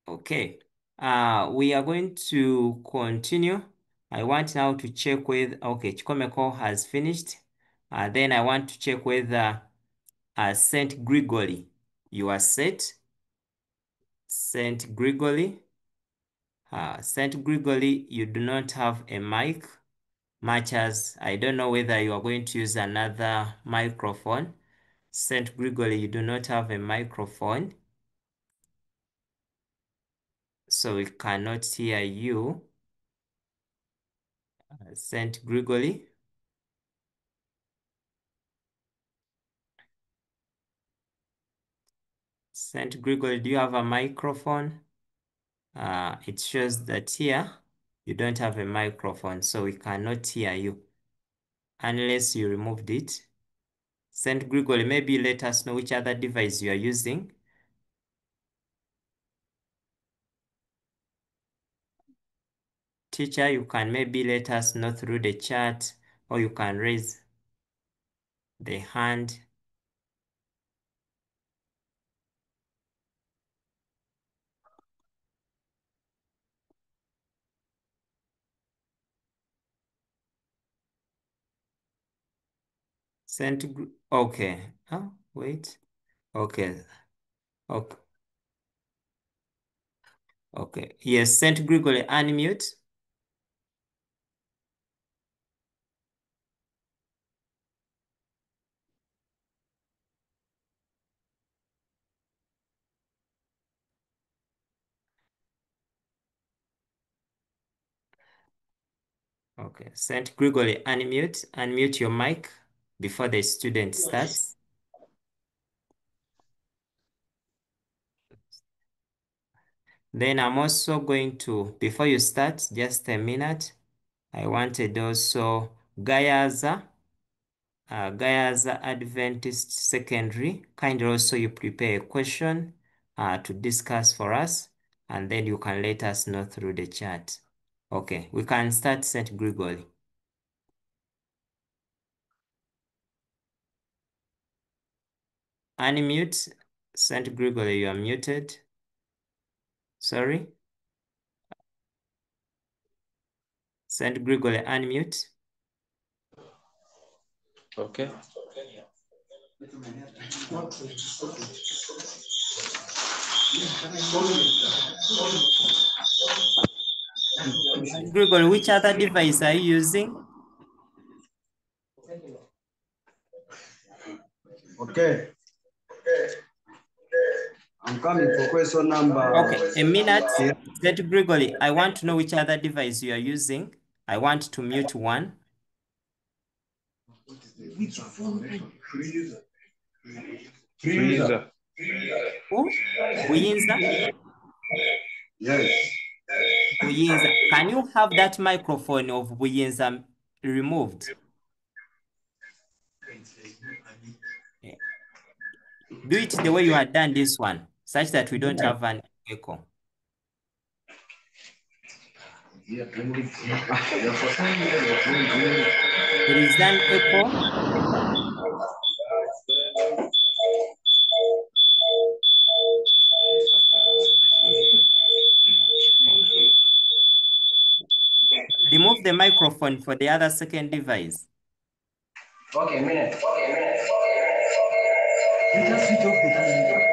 Okay. We are going to continue. I want now to check with, okay, Chikomeko has finished. Then I want to check whether St. Gregory, you are set. St. Gregory. St. Gregory, you do not have a mic, much as I don't know whether you are going to use another microphone. St. Gregory, you do not have a microphone, so we cannot hear you. St. Gregory. St. Gregory, do you have a microphone? It shows that here you don't have a microphone, so we cannot hear you unless you removed it. St. Gregory, maybe let us know which other device you are using. Teacher, you can maybe let us know through the chat, or you can raise the hand. Okay. Oh, wait. Okay. Okay. Okay. Yes, St. Gregory, unmute. Okay. St. Gregory, unmute. Unmute your mic before the student starts. Then I'm also going to, before you start, just a minute, I wanted also Gayaza Adventist Secondary. Kindly also you prepare a question to discuss for us, and then you can let us know through the chat. Okay, we can start St. Gregory. Unmute. St. Gregory, you are muted. Sorry. St. Gregory, unmute. Okay. St. Gregory, which other device are you using? Okay. I'm coming for question number. Okay, a minute. St. Gregory, I want to know which other device you are using. I want to mute one. Freezer. Who? Buyinza? Yes. Buyinza. Can you have that microphone of Buyinza removed? Yeah. Do it the way you had done this one, such that we don't have an echo. There is an echo. remove the microphone for the other second device. Okay, a minute. You just switch off the camera.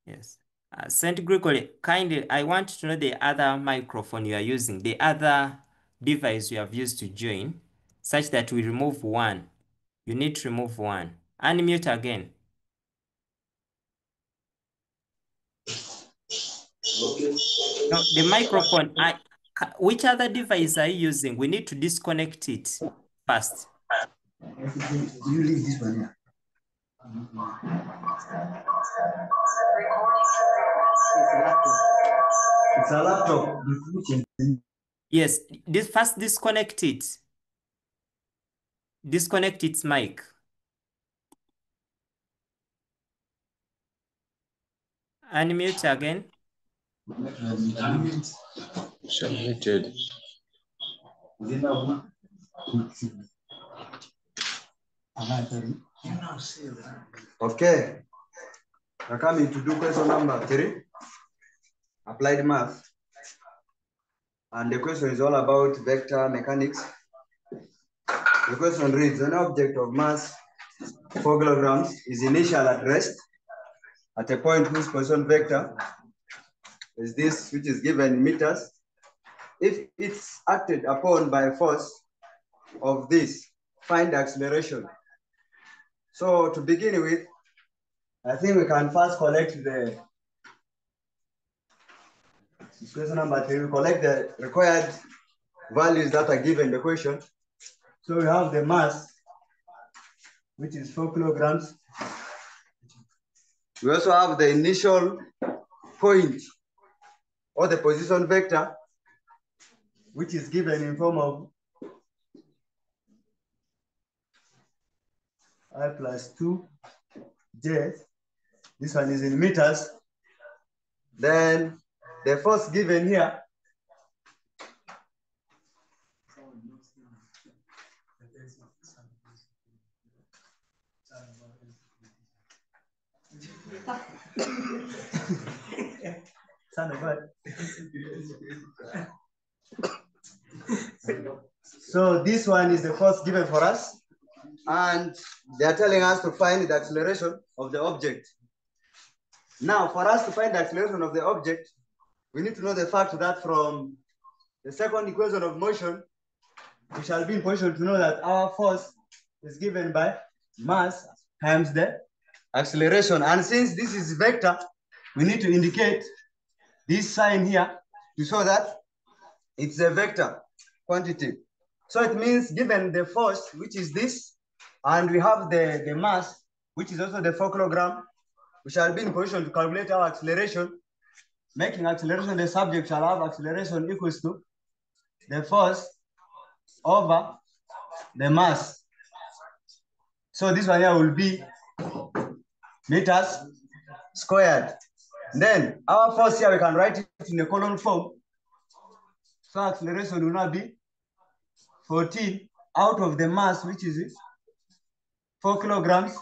Yes. Saint Gregory, kindly, I want to know the other microphone you are using, the other device you have used to join, such that we remove one. You need to remove one. Unmute again. Okay. No, the microphone, which other device are you using? We need to disconnect it first. You leave this one here. It's a laptop. Yes, this first disconnect it. Disconnect its mic. Unmute again. Submitted. Okay. We're coming to do question number 3. Applied math. And the question is all about vector mechanics. The question reads, an object of mass 4 kilograms is initially at rest at a point whose position vector is this, which is given in meters. If it's acted upon by a force of this, find the acceleration. So to begin with, I think we can first collect the question number 3. We collect the required values that are given in the question. So we have the mass, which is 4 kilograms. We also have the initial point or the position vector, which is given in form of I plus 2j. This one is in meters. Then the force given here so this one is the force given for us, and they are telling us to find the acceleration of the object. Now, for us to find the acceleration of the object, we need to know the fact that from the second equation of motion, we shall be in position to know that our force is given by mass times the acceleration. And since this is vector, we need to indicate this sign here to show that it's a vector quantity. So it means given the force, which is this, and we have the mass, which is also the 4 kilogram, we shall be in position to calculate our acceleration, making acceleration, the subject shall have acceleration equals to the force over the mass. So this one here will be meters squared. Then our force here, we can write it in a column form. So acceleration will now be 14 out of the mass, which is 4 kilograms.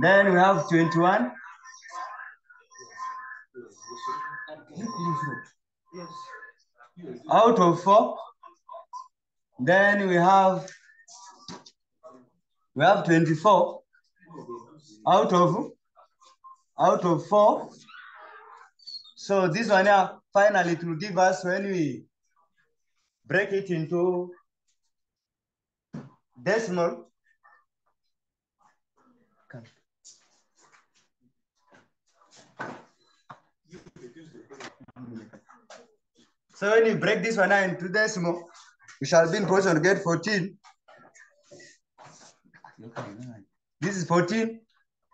Then we have 21. Out of 4. Then we have 24 out of 4. So this one here, finally, it will give us, when we break it into decimal, so when you break this one into decimal, we shall be in position to get 14. This is 14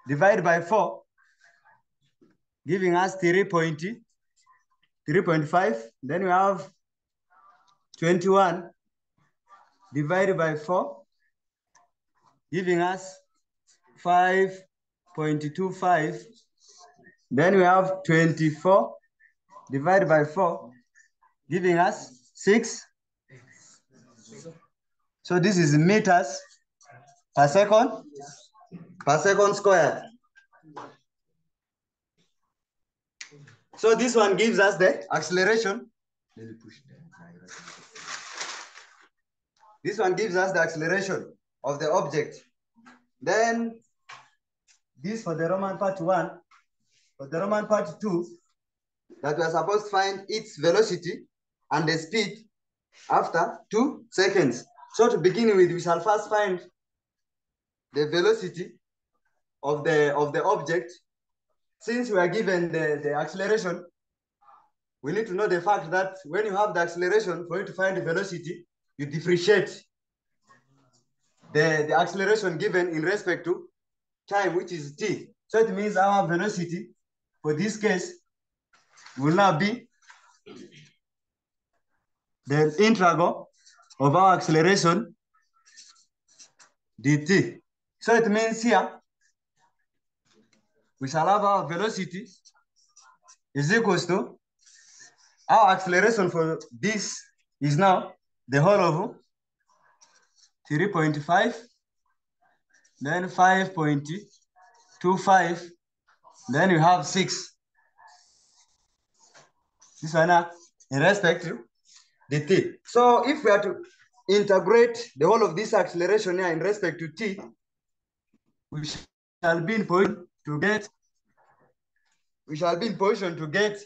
divided by 4, giving us 3.5. Then we have 21 divided by 4, giving us 5.25. Then we have 24 divided by 4, giving us 6. So this is meters per second squared. So this one gives us the acceleration. Let me push that. This one gives us the acceleration of the object. Then this for the Roman part 1, for the Roman part 2, that we are supposed to find its velocity and the speed after 2 seconds. So to begin with, we shall first find the velocity of the object. Since we are given the acceleration, we need to know the fact that when you have the acceleration, for you to find the velocity, you differentiate the acceleration given in respect to time, which is t. So it means our velocity for this case will now be the integral of our acceleration dt. So it means here we shall have our velocity is equals to our acceleration for this is now the whole of 3.5, then 5.25, then you have 6. This one in respect to the t. So if we are to integrate the whole of this acceleration here in respect to t, we shall be in position to get,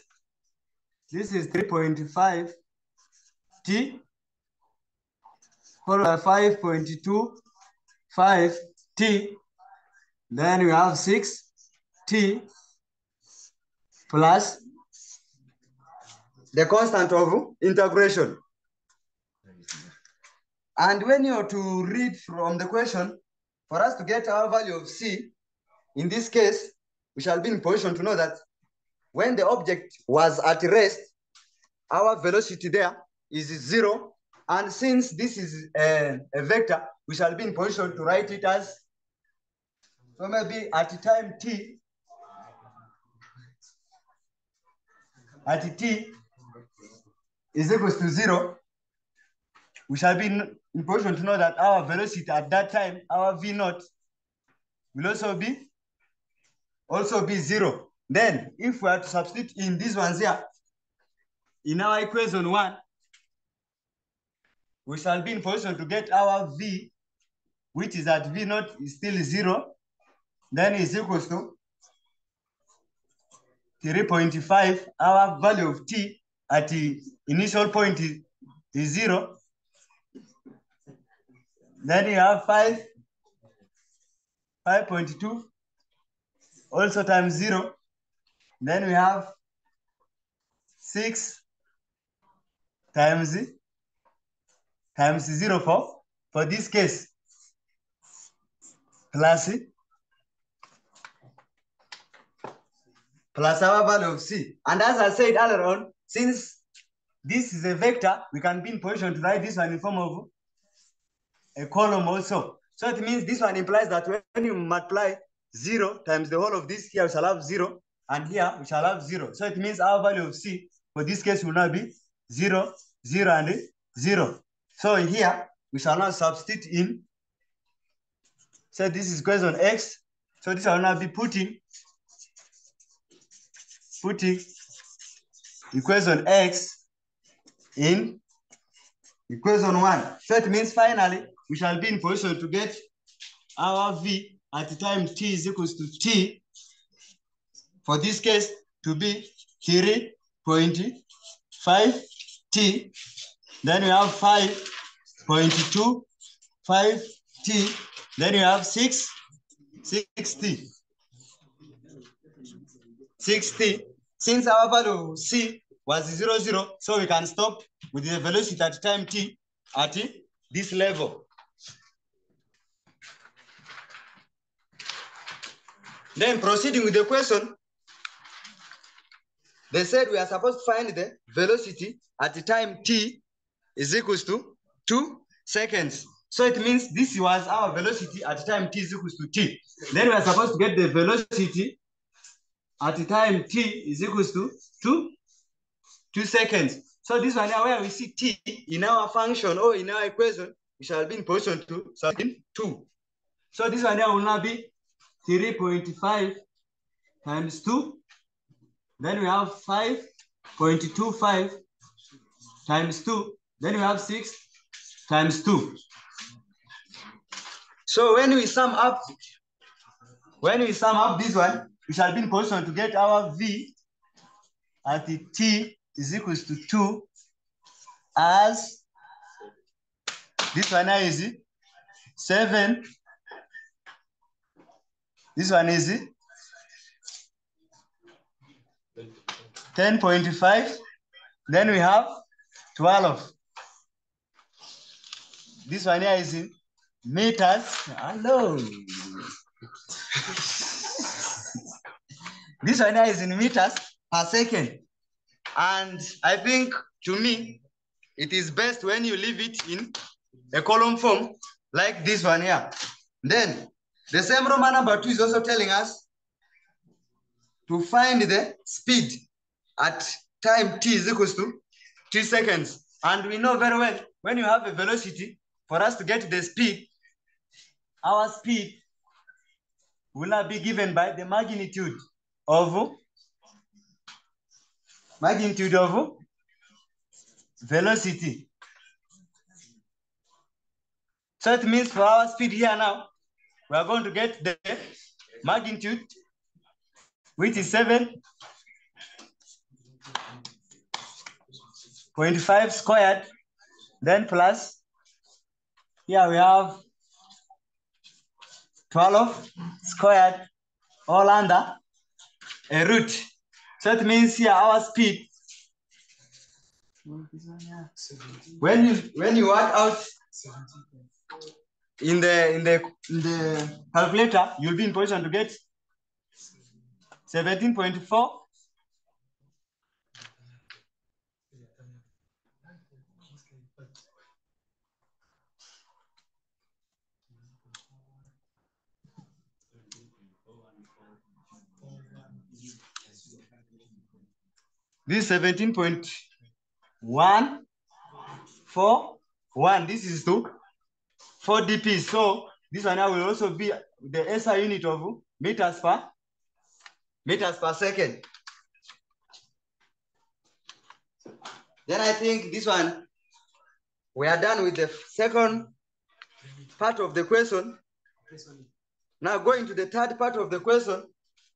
this is 3.5 t followed by 5.25 t, then we have 6 t plus the constant of integration. And when you are to read from the question, for us to get our value of c, in this case, we shall be in position to know that when the object was at rest, our velocity there is 0. And since this is a vector, we shall be in position to write it as, so maybe at time t, is equals to 0, we shall be in position to know that our velocity at that time, our v naught, will also be 0. Then, if we are to substitute in these ones here, in our equation 1, we shall be in position to get our v, which is at v naught is still 0, then is equals to 3.5. Our value of t at the initial point is 0. Then you have 5.2, also times 0. Then we have 6 times 0 for this case, plus our value of c. And as I said earlier on, since this is a vector, we can be in position to write this one in form of a column also. So it means this one implies that when you multiply 0 times the whole of this, here we shall have 0, and here we shall have 0. So it means our value of c for this case will now be 0, 0, and 0. So here we shall now substitute in. So this is equation x. So this will now be putting equation x in equation 1. So it means finally we shall be in position to get our v at the time t is equals to t, for this case to be 3.5 t. Then we have 5.25 t. Then you have 6 t. Since our value c was 0, 0, so we can stop with the velocity at time t at this level. Then proceeding with the question, they said we are supposed to find the velocity at the time t is equals to 2 seconds. So it means this was our velocity at the time t is equals to t. Then we are supposed to get the velocity at the time t is equals to 2 seconds. So this one now where we see t in our function or in our equation, we shall be in position to subtract 2. So this one here will now be 3.5 times 2. Then we have 5.25 times 2. Then we have 6 times 2. So when we sum up this one, we shall be in position to get our V at the t is equals to 2 as this one is 7. This one is 10.5. Then we have 12. This one here is in meters. Hello. This one here is in meters per second. And I think, to me, it is best when you leave it in a column form like this one here. Then the same Roman number 2 is also telling us to find the speed at time t is equals to 3 seconds. And we know very well, when you have a velocity, for us to get the speed, our speed will not be given by the magnitude of velocity. So it means for our speed here now, we are going to get the magnitude, which is 7.5 squared, then plus, here we have 12 squared, all under a root. So it means here our speed, when you work out in the calculator, you'll be in position to get 17.4. This 17.141. This is to 4 dp. So this one now will also be the SI unit of meters per second. Then I think this one, we are done with the second part of the question. Now going to the third part of the question,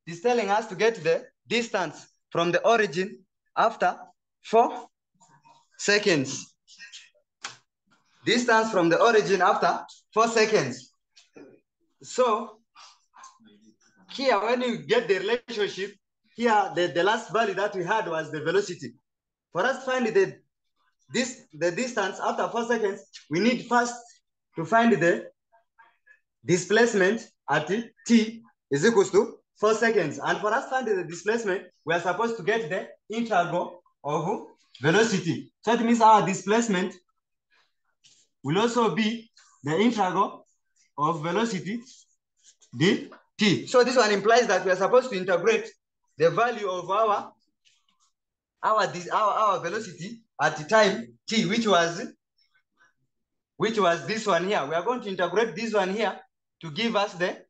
it's telling us to get the distance from the origin after 4 seconds. Distance from the origin after 4 seconds. So here, when you get the relationship, here the last value that we had was the velocity. For us to find the distance after 4 seconds, we need first to find the displacement at t is equals to 4 seconds. And for us to find the displacement, we are supposed to get the integral of velocity. So it means our displacement will also be the integral of velocity dt. So this one implies that we are supposed to integrate the value of our velocity at the time t, which was this one here. We are going to integrate this one here to give us the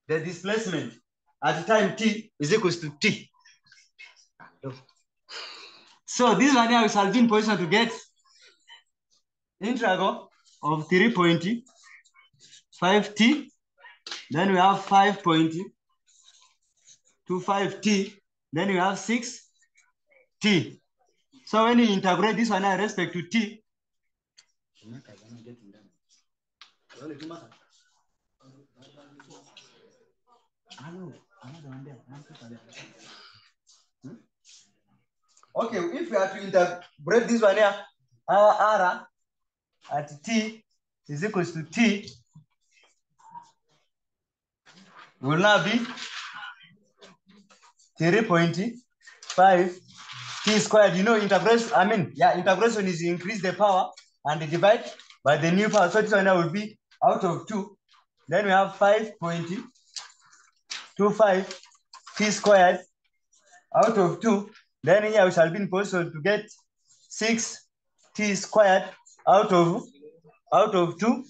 displacement at the time t is equals to t. So this one here we shall be in position to get integral of 3.5t. Then we have 5.25t. Then we have 6t. So when you integrate this one in respect to t, okay, if we are to integrate this one here, our r at t is equals to t will now be 3.5 t squared. You know, integration is increase the power and divide by the new power. So this one will be out of 2. Then we have 5.25 t squared out of 2. Then here we shall be in position to get 6 t squared out of out of 2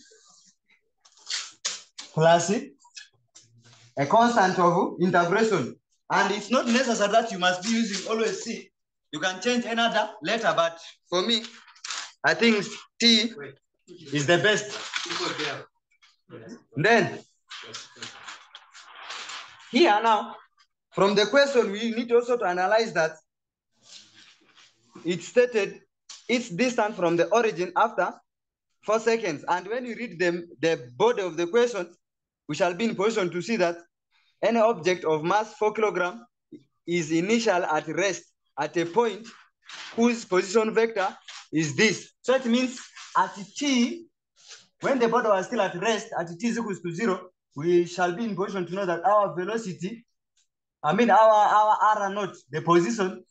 plus a constant of integration. And it's not necessary that you must be using always C. You can change another letter, but for me, I think T is the best. Then, here now, from the question, we need also to analyze that it stated its distance from the origin after 4 seconds. And when you read the body of the question, we shall be in position to see that any object of mass 4 kilograms is initial at rest at a point whose position vector is this. So it means at t, when the body was still at rest, at t is equals to 0, we shall be in position to know that our velocity, our R naught, the position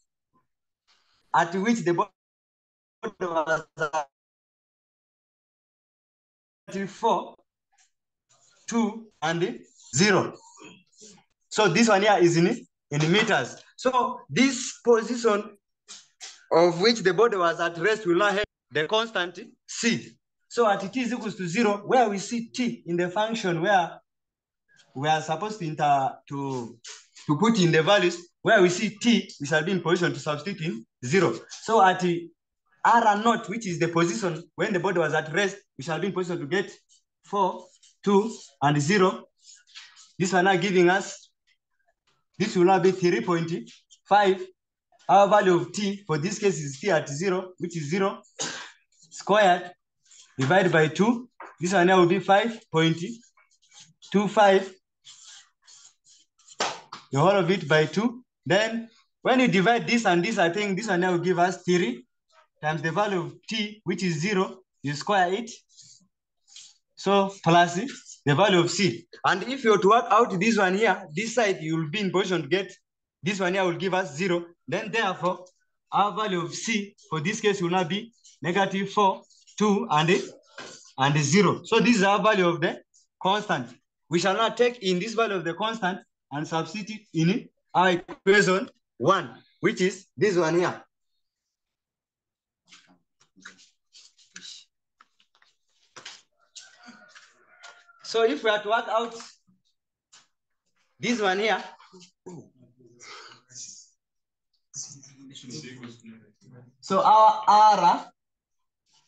at which the body was at 4, 2, and 0. So this one here is in meters. So this position of which the body was at rest will not have the constant c. So at t is equals to 0, where we see t in the function where we are supposed to put in the values, where we see t, we shall be in position to substitute in 0. So at R naught, which is the position when the body was at rest, we shall be in position to get 4, 2, and 0. This one now giving us, this will now be 3.5. Our value of t for this case is t at 0, which is 0 squared divided by 2. This one now will be 5.25. The whole of it by 2. Then when you divide this and this, I think this one now will give us 3 times the value of t, which is 0. You square it. So plus the value of c. And if you were to work out this one here, this side, you will be in position to get this one here will give us 0. Then therefore, our value of c for this case will now be -4, 2, and 0. So this is our value of the constant. We shall now take in this value of the constant and substitute in our equation 1, which is this one here. So if we are to work out this one here, so our R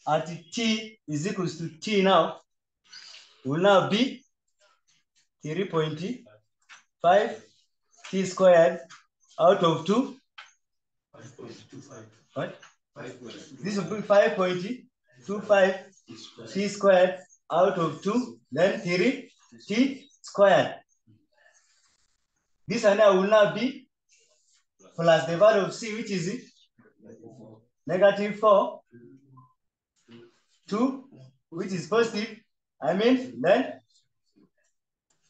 at t is equals to t now will now be 3.5 t squared out of 2. What? This will be 5.25 t squared out of 2, then 3 t squared. This one now will now be plus the value of c, which is -4, 2, which is positive. Then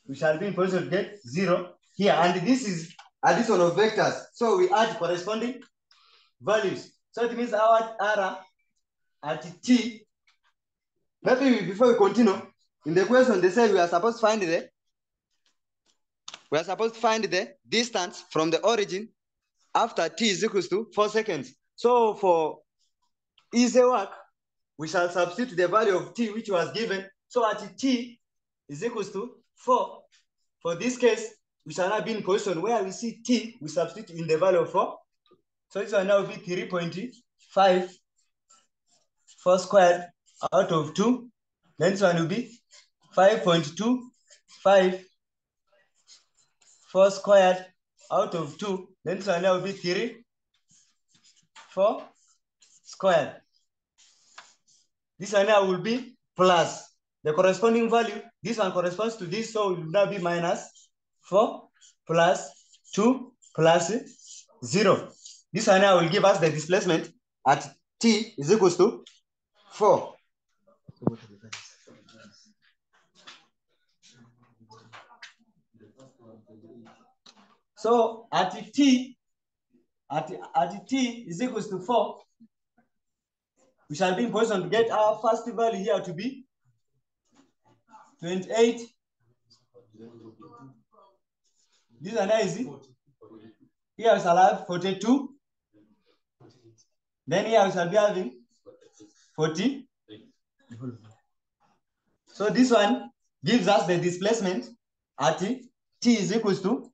we shall be in position to get 0 here. And this is addition of vectors. So we add corresponding values. So it means our R at t, maybe before we continue, in the question they said we are supposed to find the distance from the origin after t is equals to 4 seconds. So for easy work, we shall substitute the value of t which was given. So at t is equals to 4. For this case, we shall now be in position where we see t, we substitute in the value of 4. So this will now be 3.5 4 squared out of 2. Then this one will be 5.25 4 squared out of 2. Then this one now will be 3 4 squared. This one now will be plus the corresponding value. This one corresponds to this, so it will now be -4 plus 2 plus 0. This one now will give us the displacement at t is equals to 4. So at t is equals to 4, we shall be in position to get our first value here to be 28. This one is here we shall have 42. Then here we shall be having 40. So this one gives us the displacement at t is equals to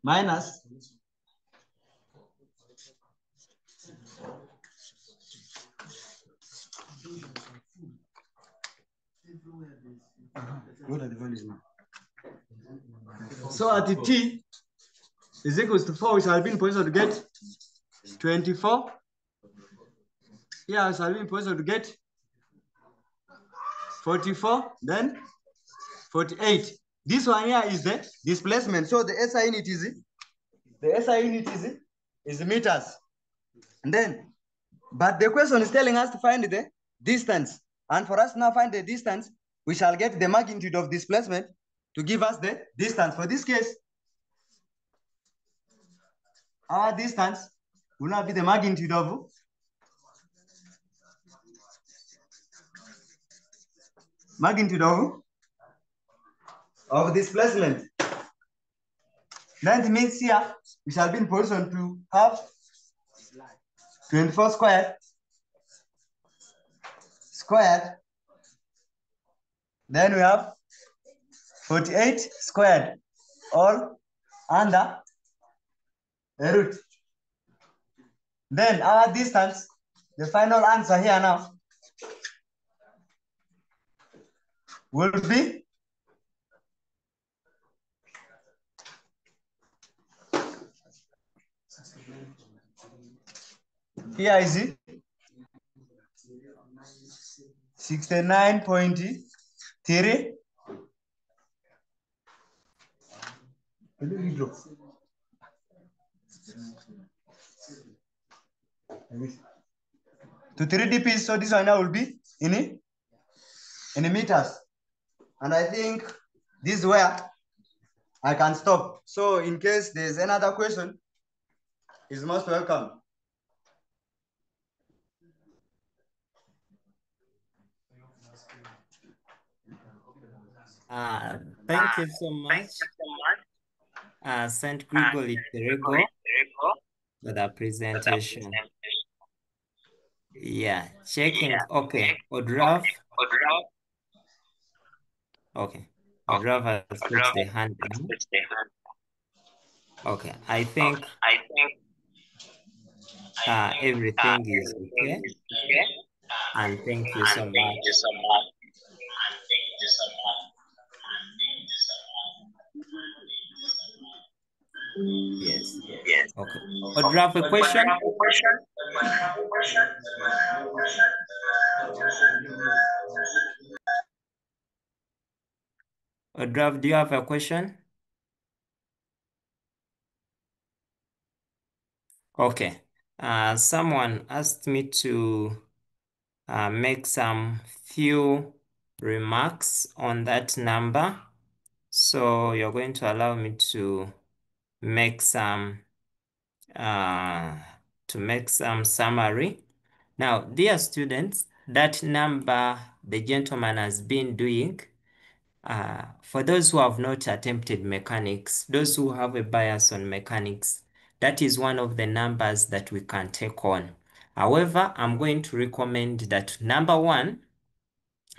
minus what are the values now? So at the t is equals to 4, we shall be in position to get 24. Here we shall be in position to get 44, then 48. This one here is the displacement. So the SI unit is meters. And then, but the question is telling us to find the distance. And for us now find the distance, we shall get the magnitude of displacement to give us the distance. For this case, our distance will now be the magnitude of displacement. That means here we shall be in position to have 24 squared. Then we have 48 squared, all under a root. Then our distance, the final answer here now, will be here is it 69.3 to 3 dp. So this one now will be in meters. And I think this is where I can stop. So in case there's another question, is most welcome. Thank you so much, St. Gregory Terego, for the presentation. Yeah, checking. Okay, Odrav. Okay, Odrav has put the hand down. Okay, I think everything is okay. And thank you so much. Yes. Okay. Odrav, a question? Odrav, do you have a question? Okay. Someone asked me to make some few remarks on that number. So you're going to allow me to make some summary. Now, dear students, that number the gentleman has been doing, for those who have not attempted mechanics, those who have a bias on mechanics, that is one of the numbers that we can take on. However, I'm going to recommend that number one,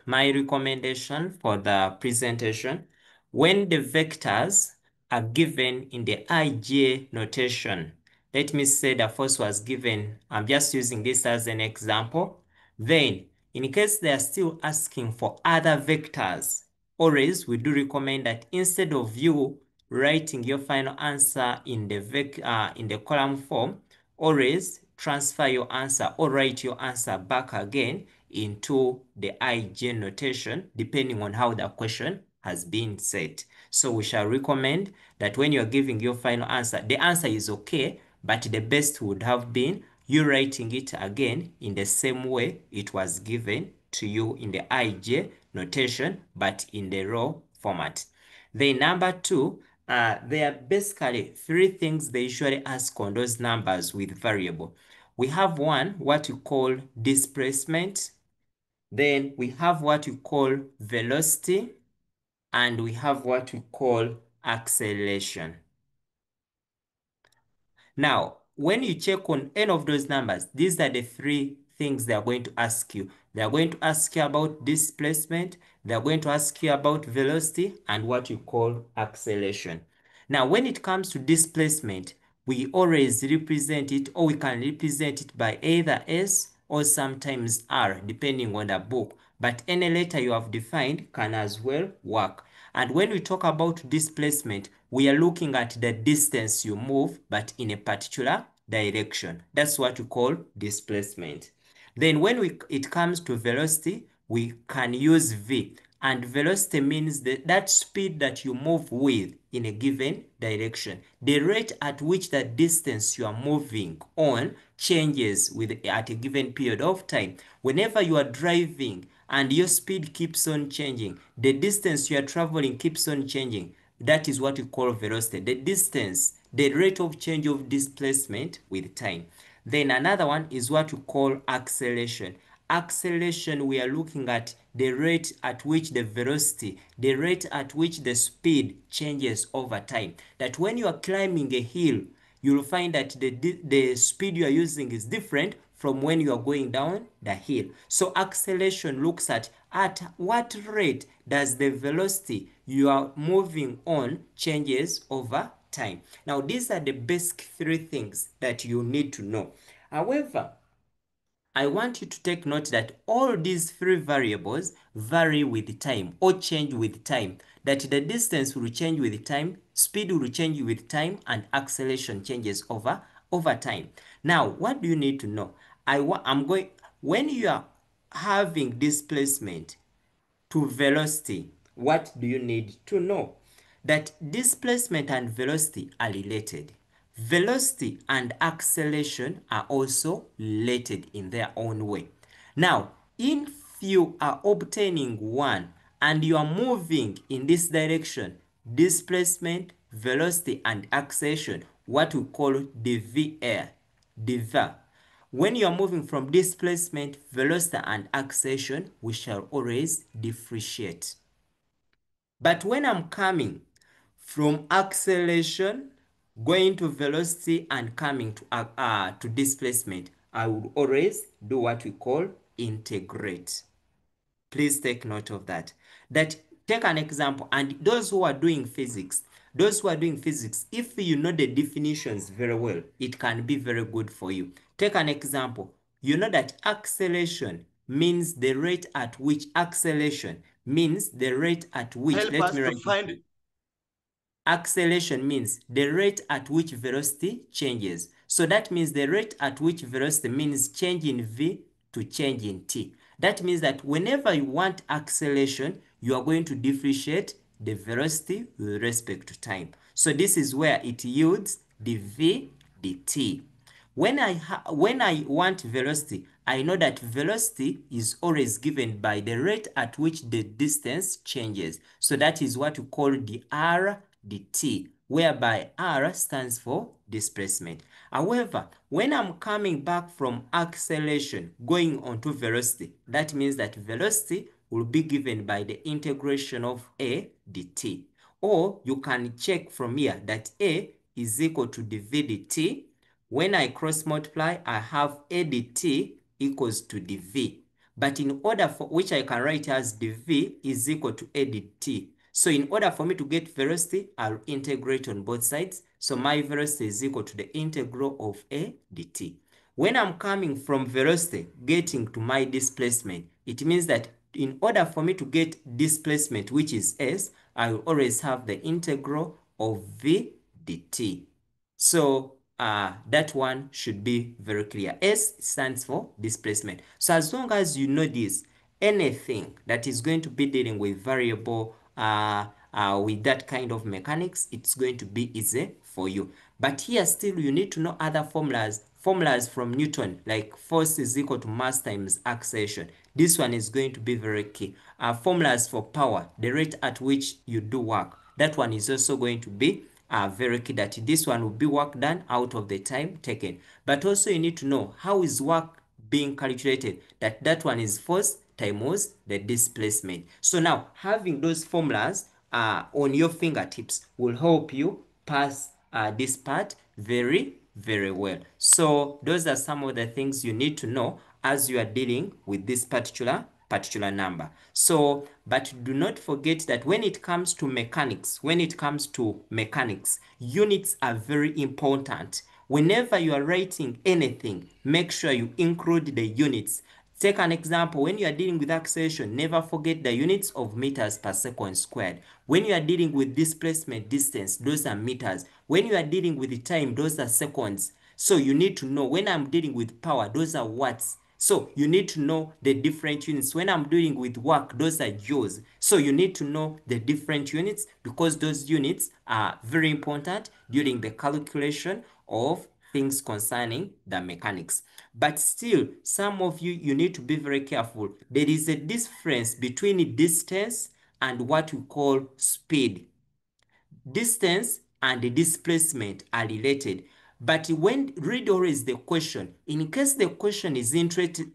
my recommendation for the presentation, when the vectors are given in the IJ notation, let me say the first was given, I'm just using this as an example. Then, in case they are still asking for other vectors, always we do recommend that instead of you writing your final answer in the column form, always transfer your answer or write your answer back again into the IJ notation, depending on how the question has been set. So we shall recommend that when you're giving your final answer, the answer is okay, but the best would have been you writing it again in the same way it was given to you in the IJ notation, but in the raw format. Then number two, there are basically three things they usually ask on those numbers with variable. We have one, what you call displacement. Then we have what you call velocity. and we have what we call acceleration. Now, when you check on any of those numbers, these are the three things they are going to ask you. They are going to ask you about displacement, they are going to ask you about velocity, and what you call acceleration. Now, when it comes to displacement, we always represent it, or we can represent it by either S or sometimes R, depending on the book. But any letter you have defined can as well work. And when we talk about displacement, we are looking at the distance you move, but in a particular direction. That's what we call displacement. Then when it comes to velocity, we can use V. And velocity means that speed that you move with in a given direction. The rate at which the distance you are moving on changes at a given period of time. Whenever you are driving and your speed keeps on changing, the distance you are traveling keeps on changing. That is what we call velocity. The distance, the rate of change of displacement with time. Then another one is what we call acceleration. Acceleration, we are looking at the rate at which the velocity, the rate at which the speed changes over time. That when you are climbing a hill, you'll find that the speed you are using is different from when you are going down the hill. So acceleration looks at what rate does the velocity you are moving on changes over time. Now, these are the basic three things that you need to know. However, I want you to take note that all these three variables vary with time or change with time. That the distance will change with time, speed will change with time, and acceleration changes over time. Now, what do you need to know? When you are having displacement to velocity, what do you need to know? That displacement and velocity are related. Velocity and acceleration are also related in their own way. Now, if you are obtaining one and you are moving in this direction, displacement, velocity, and acceleration, what we call the VR. When you are moving from displacement, velocity, and acceleration, we shall always differentiate. But when I'm coming from acceleration, going to velocity, and coming to displacement, I would always do what we call integrate. Please take note of that. Take an example, and those who are doing physics, if you know the definitions very well, it can be very good for you. Take an example. You know that acceleration means the rate at which acceleration means the rate at which acceleration means the rate at which velocity changes. So that means the rate at which velocity means change in v to change in t. That means that whenever you want acceleration, you are going to differentiate the velocity with respect to time. So this is where it yields the v dt. When I want velocity, I know that velocity is always given by the rate at which the distance changes. So that is what we call the r dt, whereby r stands for displacement. However, when I'm coming back from acceleration going on to velocity, that means that velocity will be given by the integration of a dt. Or you can check from here that a is equal to dv dt. When I cross multiply, I have a dt equals to dv. But in order for which I can write as dv is equal to a dt. So in order for me to get velocity, I'll integrate on both sides. So my velocity is equal to the integral of a dt. When I'm coming from velocity getting to my displacement, it means that in order for me to get displacement, which is s, I will always have the integral of v dt. So that one should be very clear. S stands for displacement. So as long as you know this, anything that is going to be dealing with variable with that kind of mechanics, it's going to be easy for you. But here still you need to know other formulas from Newton, like force is equal to mass times acceleration. This one is going to be very key. Formulas for power, the rate at which you do work, that one is also going to be very key, that this one will be work done out of the time taken. But also you need to know how is work being calculated, that one is force times the displacement. So now having those formulas, on your fingertips will help you pass this part very, very well. So those are some of the things you need to know as you are dealing with this particular number. So, but do not forget that when it comes to mechanics, units are very important. Whenever you are writing anything, make sure you include the units. Take an example, when you are dealing with acceleration, never forget the units of meters per second squared. When you are dealing with displacement, distance, those are meters. When you are dealing with the time, those are seconds. So you need to know when I'm dealing with power, those are watts. So you need to know the different units. When I'm dealing with work, those are joules. So you need to know the different units because those units are very important during the calculation of things concerning the mechanics. But still, some of you need to be very careful. There is a difference between distance and what we call speed. Distance and the displacement are related. But when read always the question, in case the question is interested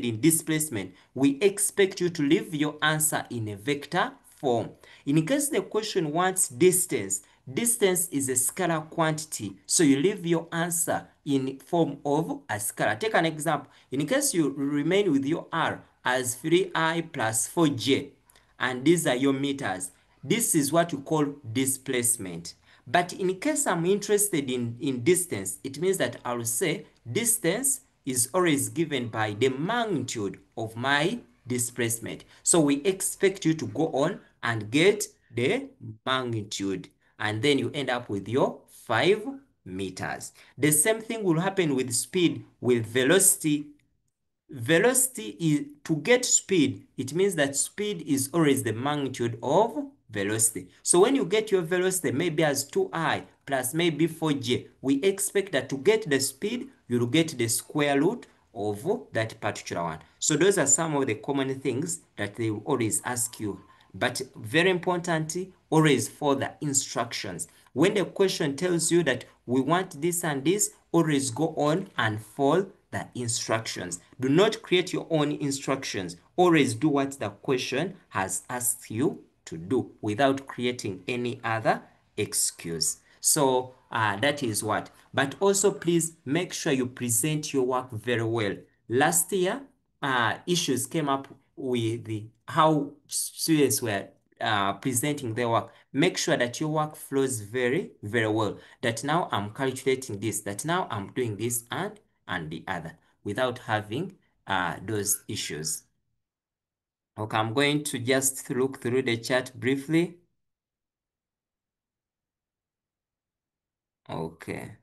in displacement, we expect you to leave your answer in a vector form. In case the question wants distance, distance is a scalar quantity, so you leave your answer in form of a scalar. Take an example. In case you remain with your r as 3I plus 4j, and these are your meters, this is what you call displacement. But in case I'm interested in distance, it means that I'll say distance is always given by the magnitude of my displacement. So we expect you to go on and get the magnitude, and then you end up with your 5 meters. The same thing will happen with speed, with velocity. Velocity is to get speed. It means that speed is always the magnitude of velocity. So when you get your velocity maybe as 2I plus maybe 4j, we expect that to get the speed, you'll get the square root of that particular one. So those are some of the common things that they will always ask you. But very importantly, always follow the instructions. When the question tells you that we want this and this, always go on and follow the instructions. Do not create your own instructions. Always do what the question has asked you to do without creating any other excuse. So that is what. But also please make sure you present your work very well. Last year, issues came up with how students were presenting their work. Make sure that your work flows very, very well. That now I'm calculating this, that now I'm doing this and the other without having those issues. Okay, I'm going to just look through the chat briefly. Okay.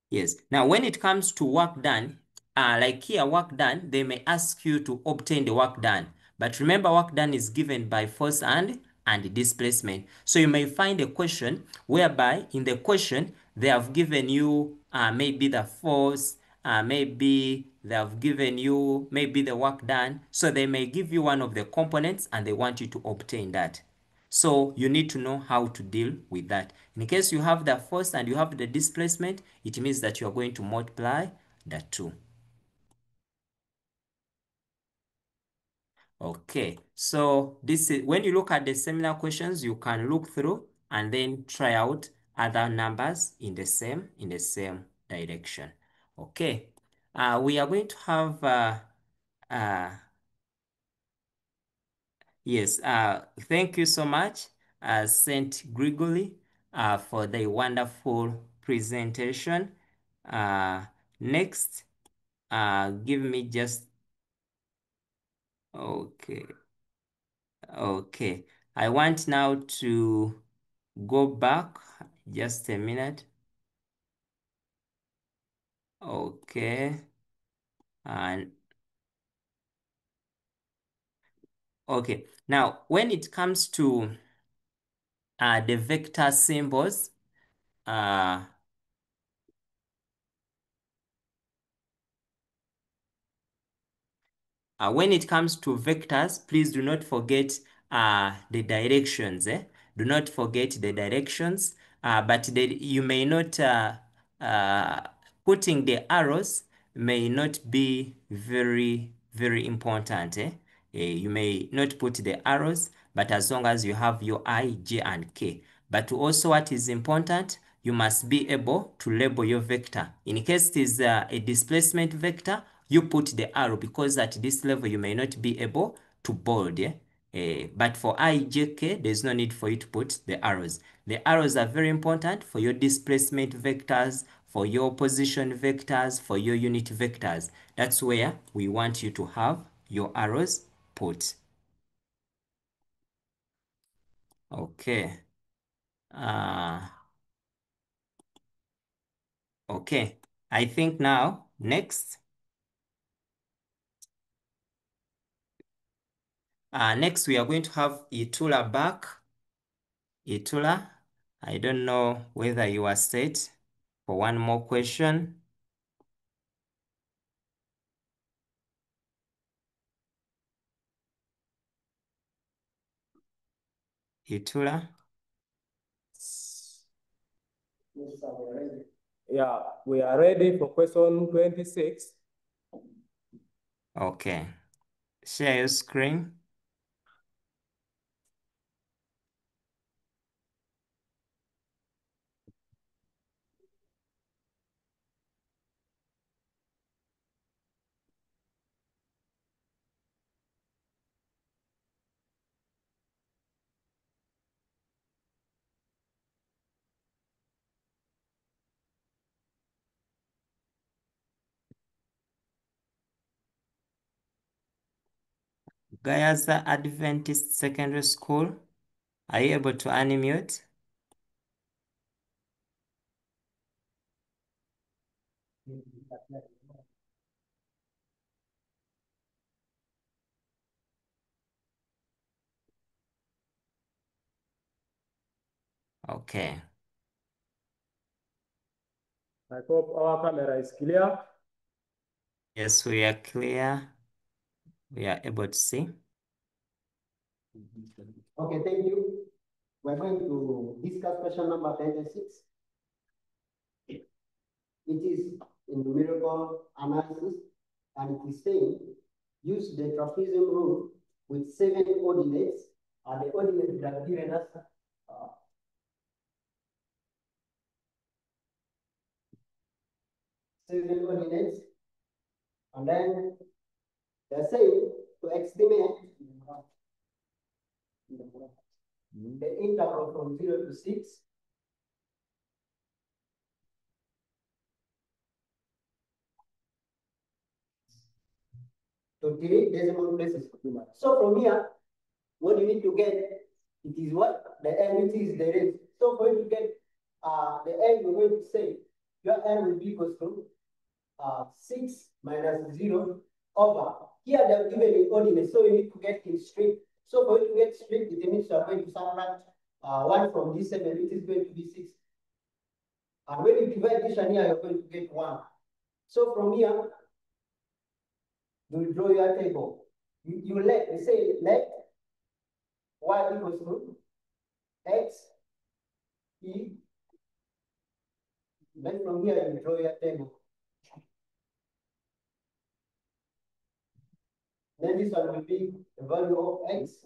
Yes. Now, when it comes to work done, like here, work done, they may ask you to obtain the work done. But remember, work done is given by force and displacement. So you may find a question whereby in the question, they have given you maybe the force, maybe they have given you maybe the work done. So they may give you one of the components and they want you to obtain that. So you need to know how to deal with that. In case you have the force and you have the displacement, it means that you are going to multiply the two. Okay, so this is when you look at the seminar questions, you can look through and then try out other numbers in the same direction. Okay, we are going to have yes, thank you so much, Saint Gregory, for the wonderful presentation. Next, give me just, okay. Okay, I want now to go back just a minute. Okay, and okay, now when it comes to the vector symbols, when it comes to vectors, please do not forget the directions. Do not forget the directions, but you may not, putting the arrows may not be very, very important. You may not put the arrows, but as long as you have your I, J, and K. But also what is important, you must be able to label your vector. In case it is a displacement vector, you put the arrow because at this level you may not be able to bold. Yeah? But for I, J, K, there's no need for you to put the arrows. The arrows are very important for your displacement vectors, for your position vectors, for your unit vectors. That's where we want you to have your arrows put. Okay. Okay. I think now, next. Next, we are going to have Itula back. Itula, I don't know whether you are set for one more question. Itula? Yeah, we are ready for question 26. Okay. Share your screen. Gayaza Adventist Secondary School. Are you able to unmute? Okay. I hope our camera is clear. Yes, we are clear. We are able to see. Okay, thank you. We're going to discuss question number 26. It is a numerical analysis, and it is saying use the trapezium rule with 7 ordinates, and the ordinates that are given us 7 ordinates, and then they're saying to estimate the interval from 0 to 6 to 3 decimal places. So from here, what you need to get, it is what the n, which is the range. So for you to get the n, we're going to say your n will be equals to 6 minus 0 over. Here they've given the ordinate, so you need to get it straight. So for you to get straight, it means you are going to subtract 1 from this 7, which is going to be 6. And when you divide this one here, you're going to get 1. So from here, you draw your table. You say let y equals to x e. Then from here, you draw your table. Then this one will be the value of x.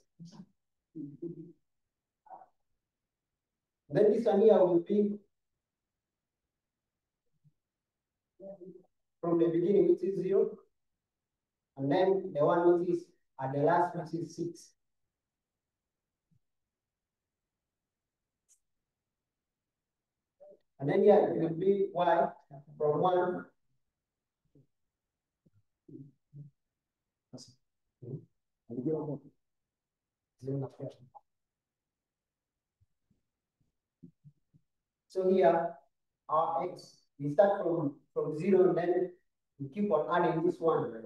Then this one here will be from the beginning, which is 0. And then the one which is at the last, which is 6. And then here it will be y from 1. So here, our x, we start from 0 and then we keep on adding this one.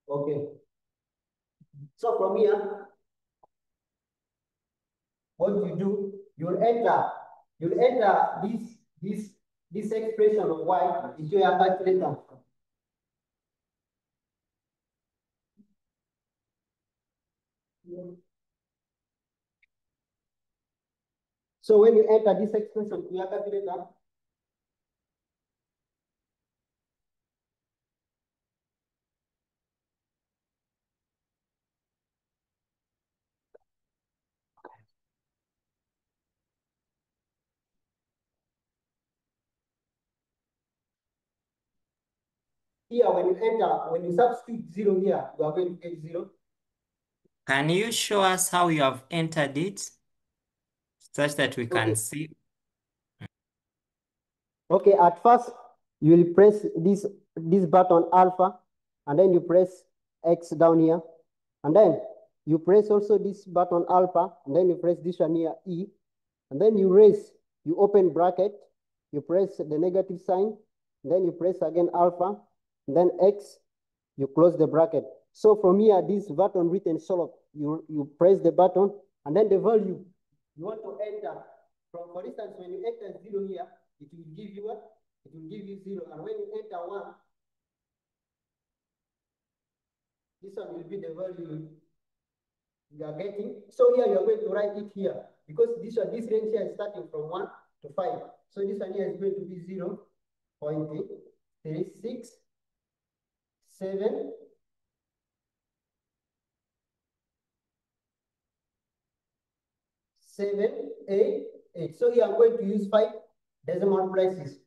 Okay. So from here, what you do, you'll enter this expression of y into your calculator. So when you enter this expression to your calculator, here when you substitute 0 here, you are going to get 0. Can you show us how you have entered it such that we can see? Okay, at first you will press this button alpha, and then you press X down here, and then you press also this button alpha, and then you press this one here E, and then you open bracket, you press the negative sign, and then you press again alpha, and then X, you close the bracket. So from here, this button written solve, you press the button, and then the value you want to enter. For instance, when you enter 0 here, it will give you what? It will give you 0. And when you enter 1, this one will be the value you are getting. So here you are going to write it here, because this range here is starting from 1 to 5. So this one here is going to be 0 0.367 788. So here I'm going to use 5 decimal places.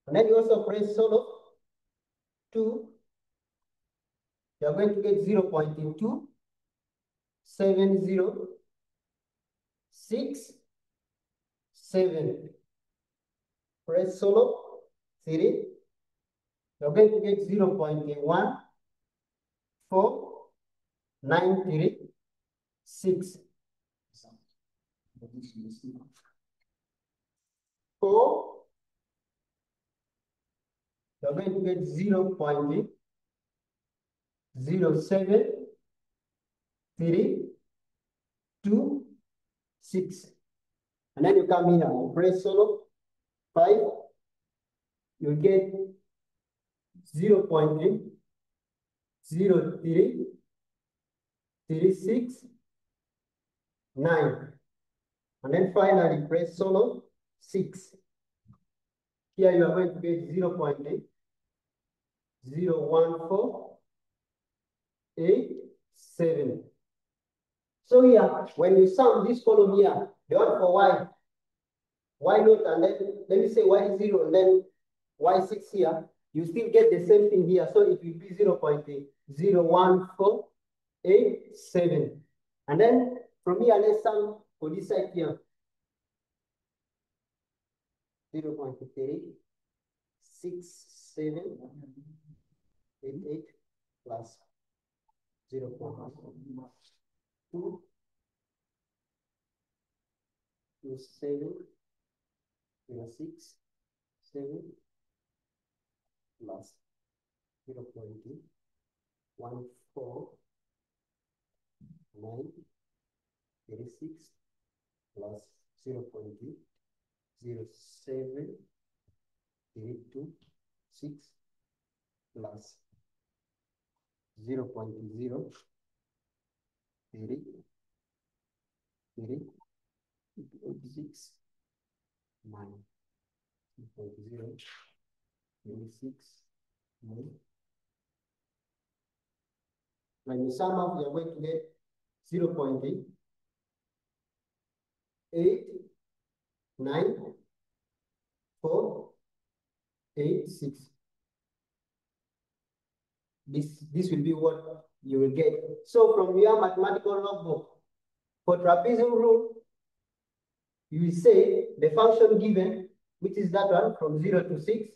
And then you also press solve 2. You are going to get 0.27067. Press solve 3. You are going to get 0.14936. 4. You're going to get 0.0736. And then you come here and press solve 5. You get 0.03369. And then finally press solve 6. Here you are going to get 0.01487. So here, when you sum this column here, the one for y not, and then let me say y0 and then y6 here, you still get the same thing here. So it will be 0.01487. And then from here, let's sum for this side here. 0.36788 plus 0.227 0.667 plus 0.14936 plus 0.07326 plus 0.03339 0.036. When you sum up, you're going to get 0.89486. This will be what you will get. So from your mathematical logbook, for trapezium rule, you will say the function given, which is that one from 0 to 6,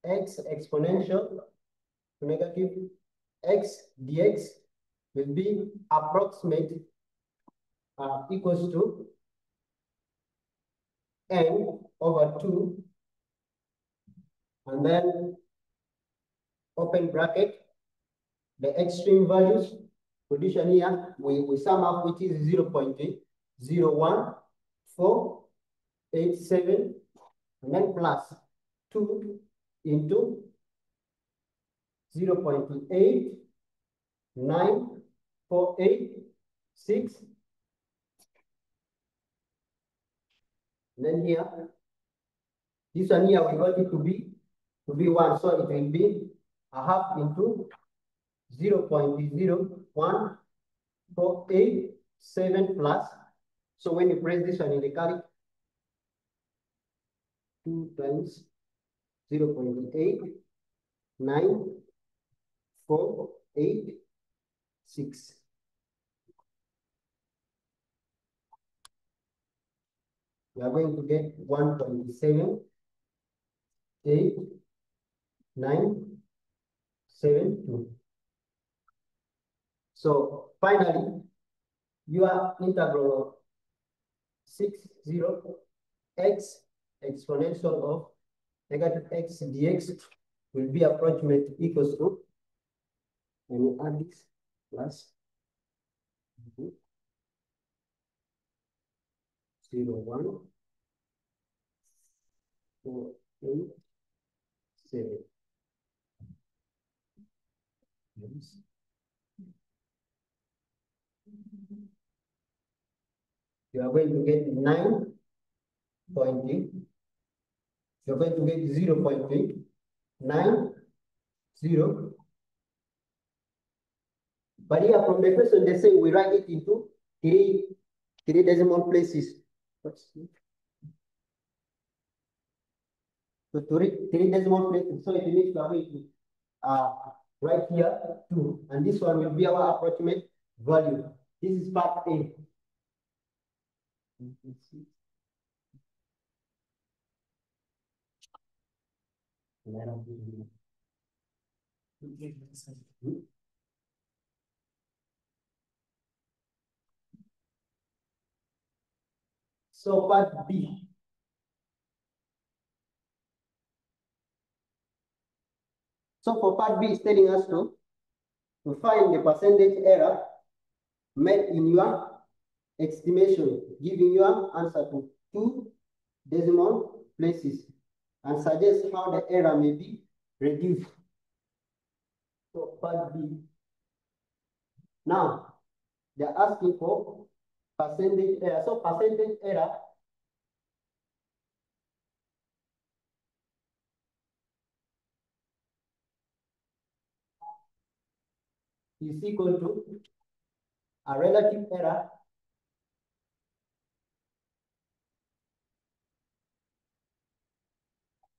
x exponential to negative x dx will be approximate equals to n over 2, and then open bracket, the extreme values, condition here, we sum up, which is 0.01487, and then plus 2 into 0.894886. Then here, this one here, we got it to be 1, so it will be a half into 0.01487 plus. So when you press this one in the calc, 2 times 0.894886. We are going to get 1.78972. So finally, your integral of 60x exponential of negative x dx will be approximately equals to, let me add this, plus 0.1487. You are going to get 9 point, you're going to get 0.90, but here from the question they say we write it into three decimal places. So three decimal places, so it means we are going to right here 2, and this one will be our approximate value. This is part A. So part B. So for part B, it's telling us to find the percentage error made in your estimation, giving your answer to 2 decimal places, and suggest how the error may be reduced. So part B. Now, they're asking for percentage error. So percentage error is equal to a relative error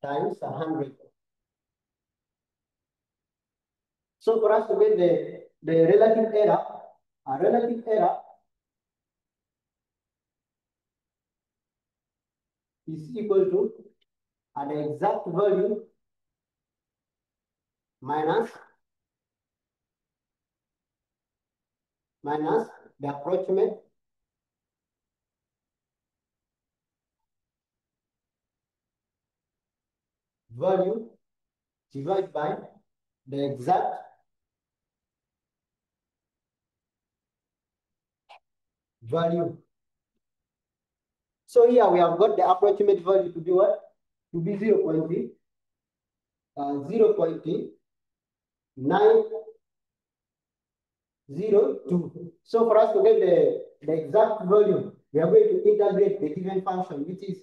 times 100. So for us to get the relative error, a relative error is equal to the exact value minus the approximate value divided by the exact value. So here we have got the approximate value to be what? To be 0.902. So for us to get the exact value, we are going to integrate the given function, which is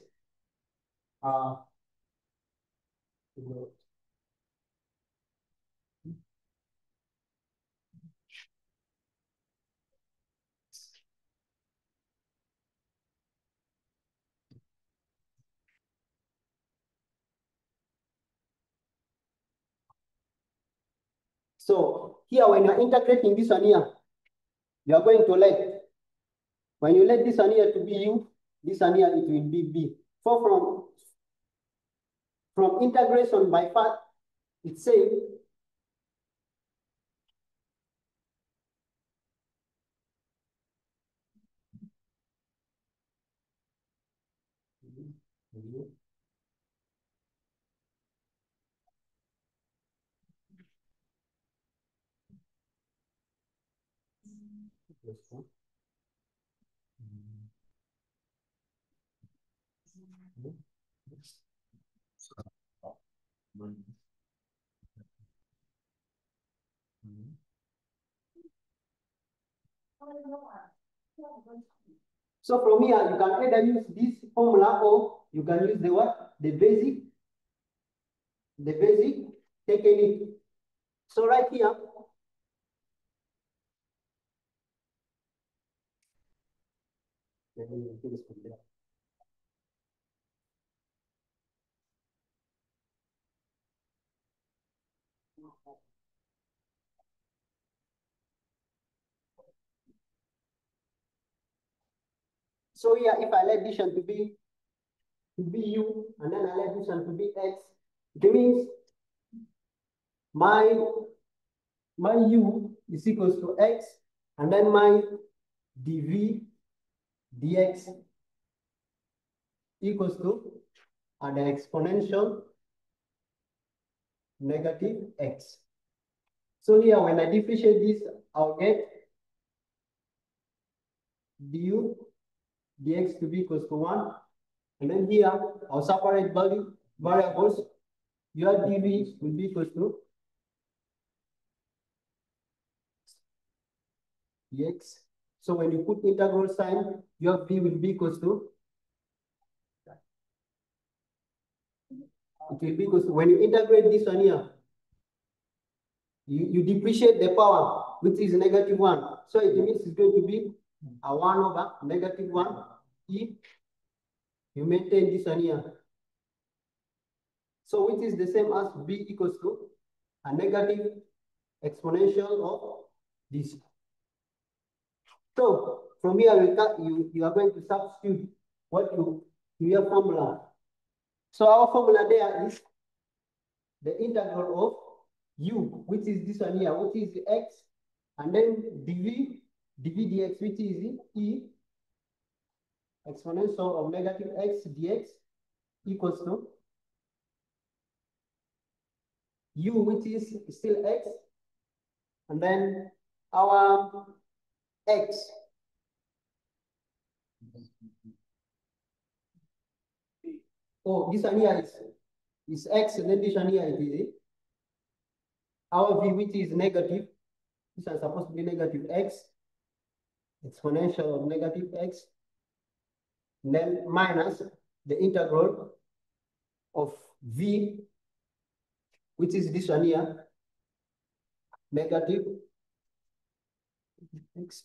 so here when you're integrating this one here, you are going to let, when you let this one here to be u, this one here it will be b. So from integration by It says so from here, you can either use this formula or you can use the what? The basic technique. So right here, so here, if I let this one to be u, and then I let this one to be x, it means my u is equals to x, and then my dv dx equals to the exponential negative x. So here, when I differentiate this, I'll get du dx to be equals to 1. And then here, I'll separate variables. Your dv will be equals to dx. So when you put integral sign, your v will be equals to, it will be equals to, when you integrate this one here, you depreciate the power, which is -1. So it means it's going to be a 1 over -1 if you maintain this one here. So which is the same as b equals to a negative exponential of this. So from here, you are going to substitute what to your formula. So our formula there is the integral of u, which is this one here, which is x, and then dv dx, which is e exponential of negative x dx equals to u, which is still x, and then our x. Oh, this one here is x, and then this one here is our v, which is negative. This one is supposed to be negative x, exponential of negative x, and then minus the integral of v, which is this one here, negative x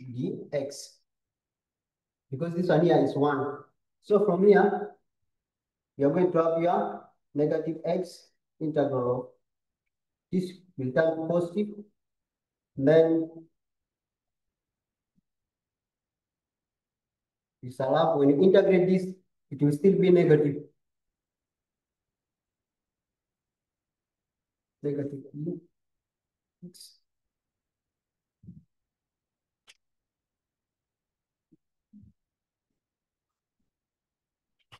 dx, because this one here is 1. So from here, you're going to have your negative x integral of this will turn positive, then you shall have, when you integrate this, it will still be negative. Negative x.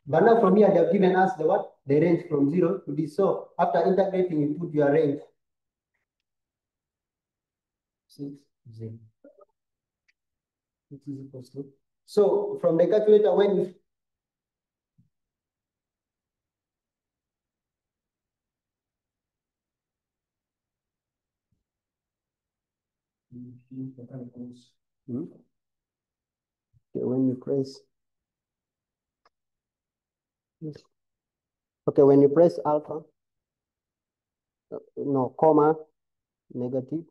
But now from here, they have given us the what? The range from 0 to this. So after integrating, you put your range. 6, 0. Which is equals to. So from the calculator, when you okay, when you press, okay, when you press alpha, no, comma, negative,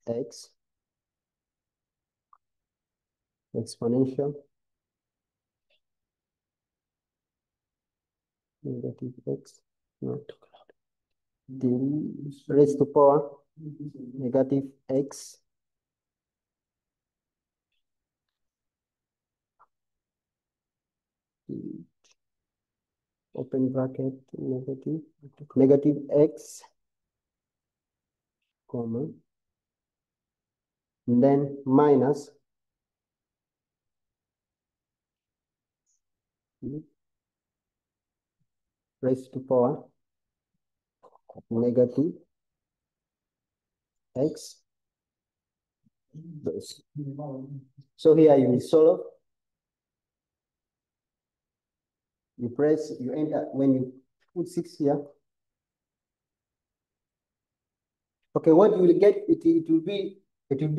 x, exponential, negative x, not the raised to power, negative x, open bracket, negative x, comma, and then minus raised to power negative x. So here you will solve. You press, you enter, when you put 6 here. Okay, what you will get, it will be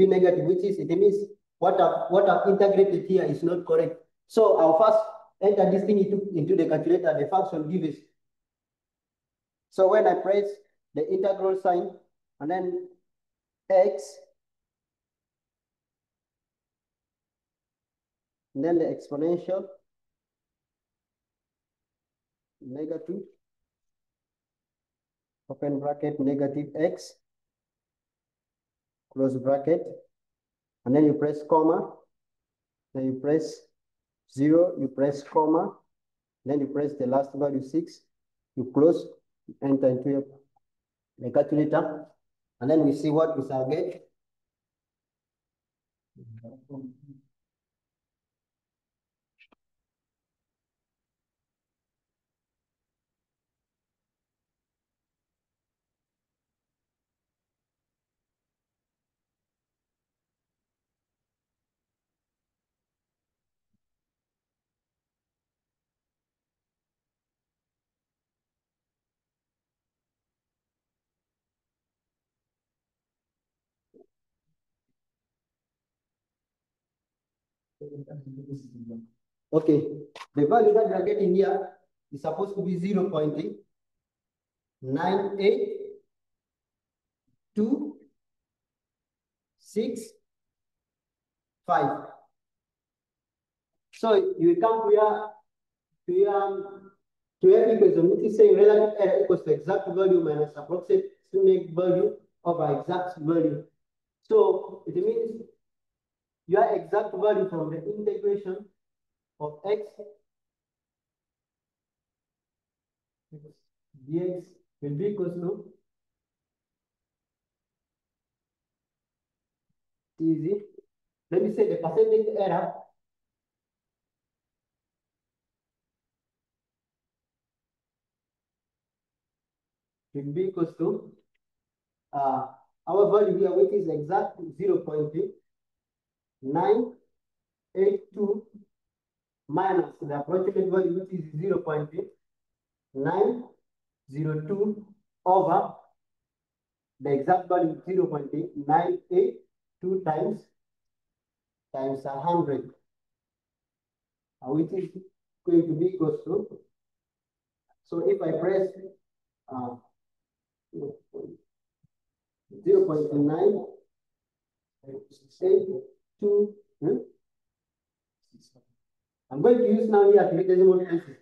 negative, which is, it means what I've integrated here is not correct. So I'll first enter this thing into the calculator, the function gives. So when I press the integral sign and then x, and then the exponential, negative, open bracket, negative x, close bracket, and then you press comma, then you press 0, you press comma, then you press the last value 6, you close, enter into the calculator, and then we see what we shall get. Okay, the value that we are getting here is supposed to be 0.98265. So you come here to have equation, which is saying relative error equals to exact value minus approximate value over exact value. So it means your exact value from the integration of x dx will be equals to easy. Let me say the percentage error will be equals to our value here, which is exact 0.982 minus the approximate value, which is 0.902 over the exact value 0.982 times 100, which is going to be equals to, so if I press 0.982, I'm going to use now here 3 decimal places.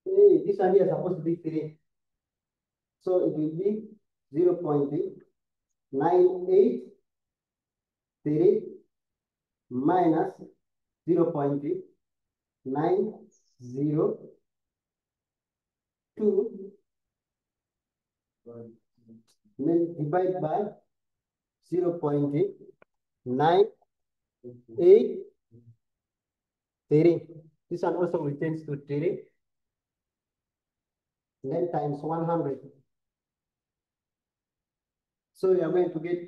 Hey, this one here is supposed to be 3. So it will be 0.983 minus 0.902, and then divide by 0.983. This one also will change to 3. And then times 100. So you are going to get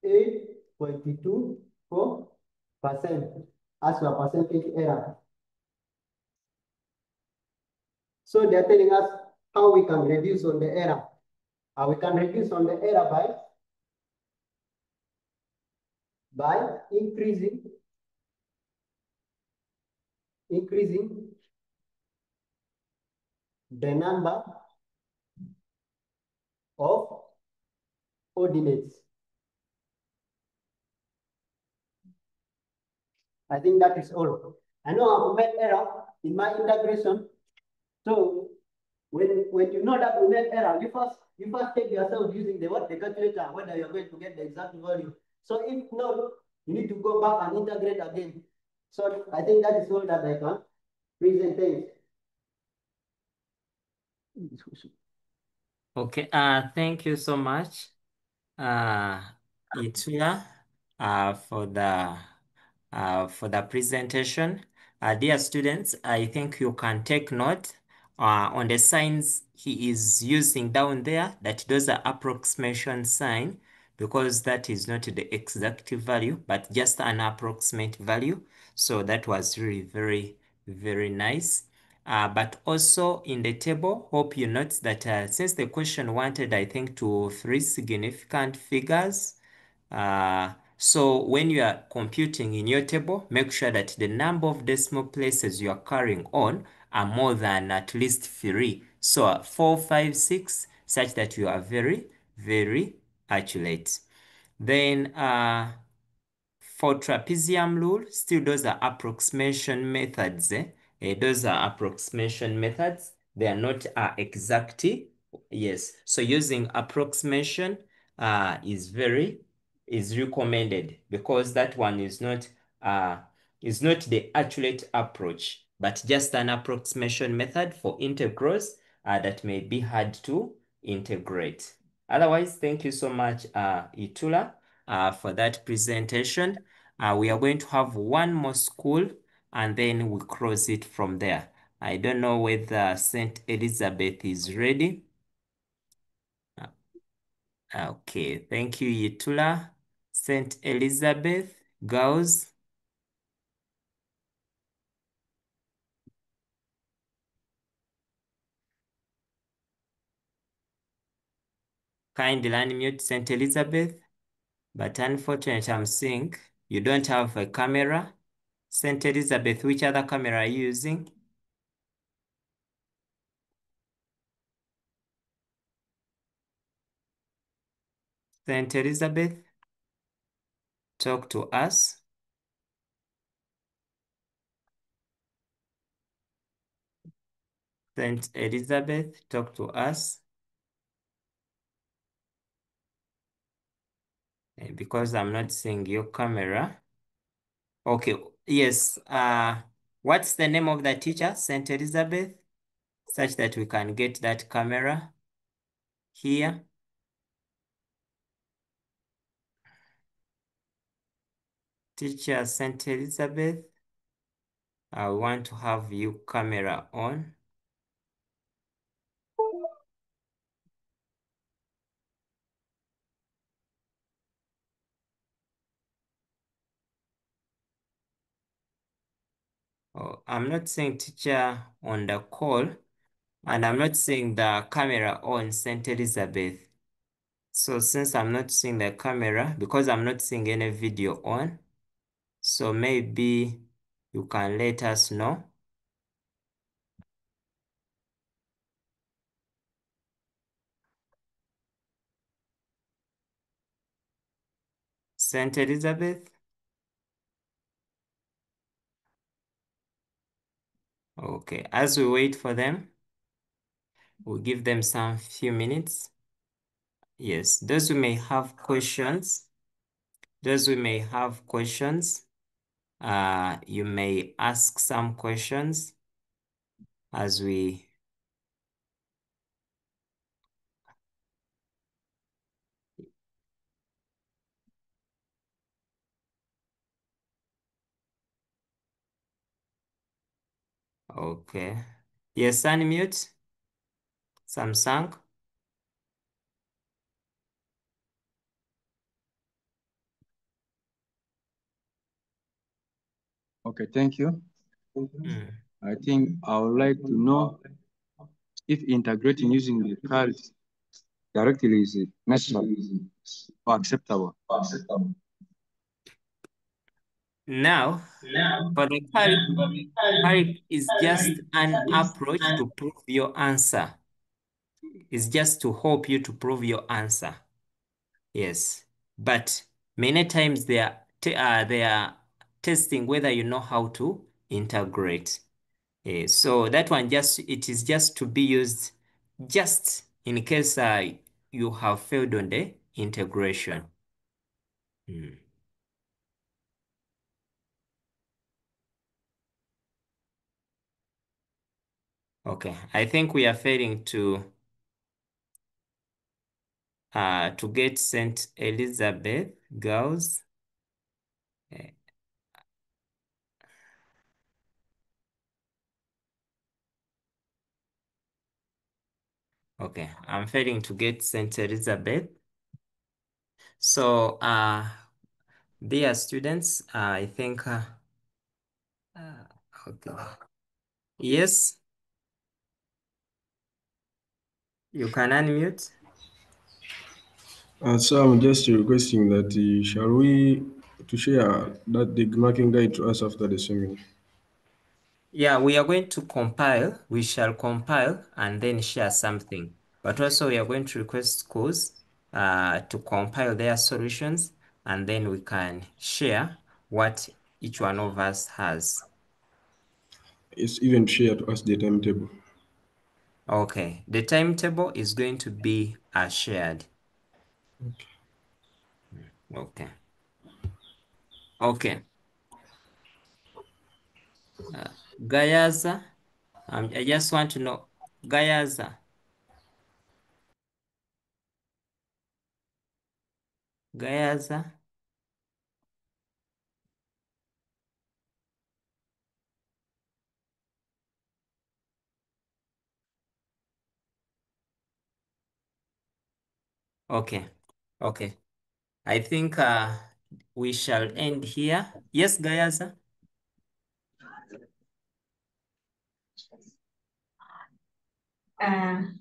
8.24% as your percentage error. So they are telling us how we can reduce on the error. We can reduce on the error by increasing the number of ordinates. I think that is all. I know I've made error in my integration. So when you know that we made error, you first check yourself using the calculator, whether you're going to get the exact value. So if not, you need to go back and integrate again. So I think that is all that I can present. Thanks. Okay, thank you so much, Ituya, for the presentation. Dear students, I think you can take note on the signs he is using down there, that those are approximation sign, because that is not the exact value, but just an approximate value. So that was really very, very nice. But also in the table, hope you note that since the question wanted, I think, to 3 significant figures, so when you are computing in your table, make sure that the number of decimal places you are carrying on are more than at least 3. So 4, 5, 6, such that you are very, very accurate. Then for trapezium rule, still those are approximation methods. Those are approximation methods. They are not exact. Yes. So using approximation is recommended, because that one is not the accurate approach, but just an approximation method for integrals that may be hard to integrate. Otherwise, thank you so much, Itula, for that presentation. We are going to have one more school and then we close it from there. I don't know whether St. Elizabeth is ready. Okay, thank you, Yitula. St. Elizabeth, girls. Kindly unmute St. Elizabeth. But unfortunately, I'm seeing you don't have a camera. St. Elizabeth, which other camera are you using? St. Elizabeth, talk to us. St. Elizabeth, talk to us. Because I'm not seeing your camera. Okay, yes. What's the name of the teacher, St. Elizabeth? Such that we can get that camera here. Teacher St. Elizabeth, I want to have you camera on. Oh, I'm not seeing teacher on the call, and I'm not seeing the camera on, St. Elizabeth. So since I'm not seeing the camera, because I'm not seeing any video on, so maybe you can let us know. St. Elizabeth? Okay, as we wait for them, we'll give them some few minutes. Yes, those who may have questions, you may ask some questions as we okay. Yes, unmute. Samsung. Okay, thank you. I think I would like to know if integrating using the cards directly is necessary or acceptable. Now, for the carry is just an approach to prove your answer. It's just to help you to prove your answer. Yes, but many times they are testing whether you know how to integrate. So that one it is just to be used just in case you have failed on the integration. Okay, I think we are failing to get St. Elizabeth girls. Okay, I'm failing to get St. Elizabeth. So, dear students, I think, okay. Yes, you can unmute. So I'm just requesting that shall we to share that the marking guide to us after the seminar? Yeah, we are going to compile. We shall compile and then share something. But also we are going to request schools to compile their solutions, and then we can share what each one of us has. It's even share to us the timetable. Okay, the timetable is going to be shared. Okay. Okay. Gayaza, I just want to know, Gayaza. Gayaza. Okay. Okay. I think we shall end here. Yes, Gayaza?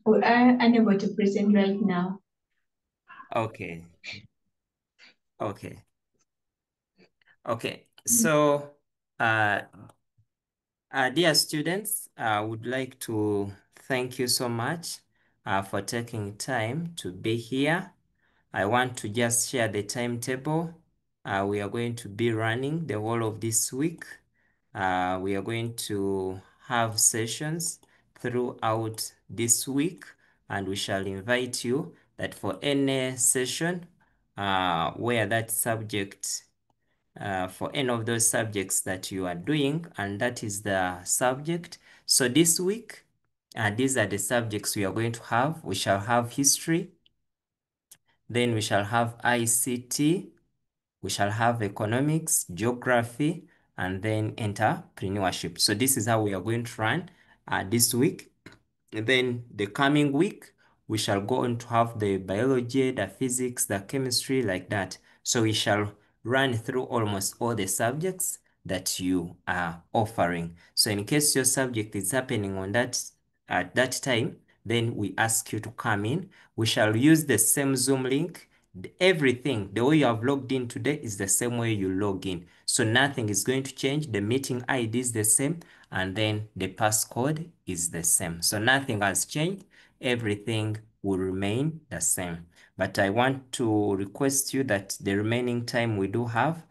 We are unable to present right now. Okay. Okay. Okay. So, dear students, I would like to thank you so much for taking time to be here. I want to just share the timetable. We are going to be running the whole of this week. We are going to have sessions throughout this week, and we shall invite you that for any session where that subject, for any of those subjects that you are doing, and that is the subject. So this week, these are the subjects we are going to have. We shall have history, then we shall have ICT, we shall have economics, geography, and then entrepreneurship. So this is how we are going to run this week. And then the coming week, we shall go on to have the biology, the physics, the chemistry, like that. So we shall run through almost all the subjects that you are offering. So in case your subject is happening on that at that time, then we ask you to come in. We shall use the same Zoom link. Everything, the way you have logged in today is the same way you log in. So nothing is going to change. The meeting ID is the same, and then the passcode is the same. So nothing has changed. Everything will remain the same. But I want to request you that the remaining time we do have,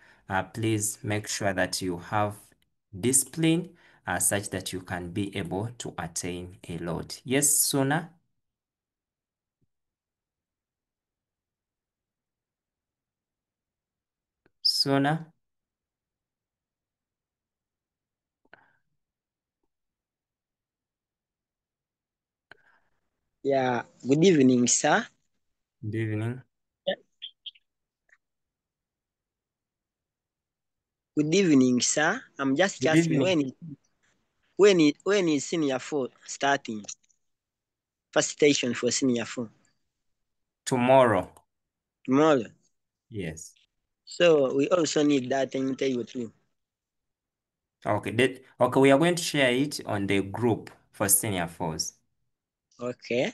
please make sure that you have discipline such that you can be able to attain a lot. Yes, Suna? Suna? Yeah, good evening, sir. Good evening. Good evening, sir. I'm just Good asking evening. when is senior 4 starting? First station for senior 4. Tomorrow. Tomorrow. Yes. So we also need that timetable too. Okay. Okay, we are going to share it on the group for senior 4s. Okay.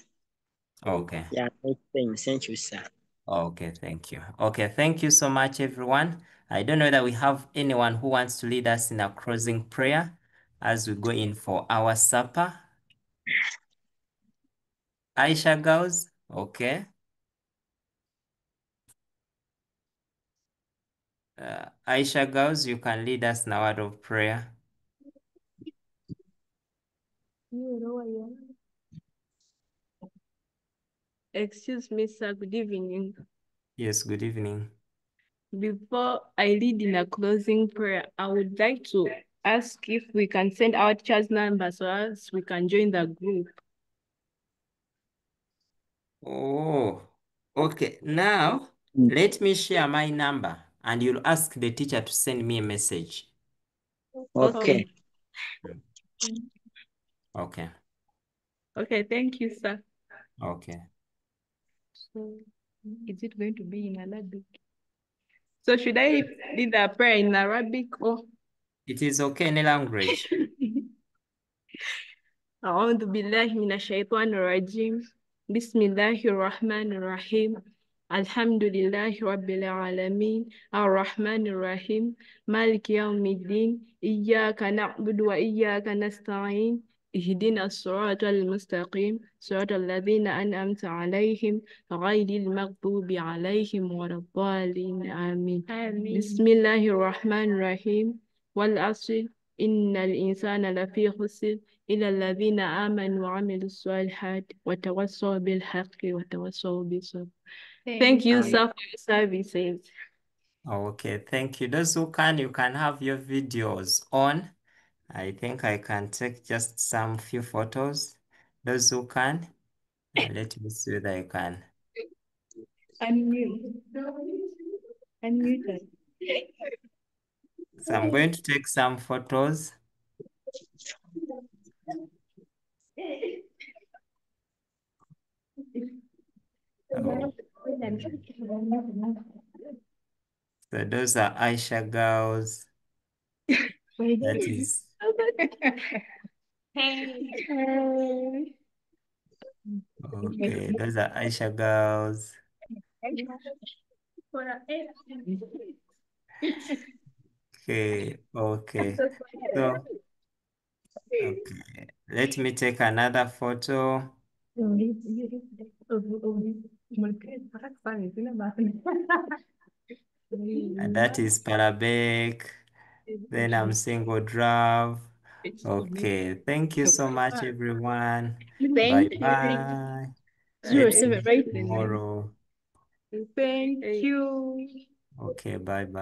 Okay. Yeah, thank you, sir. Okay, thank you. Okay, thank you so much, everyone. I don't know that we have anyone who wants to lead us in a closing prayer as we go in for our supper. Aisha girls, okay. Aisha girls, you can lead us in a word of prayer. Excuse me, sir. Good evening. Yes, good evening. Before I lead in a closing prayer, I would like to ask if we can send our teacher's number so as we can join the group. Oh, okay. Now, let me share my number and you'll ask the teacher to send me a message. Okay. Okay. Okay, thank you, sir. Okay. So, is it going to be in Arabic? So should I read the prayer in Arabic or? It is okay, any language. أعوذ بالله من الشيطان الرجيم بسم الله الرحمن الرحيم الحمد لله رب العالمين الرحمن الرحيم مالك يوم الدين إياك نعبد وإياك نستعين اهدنا الصراط المستقيم صراط الذين أنعمت عليهم غير المغضوب عليهم ولا الضالين آمين بسم الله الرحمن الرحيم والعصر إن الإنسان لفي خسر إلى الذين آمنوا وعملوا الصالحات وتواصوا بالحق وتواصوا بالصبر. Thank you, sir, for your services. Okay, thank you. Those who can, you can have your videos on. I think I can take just some few photos. Those who can, let me see whether I can. Unmute. Unmute. So I'm going to take some photos. Oh. So those are Aisha girls. That is. Okay, those are Aisha girls. Okay, okay. So, okay, let me take another photo. And that is Parabek. Then I'm single draft. Okay, thank you so much, everyone. Bye-bye. Let's see you tomorrow. Thank you. Okay, bye-bye.